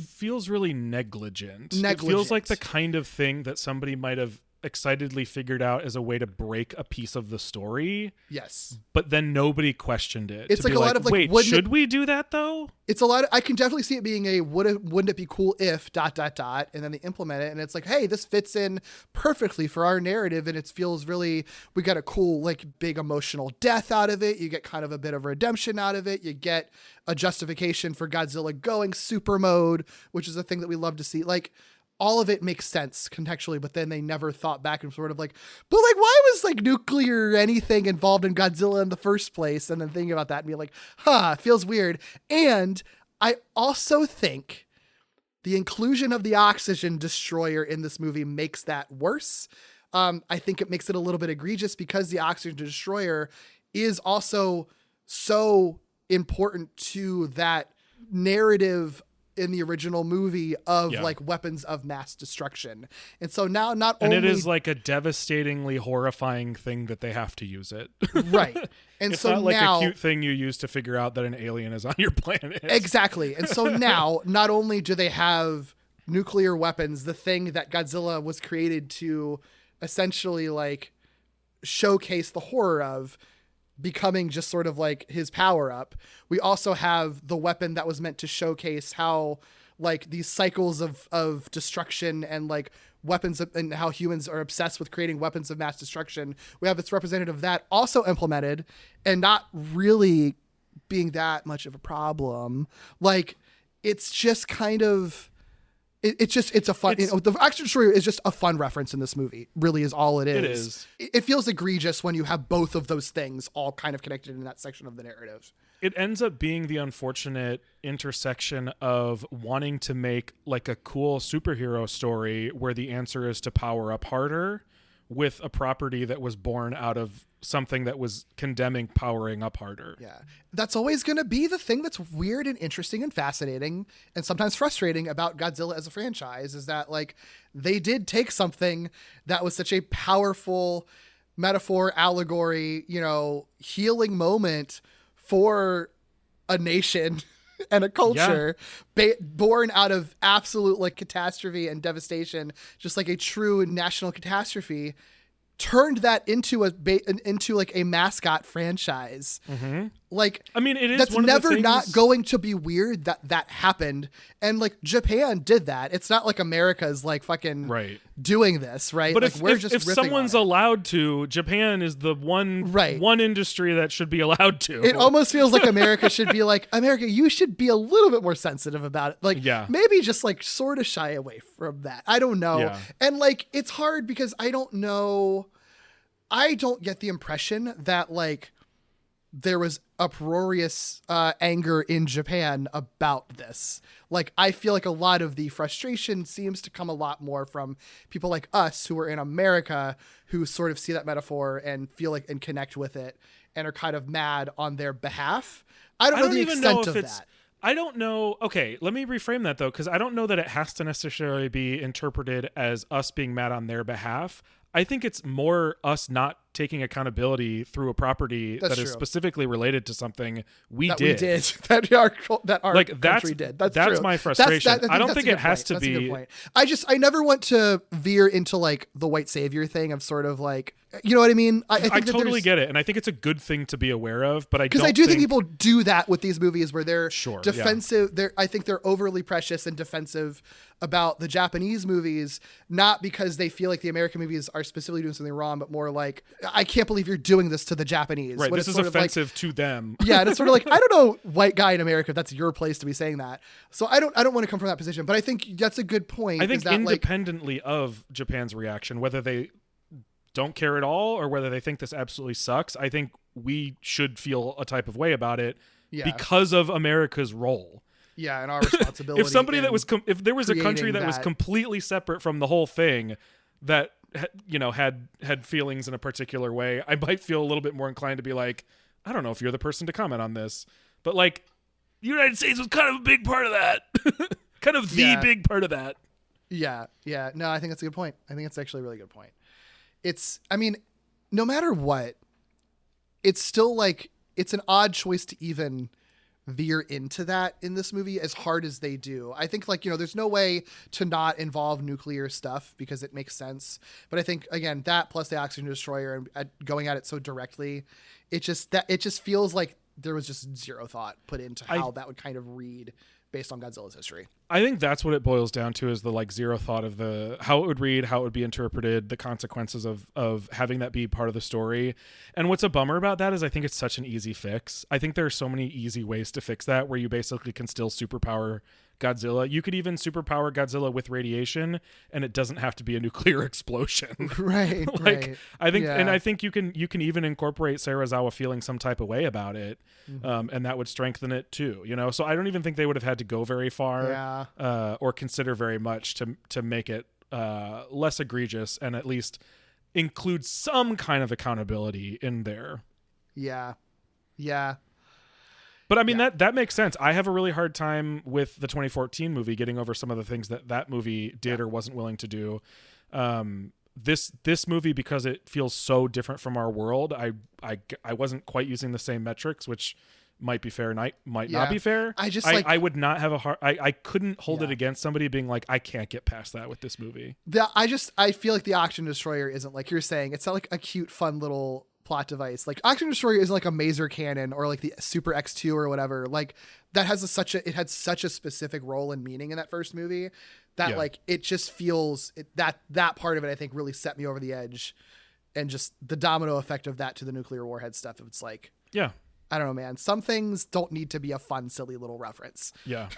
feels really negligent. It feels like the kind of thing that somebody might have excitedly figured out as a way to break a piece of the story. Yes. But then nobody questioned it. It's like a lot of like, wait, should we do that though? It's a lot of, I can definitely see it being a, wouldn't it be cool if ... and then they implement it and it's like, hey, this fits in perfectly for our narrative, and it feels really, we got a cool like big emotional death out of it. You get kind of a bit of redemption out of it. You get a justification for Godzilla going super mode, which is a thing that we love to see. Like, all of it makes sense contextually, but then they never thought back and sort of like, but like, why was like nuclear anything involved in Godzilla in the first place? And then thinking about that and being like, feels weird. And I also think the inclusion of the oxygen destroyer in this movie makes that worse. I think it makes it a little bit egregious because the oxygen destroyer is also so important to that narrative in the original movie of like weapons of mass destruction. And so now and it is like a devastatingly horrifying thing that they have to use it. Right. And it's so not like now, a cute thing you use to figure out that an alien is on your planet. Exactly. And so now not only do they have nuclear weapons, the thing that Godzilla was created to essentially like showcase the horror of, becoming just sort of like his power up. We also have the weapon that was meant to showcase how like these cycles of destruction and like weapons and how humans are obsessed with creating weapons of mass destruction. We have its representative of that also implemented and not really being that much of a problem. Like it's just kind of, it's a fun, the action story is just a fun reference in this movie, really is all it is. It is. It feels egregious when you have both of those things all kind of connected in that section of the narrative. It ends up being the unfortunate intersection of wanting to make like a cool superhero story where the answer is to power up harder with a property that was born out of something that was condemning powering up harder. Yeah. That's always going to be the thing that's weird and interesting and fascinating and sometimes frustrating about Godzilla as a franchise, is that like they did take something that was such a powerful metaphor, allegory, healing moment for a nation and a culture born out of absolute like catastrophe and devastation, just like a true national catastrophe, turned that into like a mascot franchise. Mm-hmm. Like, I mean, it is that's one never of the things... not going to be weird that happened. And like Japan did that. It's not like America's like fucking doing this, right? But like, if someone's allowed to, Japan is the one industry that should be allowed to. It almost feels like America should be like, America, you should be a little bit more sensitive about it. Like, maybe just like sort of shy away from that. I don't know. Yeah. And like, it's hard because I don't know. I don't get the impression that like there was uproarious anger in Japan about this. Like, I feel like a lot of the frustration seems to come a lot more from people like us who are in America, who sort of see that metaphor and feel like and connect with it and are kind of mad on their behalf. I don't know the extent of that. I don't know. Okay, let me reframe that though, because I don't know that it has to necessarily be interpreted as us being mad on their behalf. I think it's more us not taking accountability through a property that is specifically related to something we did. That our like country did. That's true. My frustration. I don't think it has to be. That's a good point. I never want to veer into like the white savior thing of sort of like, you know what I mean? I totally get it, and I think it's a good thing to be aware of. But I do think people do that with these movies where they're defensive. I think they're overly precious and defensive about the Japanese movies, not because they feel like the American movies are specifically doing something wrong, but more like, I can't believe you're doing this to the Japanese. Right, this is offensive to them. Yeah, and it's sort of like, I don't know, white guy in America, that's your place to be saying that. So I don't want to come from that position, but I think that's a good point. I think independently of Japan's reaction, whether they don't care at all or whether they think this absolutely sucks, I think we should feel a type of way about it because of America's role. Yeah, and our responsibility. If there was a country that was completely separate from the whole thing, that had feelings in a particular way, I might feel a little bit more inclined to be like, I don't know if you're the person to comment on this, but like, the United States was kind of a big part of that, kind of the big part of that. Yeah. No, I think that's a good point. I think it's actually a really good point. No matter what, it's still like, it's an odd choice to even veer into that in this movie as hard as they do. I think like, there's no way to not involve nuclear stuff because it makes sense. But I think again, that plus the oxygen destroyer and going at it so directly, it just feels like there was just zero thought put into how that would kind of read based on Godzilla's history. I think that's what it boils down to, is the like zero thought of how it would read, how it would be interpreted, the consequences of having that be part of the story. And what's a bummer about that is I think it's such an easy fix. I think there are so many easy ways to fix that, where you basically can still superpower Godzilla. You could even superpower Godzilla with radiation, and it doesn't have to be a nuclear explosion. Right. Like, I think, and I think you can even incorporate Serizawa feeling some type of way about it, and that would strengthen it too. So I don't even think they would have had to go very far, or consider very much to make it less egregious, and at least include some kind of accountability in there. Yeah. But I mean, that makes sense. I have a really hard time with the 2014 movie getting over some of the things that movie did or wasn't willing to do. This movie, because it feels so different from our world, I wasn't quite using the same metrics, which might be fair and might not be fair. I would not have I couldn't hold it against somebody being like, I can't get past that with this movie. I feel like the oxygen destroyer isn't, like you're saying, it's not like a cute, fun little plot device. Like Oxygen Destroyer isn't like a maser cannon or like the Super X2 or whatever. Like that has it had such a specific role and meaning in that first movie that like it just feels that part of it I think really set me over the edge, and just the domino effect of that to the nuclear warhead stuff. It's like, yeah, I don't know, man. Some things don't need to be a fun, silly little reference. Yeah.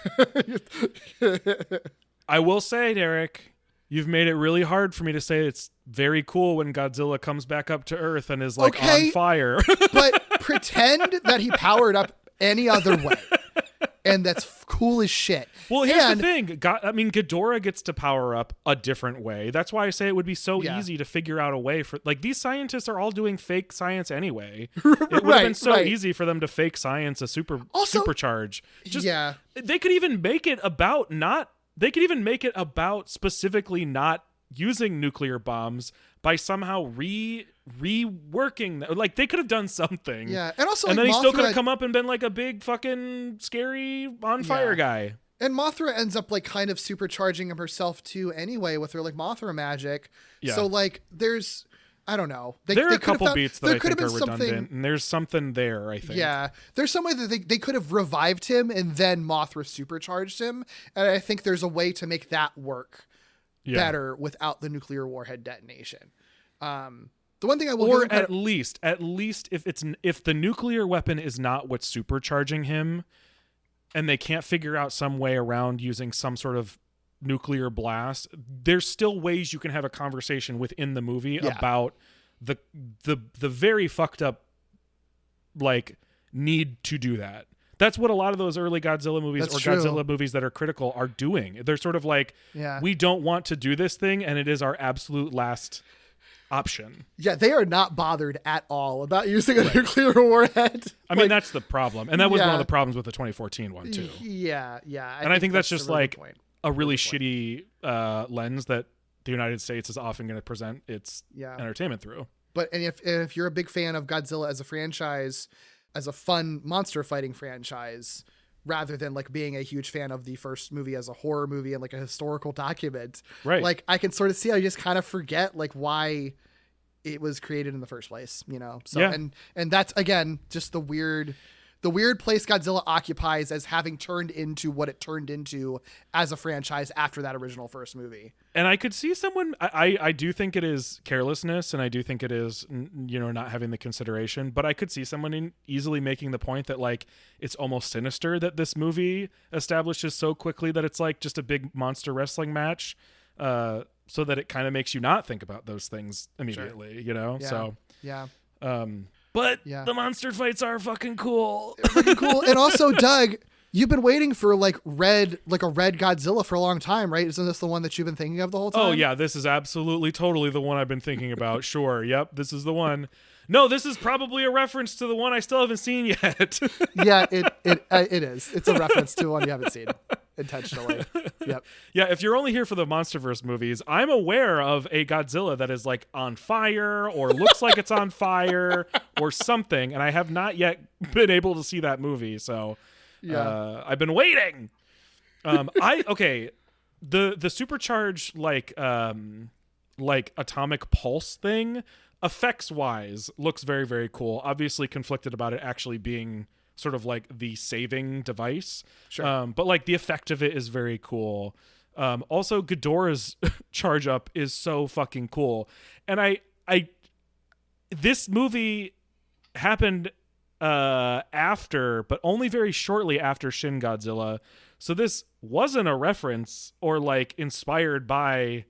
I will say, Derek, you've made it really hard for me to say it's very cool when Godzilla comes back up to Earth and is like on fire. But pretend that he powered up any other way. And that's cool as shit. Well, here's the thing. Ghidorah gets to power up a different way. That's why I say it would be so easy to figure out a way for, like, these scientists are all doing fake science anyway. It would have been so easy for them to fake science a supercharge. They could even make it about specifically not using nuclear bombs by somehow reworking. Like, they could have done something. Yeah, and also, and then he still could have come up and been like a big fucking scary on fire guy. And Mothra ends up like kind of supercharging herself too anyway with her like Mothra magic. Yeah. So like there's, I don't know. There are a couple beats that I think are redundant, and there's something there, I think. Yeah. There's some way that they could have revived him and then Mothra supercharged him. And I think there's a way to make that work better without the nuclear warhead detonation. The one thing I will, or at least if the nuclear weapon is not what's supercharging him, and they can't figure out some way around using some sort of nuclear blast, there's still ways you can have a conversation within the movie about the very fucked up like need to do that. That's what a lot of those early Godzilla movies Godzilla movies that are critical are doing. They're sort of like, we don't want to do this thing, and it is our absolute last option. Yeah, they are not bothered at all about using a nuclear warhead. I mean, that's the problem. And that was one of the problems with the 2014 one, too. Yeah. I think that's just like a really shitty lens that the United States is often going to present its entertainment through. But if you're a big fan of Godzilla as a franchise, as a fun monster fighting franchise, rather than like being a huge fan of the first movie as a horror movie and like a historical document, right? Like I can sort of see how you just kind of forget like why it was created in the first place, you know? So, and that's again, just the weird place Godzilla occupies as having turned into what it turned into as a franchise after that original first movie. And I could see someone, I do think it is carelessness, and I do think it is, you know, not having the consideration, but I could see someone easily making the point that like, it's almost sinister that this movie establishes so quickly that it's like just a big monster wrestling match, so that it kind of makes you not think about those things immediately, you know? Yeah. So, yeah. But the monster fights are fucking cool. Fucking cool. And also, Doug, you've been waiting for a red Godzilla for a long time, right? Isn't this the one that you've been thinking of the whole time? Oh yeah, this is absolutely totally the one I've been thinking about. Sure. Yep, this is the one. No, this is probably a reference to the one I still haven't seen yet. Yeah, it is. It's a reference to one you haven't seen intentionally. Yep. Yeah, if you're only here for the Monsterverse movies, I'm aware of a Godzilla that is like on fire or looks like it's on fire or something, and I have not yet been able to see that movie. So, I've been waiting. The supercharged like atomic pulse thing, effects wise, looks very, very cool. Obviously conflicted about it actually being sort of like the saving device. Sure. But like the effect of it is very cool. Also Ghidorah's charge up is so fucking cool. And this movie happened after, but only very shortly after Shin Godzilla. So this wasn't a reference or like inspired by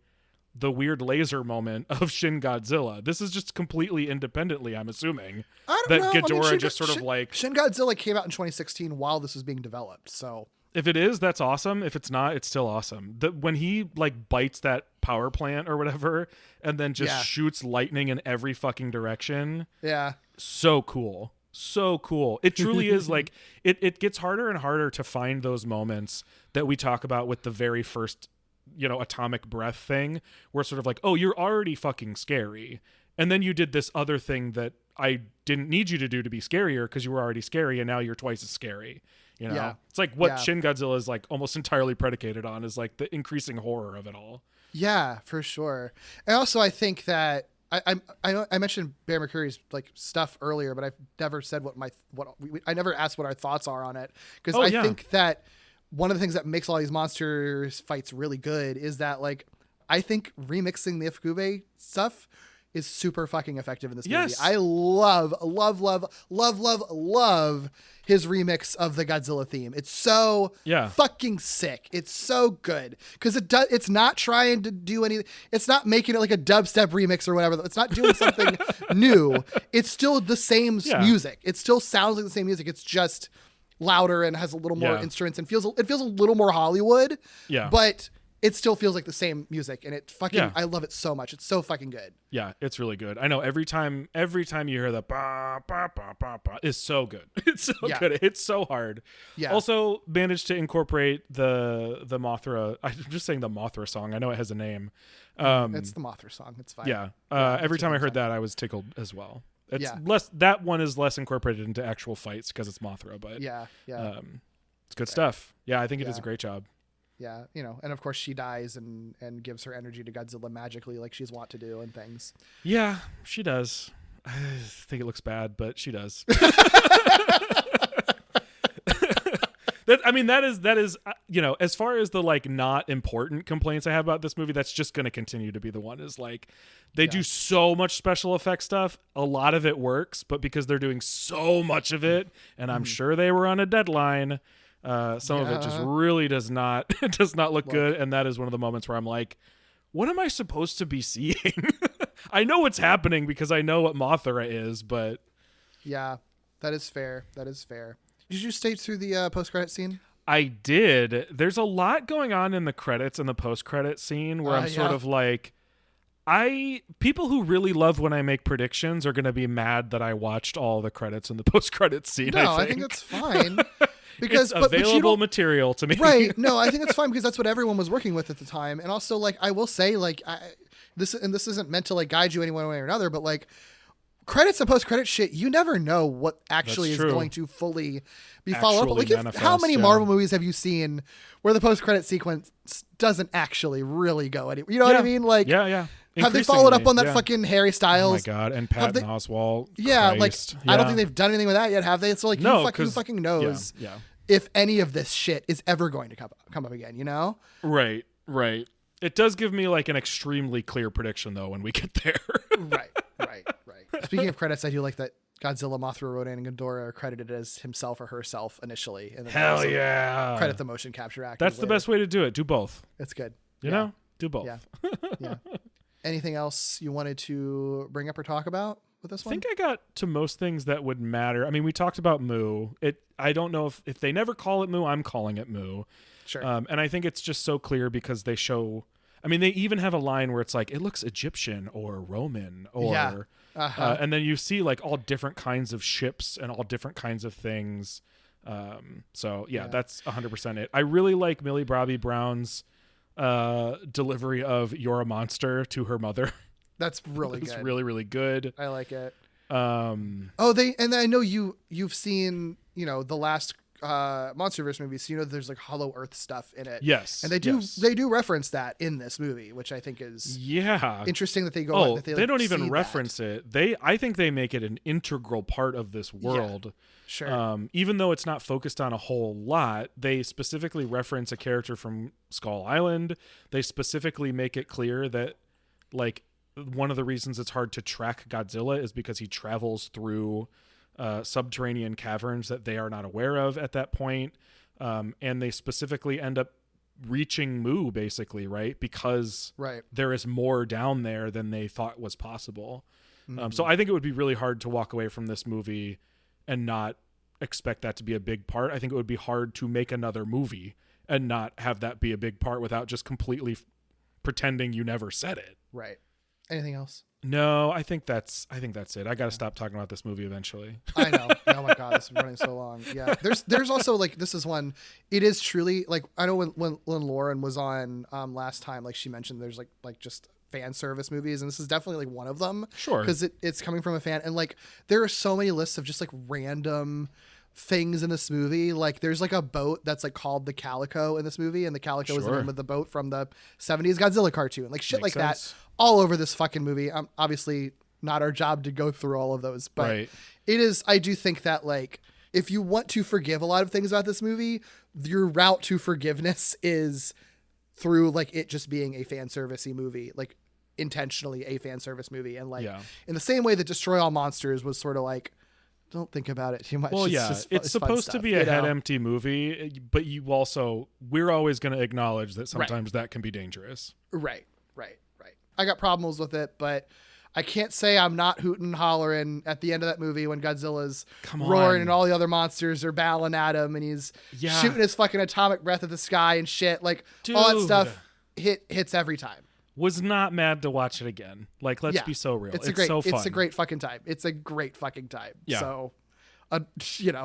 the weird laser moment of Shin Godzilla. This is just completely independently, I'm assuming. I don't know. Ghidorah Shin Godzilla came out in 2016 while this was being developed. So if it is, that's awesome. If it's not, it's still awesome. When he like bites that power plant or whatever and then just shoots lightning in every fucking direction. Yeah. So cool. So cool. It truly is like it gets harder and harder to find those moments that we talk about with the very first, you know, atomic breath thing, where it's sort of like, oh, you're already fucking scary, and then you did this other thing that I didn't need you to do to be scarier because you were already scary, and now you're twice as scary. You know, it's like what Shin Godzilla is like almost entirely predicated on is like the increasing horror of it all. Yeah, for sure. And also I think that I mentioned Bear McCreary's like stuff earlier, but I've never said I never asked what our thoughts are on it, because I think that one of the things that makes all these monsters fights really good is that like I think remixing the Ifukube stuff is super fucking effective in this movie. Yes. I love his remix of the Godzilla theme. It's so fucking sick. It's so good because it's not trying to do anything. It's not making it like a dubstep remix or whatever. It's not doing something new. It's still the same music. It still sounds like the same music. It's just louder and has a little more instruments and it feels a little more Hollywood. Yeah. But it still feels like the same music, and it fucking I love it so much. It's so fucking good. Yeah, it's really good. I know every time you hear the ba ba ba ba ba is so good. It's so good. It's so hard. Yeah. Also managed to incorporate the Mothra. I'm just saying the Mothra song. I know it has a name. It's the Mothra song. It's fine. Yeah. Every time I heard that, I was tickled as well. It's less. That one is less incorporated into actual fights because it's Mothra, but it's good stuff. Yeah, I think it does a great job. Yeah, and of course she dies and gives her energy to Godzilla magically like she's wont to do and things. Yeah, she does. I think it looks bad, but she does. That is as far as the like not important complaints I have about this movie, that's just going to continue to be the one is like they do so much special effects stuff. A lot of it works, but because they're doing so much of it, and I'm sure they were on a deadline, some of it just really does not look good, and that is one of the moments where I'm like, what am I supposed to be seeing? I know what's happening because I know what Mothra is, but yeah, that is fair. Did you stay through the post-credit scene? I did. There's a lot going on in the credits and the post-credit scene where I'm sort of like, people who really love when I make predictions are going to be mad that I watched all the credits and the post-credit scene. No, I think that's fine. Because it's available material to me. Right. No, I think that's fine because that's what everyone was working with at the time. And also, like, I will say, like, this isn't meant to like guide you any one way or another, but like credits and post-credit shit, you never know what actually is going to fully be followed up. Like, how many Marvel movies have you seen where the post-credit sequence doesn't actually really go anywhere? You know what I mean? Like, have they followed up on that fucking Harry Styles? Oh my god, and Patton Oswalt. Yeah, Christ. I don't think they've done anything with that yet, have they? So like, who fucking knows if any of this shit is ever going to come up again, you know? Right. It does give me like an extremely clear prediction though when we get there. Right. Speaking of credits, I do like that Godzilla, Mothra, Rodan, and Ghidorah are credited as himself or herself initially. And then hell yeah. Credit the motion capture actors. That's the best way to do it. Do both. It's good. You know? Do both. Yeah. Anything else you wanted to bring up or talk about with this one? I think I got to most things that would matter. I mean, we talked about Moo. I don't know if they never call it Moo, I'm calling it Moo. Sure. And I think it's just so clear because they show, I mean, they even have a line where it's like, it looks Egyptian or Roman or, and then you see like all different kinds of ships and all different kinds of things. So that's 100% it. I really like Millie Bobby Brown's delivery of "You're a monster" to her mother. That's really good. It's really, really good. I like it. And I know you've seen, the last Monsterverse movie, so there's like Hollow Earth stuff in it. Yes. And they do reference that in this movie, which I think is interesting that they go that they don't even reference it. I think they make it an integral part of this world. Yeah. Sure. Even though it's not focused on a whole lot, they specifically reference a character from Skull Island. They specifically make it clear that like one of the reasons it's hard to track Godzilla is because he travels through subterranean caverns that they are not aware of at that point. And they specifically end up reaching Mu basically, right? Because there is more down there than they thought was possible. Mm-hmm. So I think it would be really hard to walk away from this movie and not expect that to be a big part. I think it would be hard to make another movie and not have that be a big part without just completely pretending you never said it. Right. Anything else? No, I think that's it. I got to stop talking about this movie eventually. I know. Oh my God, this is running so long. Yeah. There's also like, this is one, it is truly like, I know when Lauren was on last time, like she mentioned there's like just fan service movies, and this is definitely like one of them. Sure. Because it's coming from a fan, and like there are so many lists of just like random things in this movie. Like there's like a boat that's like called the Calico in this movie, and the Calico is the name of the boat from the 70s Godzilla cartoon. Like shit Makes like sense. that all over this fucking movie. Obviously not our job to go through all of those, but Right. it is. I do think that like if you want to forgive a lot of things about this movie, your route to forgiveness is through like it just being a fan servicey movie, like intentionally a fan service movie. And like in the same way that Destroy All Monsters was sort of like, don't think about it too much. Well, it's supposed to be a head empty movie, but we're always going to acknowledge that sometimes that can be dangerous. Right. I got problems with it, but I can't say I'm not hooting and hollering at the end of that movie when Godzilla's roaring and all the other monsters are bowing at him and he's shooting his fucking atomic breath at the sky and shit. Like all that stuff hits every time. Was not mad to watch it again. Like, let's be so real. It's so fun. It's a great fucking time. It's a great fucking time. Yeah. So,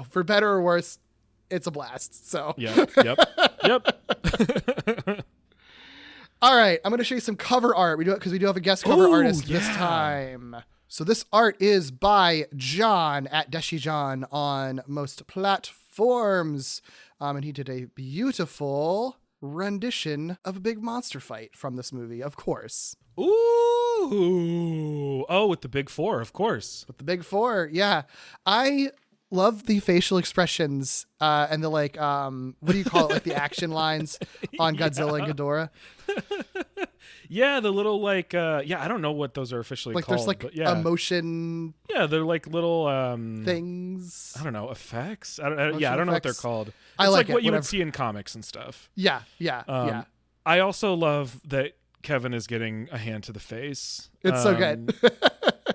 for better or worse, it's a blast. So. Yep. All right, I'm going to show you some cover art. We do it because we do have a guest cover artist this time. So this art is by John at Deshijon on most platforms. And he did a beautiful rendition of a big monster fight from this movie, of course. Ooh. Oh, with the big four, of course. With the big four, yeah. I love the facial expressions and the like, what do you call it? Like the action lines on Godzilla and Ghidorah. Yeah, the little like, I don't know what those are officially like called. There's like but emotion. Yeah, they're like little things. I don't know, effects. I don't know what they're called. It's I like what you would see in comics and stuff. Yeah. I also love that Kevin is getting a hand to the face. It's so good.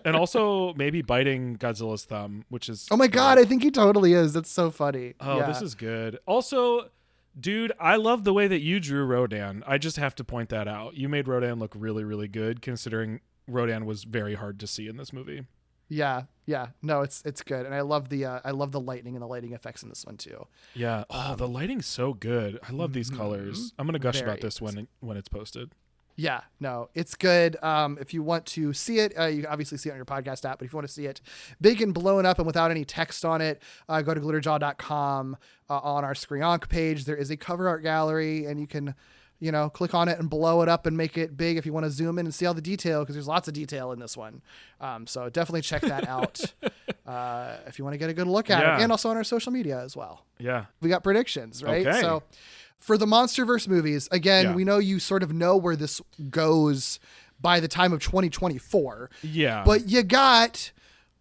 And also maybe biting Godzilla's thumb, which is oh my god, I think he totally is. That's so funny. Oh, this is good. Also, dude, I love the way that you drew Rodan. I just have to point that out. You made Rodan look really, really good, considering Rodan was very hard to see in this movie. Yeah. No, it's good, and I love the lightning and the lighting effects in this one too. Yeah. Oh, the lighting's so good. I love these colors. I'm gonna gush about this when it's posted. Yeah, no, it's good. If you want to see it, you can obviously see it on your podcast app, but if you want to see it big and blown up and without any text on it, go to glitterjaw.com. On our Screenonk page, there is a cover art gallery, and you can, click on it and blow it up and make it big if you want to zoom in and see all the detail, because there's lots of detail in this one. So definitely check that out if you want to get a good look at it, and also on our social media as well. Yeah. We got predictions, right? Okay. So for the Monsterverse movies, again, we know you sort of know where this goes by the time of 2024. Yeah. But you got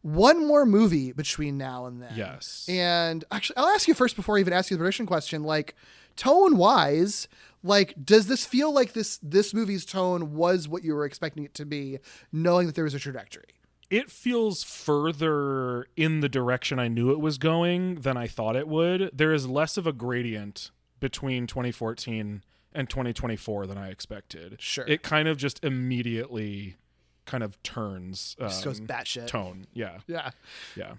one more movie between now and then. Yes. And actually, I'll ask you first before I even ask you the prediction question, like tone-wise, like, does this feel like this movie's tone was what you were expecting it to be, knowing that there was a trajectory? It feels further in the direction I knew it was going than I thought it would. There is less of a gradient between 2014 and 2024 than I expected. Sure. It kind of just immediately kind of turns just goes batshit tone. Yeah.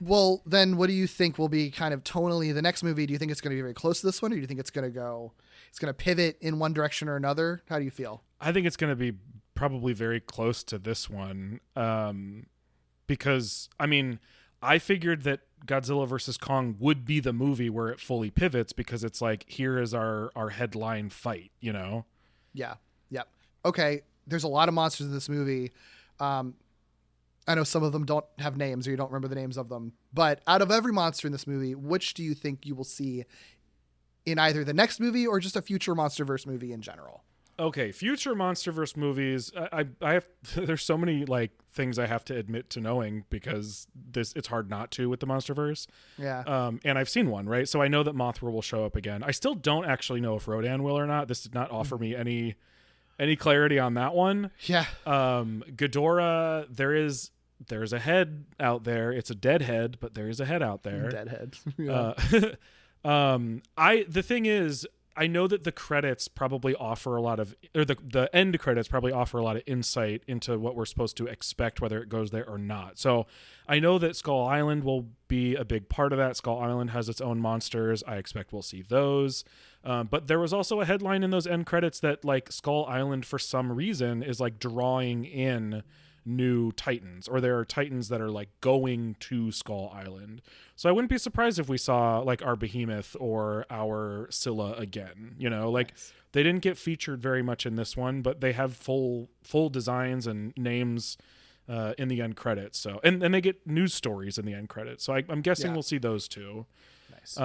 Well, then what do you think will be kind of tonally the next movie? Do you think it's going to be very close to this one, or do you think it's going to pivot in one direction or another? How do you feel? I think it's going to be probably very close to this one. Because I figured that Godzilla vs. Kong would be the movie where it fully pivots, because it's like, here is our headline fight, Yeah. Yep. Okay. There's a lot of monsters in this movie. I know some of them don't have names, or you don't remember the names of them, but out of every monster in this movie, which do you think you will see in either the next movie or just a future Monsterverse movie in general? Okay, future Monsterverse movies. I have there's so many like things I have to admit to knowing, because it's hard not to with the Monsterverse. Yeah. And I've seen one, right? So I know that Mothra will show up again. I still don't actually know if Rodan will or not. This did not offer me any clarity on that one. Yeah. Ghidorah, there's a head out there. It's a dead head, but there is a head out there. Dead head. Yeah. The thing is, I know that the credits probably offer a lot of, or the end credits probably offer a lot of insight into what we're supposed to expect, whether it goes there or not. So I know that Skull Island will be a big part of that. Skull Island has its own monsters. I expect we'll see those. But there was also a headline in those end credits that like Skull Island, for some reason, is like drawing in new Titans, or there are Titans that are like going to Skull Island. So I wouldn't be surprised if we saw like our Behemoth or our Scylla again. You know, like Nice. they didn't get featured very much in this one, but they have full designs and names in the end credits. So and they get news stories in the end credits. So I'm guessing we'll see those two. Nice.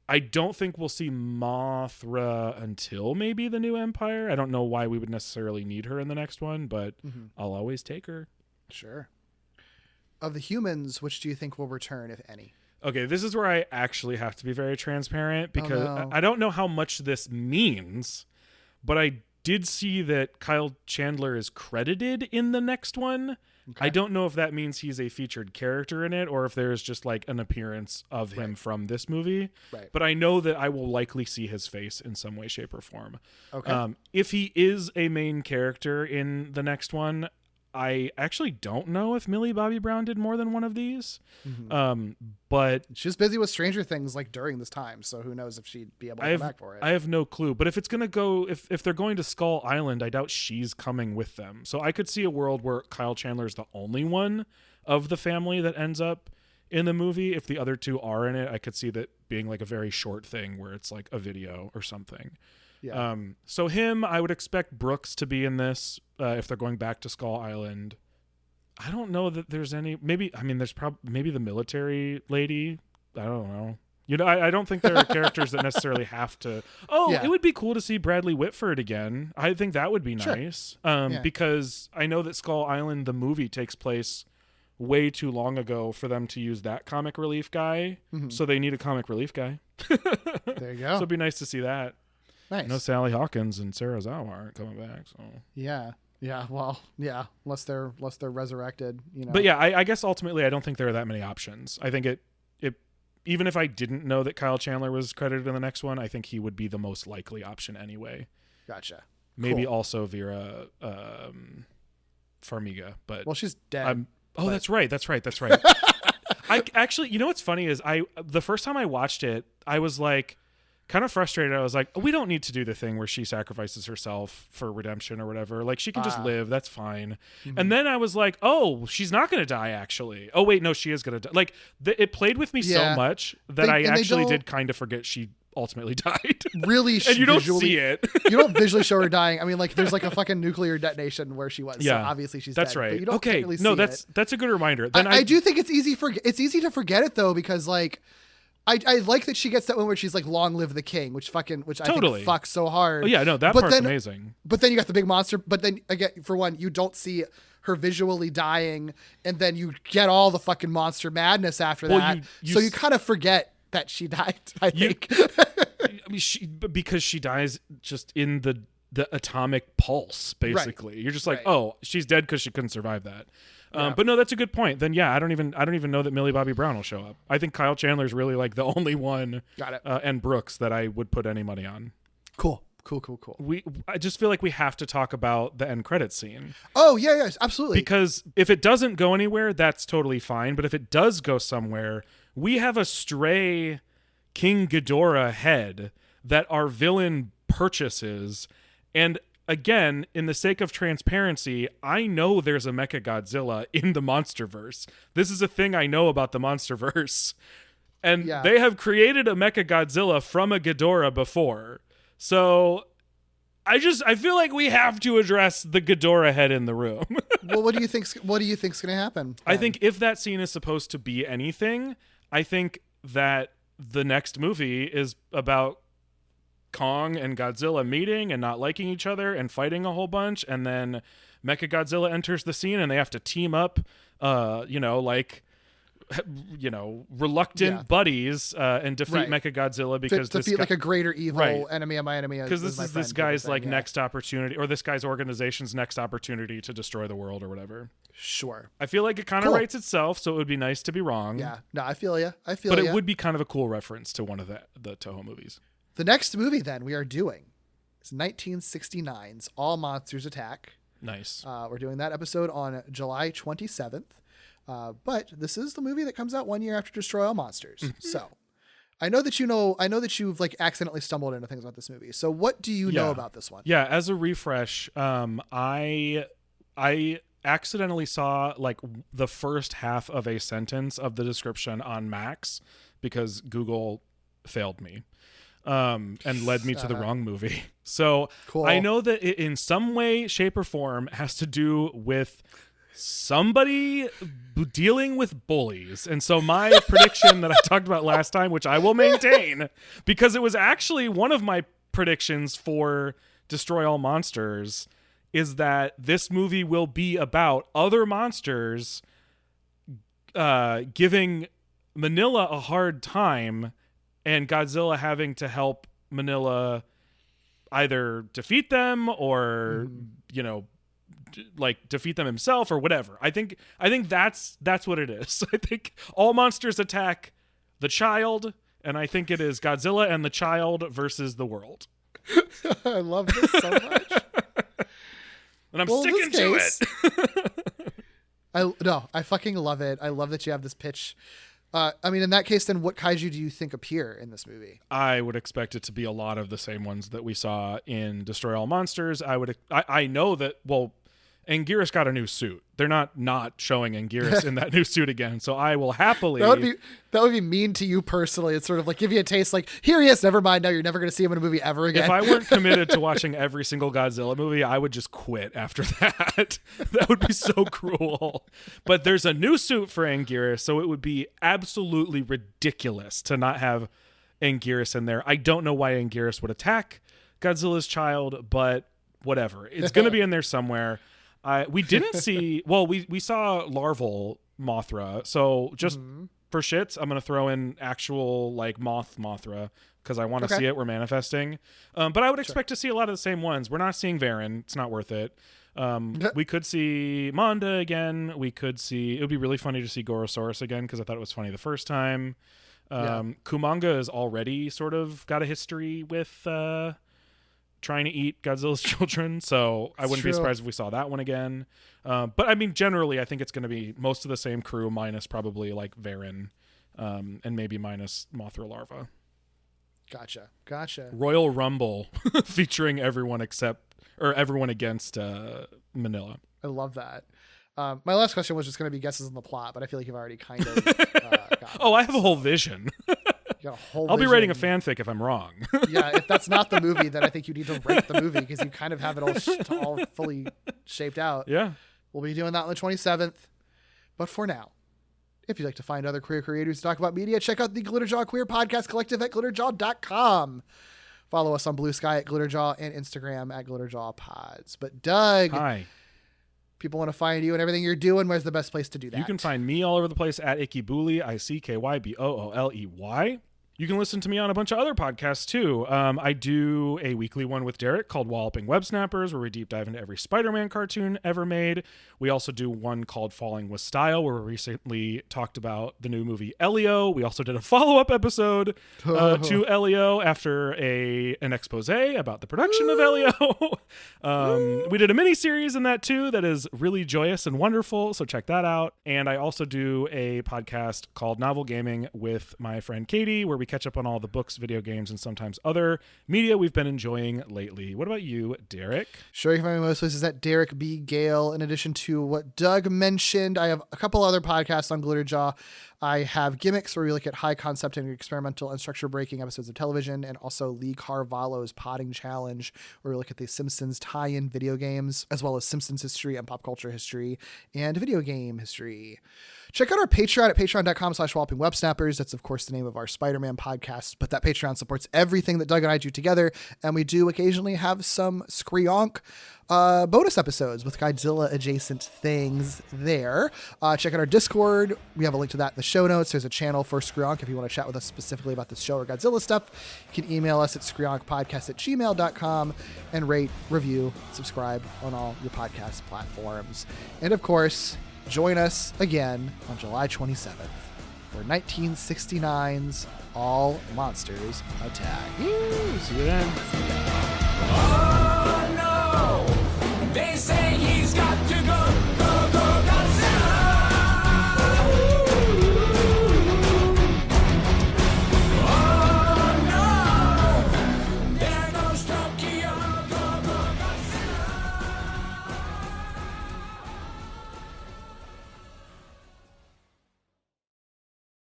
I don't think we'll see Mothra until maybe the New Empire. I don't know why we would necessarily need her in the next one, but I'll always take her. Sure. Of the humans, which do you think will return, if any? Okay, this is where I actually have to be very transparent because no. I don't know how much this means, but I did see that Kyle Chandler is credited in the next one. Okay. I don't know if that means he's a featured character in it or if there's just like an appearance of him from this movie. Right. But I know that I will likely see his face in some way, shape, or form. Okay. If he is a main character in the next one, I actually don't know if Millie Bobby Brown did more than one of these. But She's busy with Stranger Things like during this time, so who knows if she'd be able to come back for it. I have no clue. But if it's gonna go, if they're going to Skull Island, I doubt she's coming with them. So I could see a world where Kyle Chandler is the only one of the family that ends up in the movie. If the other two are in it, I could see that being like a very short thing where it's like a video or something. Yeah. So him, I would expect Brooks to be in this if they're going back to Skull Island. I don't know that there's any. There's probably maybe the military lady. I don't know. You know, I don't think there are characters that necessarily have to. It would be cool to see Bradley Whitford again. I think that would be nice. Because I know that Skull Island, the movie, takes place way too long ago for them to use that comic relief guy. So they need a comic relief guy. There you go. So it'd be nice to see that. Nice. No Sally Hawkins and Sarah Zawa aren't coming back. So Yeah. Well, yeah. Unless they're resurrected, you know. But yeah, I guess ultimately I don't think there are that many options. I think it even if I didn't know that Kyle Chandler was credited in the next one, I think he would be the most likely option anyway. Gotcha. Maybe Cool. also Vera Farmiga, but Well, she's dead. That's right. I actually, you know what's funny is the first time I watched it, I was like kind of frustrated. I was like, we don't need to do the thing where she sacrifices herself for redemption or whatever. Like she can just live. That's fine. And then I was like, oh, she's not going to die actually. Oh wait, no, she is going to die. Like it played with me so much that I actually did kind of forget she ultimately died. Really, and you don't see it. You don't visually show her dying. I mean, like there's like a fucking nuclear detonation where she was. Yeah, so obviously she's that's dead. right. But you don't okay, really no, see that's a good reminder. Then I do think it's easy to forget it though, because like I like that she gets that one where she's like, "Long live the king," which I think fucks so hard. Oh yeah, no, that part's amazing. But then you got the big monster. But then again, for one, you don't see her visually dying, and then you get all the fucking monster madness after that. So you kind of forget that she died. I think. I mean, because she dies just in the atomic pulse, basically. Right. You're just like, oh, she's dead because she couldn't survive that. But no, that's a good point. Then yeah, I don't even know that Millie Bobby Brown will show up. I think Kyle Chandler's really like the only one. Got it. And Brooks that I would put any money on. Cool. I just feel like we have to talk about the end credits scene. Oh yeah, absolutely. Because if it doesn't go anywhere, that's totally fine. But if it does go somewhere, we have a stray King Ghidorah head that our villain purchases. And again, in the sake of transparency, I know there's a Mechagodzilla in the Monsterverse. This is a thing I know about the Monsterverse. And they have created a Mechagodzilla from a Ghidorah before. So I feel like we have to address the Ghidorah head in the room. Well, what do you think's going to happen? Then? I think if that scene is supposed to be anything, I think that the next movie is about Kong and Godzilla meeting and not liking each other and fighting a whole bunch, and then Mechagodzilla enters the scene and they have to team up, reluctant buddies and defeat Mechagodzilla because to defeat like a greater evil enemy of my enemy. Because this is this guy's next opportunity, or this guy's organization's next opportunity to destroy the world or whatever. Sure. I feel like it kind of writes itself, so it would be nice to be wrong. Yeah. No, I feel you. But it would be kind of a cool reference to one of the Toho movies. The next movie then we are doing is 1969's All Monsters Attack. Nice. We're doing that episode on July 27th. But this is the movie that comes out 1 year after Destroy All Monsters. So I know that you've like accidentally stumbled into things about this movie. So what do you know about this one? Yeah. As a refresh, I I accidentally saw like the first half of a sentence of the description on Max because Google failed me and led me to the wrong movie. So Cool. I know that it in some way, shape, or form has to do with somebody dealing with bullies. And so my prediction that I talked about last time, which I will maintain because it was actually one of my predictions for Destroy All Monsters, is that this movie will be about other monsters giving Manila a hard time and Godzilla having to help Manila either defeat them or, you know, like defeat them himself or whatever. I think that's what it is. I think all monsters attack the child, and I think it is Godzilla and the child versus the world. I love this so much. And I'm sticking to it. I fucking love it. I love that you have this pitch. I mean, in that case, then what kaiju do you think appear in this movie? I would expect it to be a lot of the same ones that we saw in Destroy All Monsters. I know that, well, Anguirus got a new suit. They're not showing Anguirus in that new suit again. So I will happily. That would be mean to you personally. It's sort of like give you a taste like, here he is, never mind. Now you're never going to see him in a movie ever again. If I weren't committed to watching every single Godzilla movie, I would just quit after that. That would be so cruel. But there's a new suit for Anguirus, so it would be absolutely ridiculous to not have Anguirus in there. I don't know why Anguirus would attack Godzilla's child, but whatever. It's going to be in there somewhere. We didn't see, well, we saw larval Mothra. So just for shits, I'm going to throw in actual like Mothra because I want to see it. We're manifesting. But I would expect to see a lot of the same ones. We're not seeing Varen. It's not worth it. We could see Manda again. We could see, it would be really funny to see Gorosaurus again because I thought it was funny the first time. Kumanga has already sort of got a history with trying to eat Godzilla's children, so I wouldn't be surprised if we saw that one again. But I mean, generally, I think it's going to be most of the same crew, minus probably like Varen, and maybe minus Mothra larva. Gotcha. Royal Rumble featuring everyone against Manila. I love that. My last question was just going to be guesses on the plot, but I feel like you've already kind of. I have a whole vision. I'll be writing a fanfic if I'm wrong. Yeah, if that's not the movie, then I think you need to write the movie because you kind of have it all fully shaped out. Yeah. We'll be doing that on the 27th. But for now, if you'd like to find other queer creators to talk about media, check out the Glitterjaw Queer Podcast Collective at glitterjaw.com. Follow us on Blue Sky at Glitterjaw and Instagram at GlitterjawPods. But Doug, hi. People want to find you and everything you're doing. Where's the best place to do that? You can find me all over the place at Ikkybooley, ICKYBOOLEY. You can listen to me on a bunch of other podcasts too. I do a weekly one with Derek called Walloping Web Snappers, where we deep dive into every Spider-Man cartoon ever made. We also do one called Falling with Style, where we recently talked about the new movie Elio. We also did a follow-up episode to Elio after an expose about the production of Elio. We did a mini-series in that too that is really joyous and wonderful, so check that out. And I also do a podcast called Novel Gaming with my friend Katie, where we catch up on all the books, video games, and sometimes other media we've been enjoying lately. What about you, Derek? Sure, you can find me most places at Derek B. Gale. In addition to what Doug mentioned, I have a couple other podcasts on Glitterjaw. I have Gimmicks, where we look at high concept and experimental and structure breaking episodes of television, and also Lee Carvalho's Potting Challenge, where we look at the Simpsons tie-in video games, as well as Simpsons history and pop culture history and video game history. Check out our Patreon at patreon.com/wallopingwebsnappers. That's, of course, the name of our Spider-Man podcast, but that Patreon supports everything that Doug and I do together, and we do occasionally have some Screonk bonus episodes with Godzilla-adjacent things there. Check out our Discord. We have a link to that in the show notes. There's a channel for Screonk if you want to chat with us specifically about this show or Godzilla stuff. You can email us at screonkpodcast@gmail.com and rate, review, subscribe on all your podcast platforms. And, of course, join us again on July 27th for 1969's All Monsters Attack. Woo, see you then. Oh no! They say he's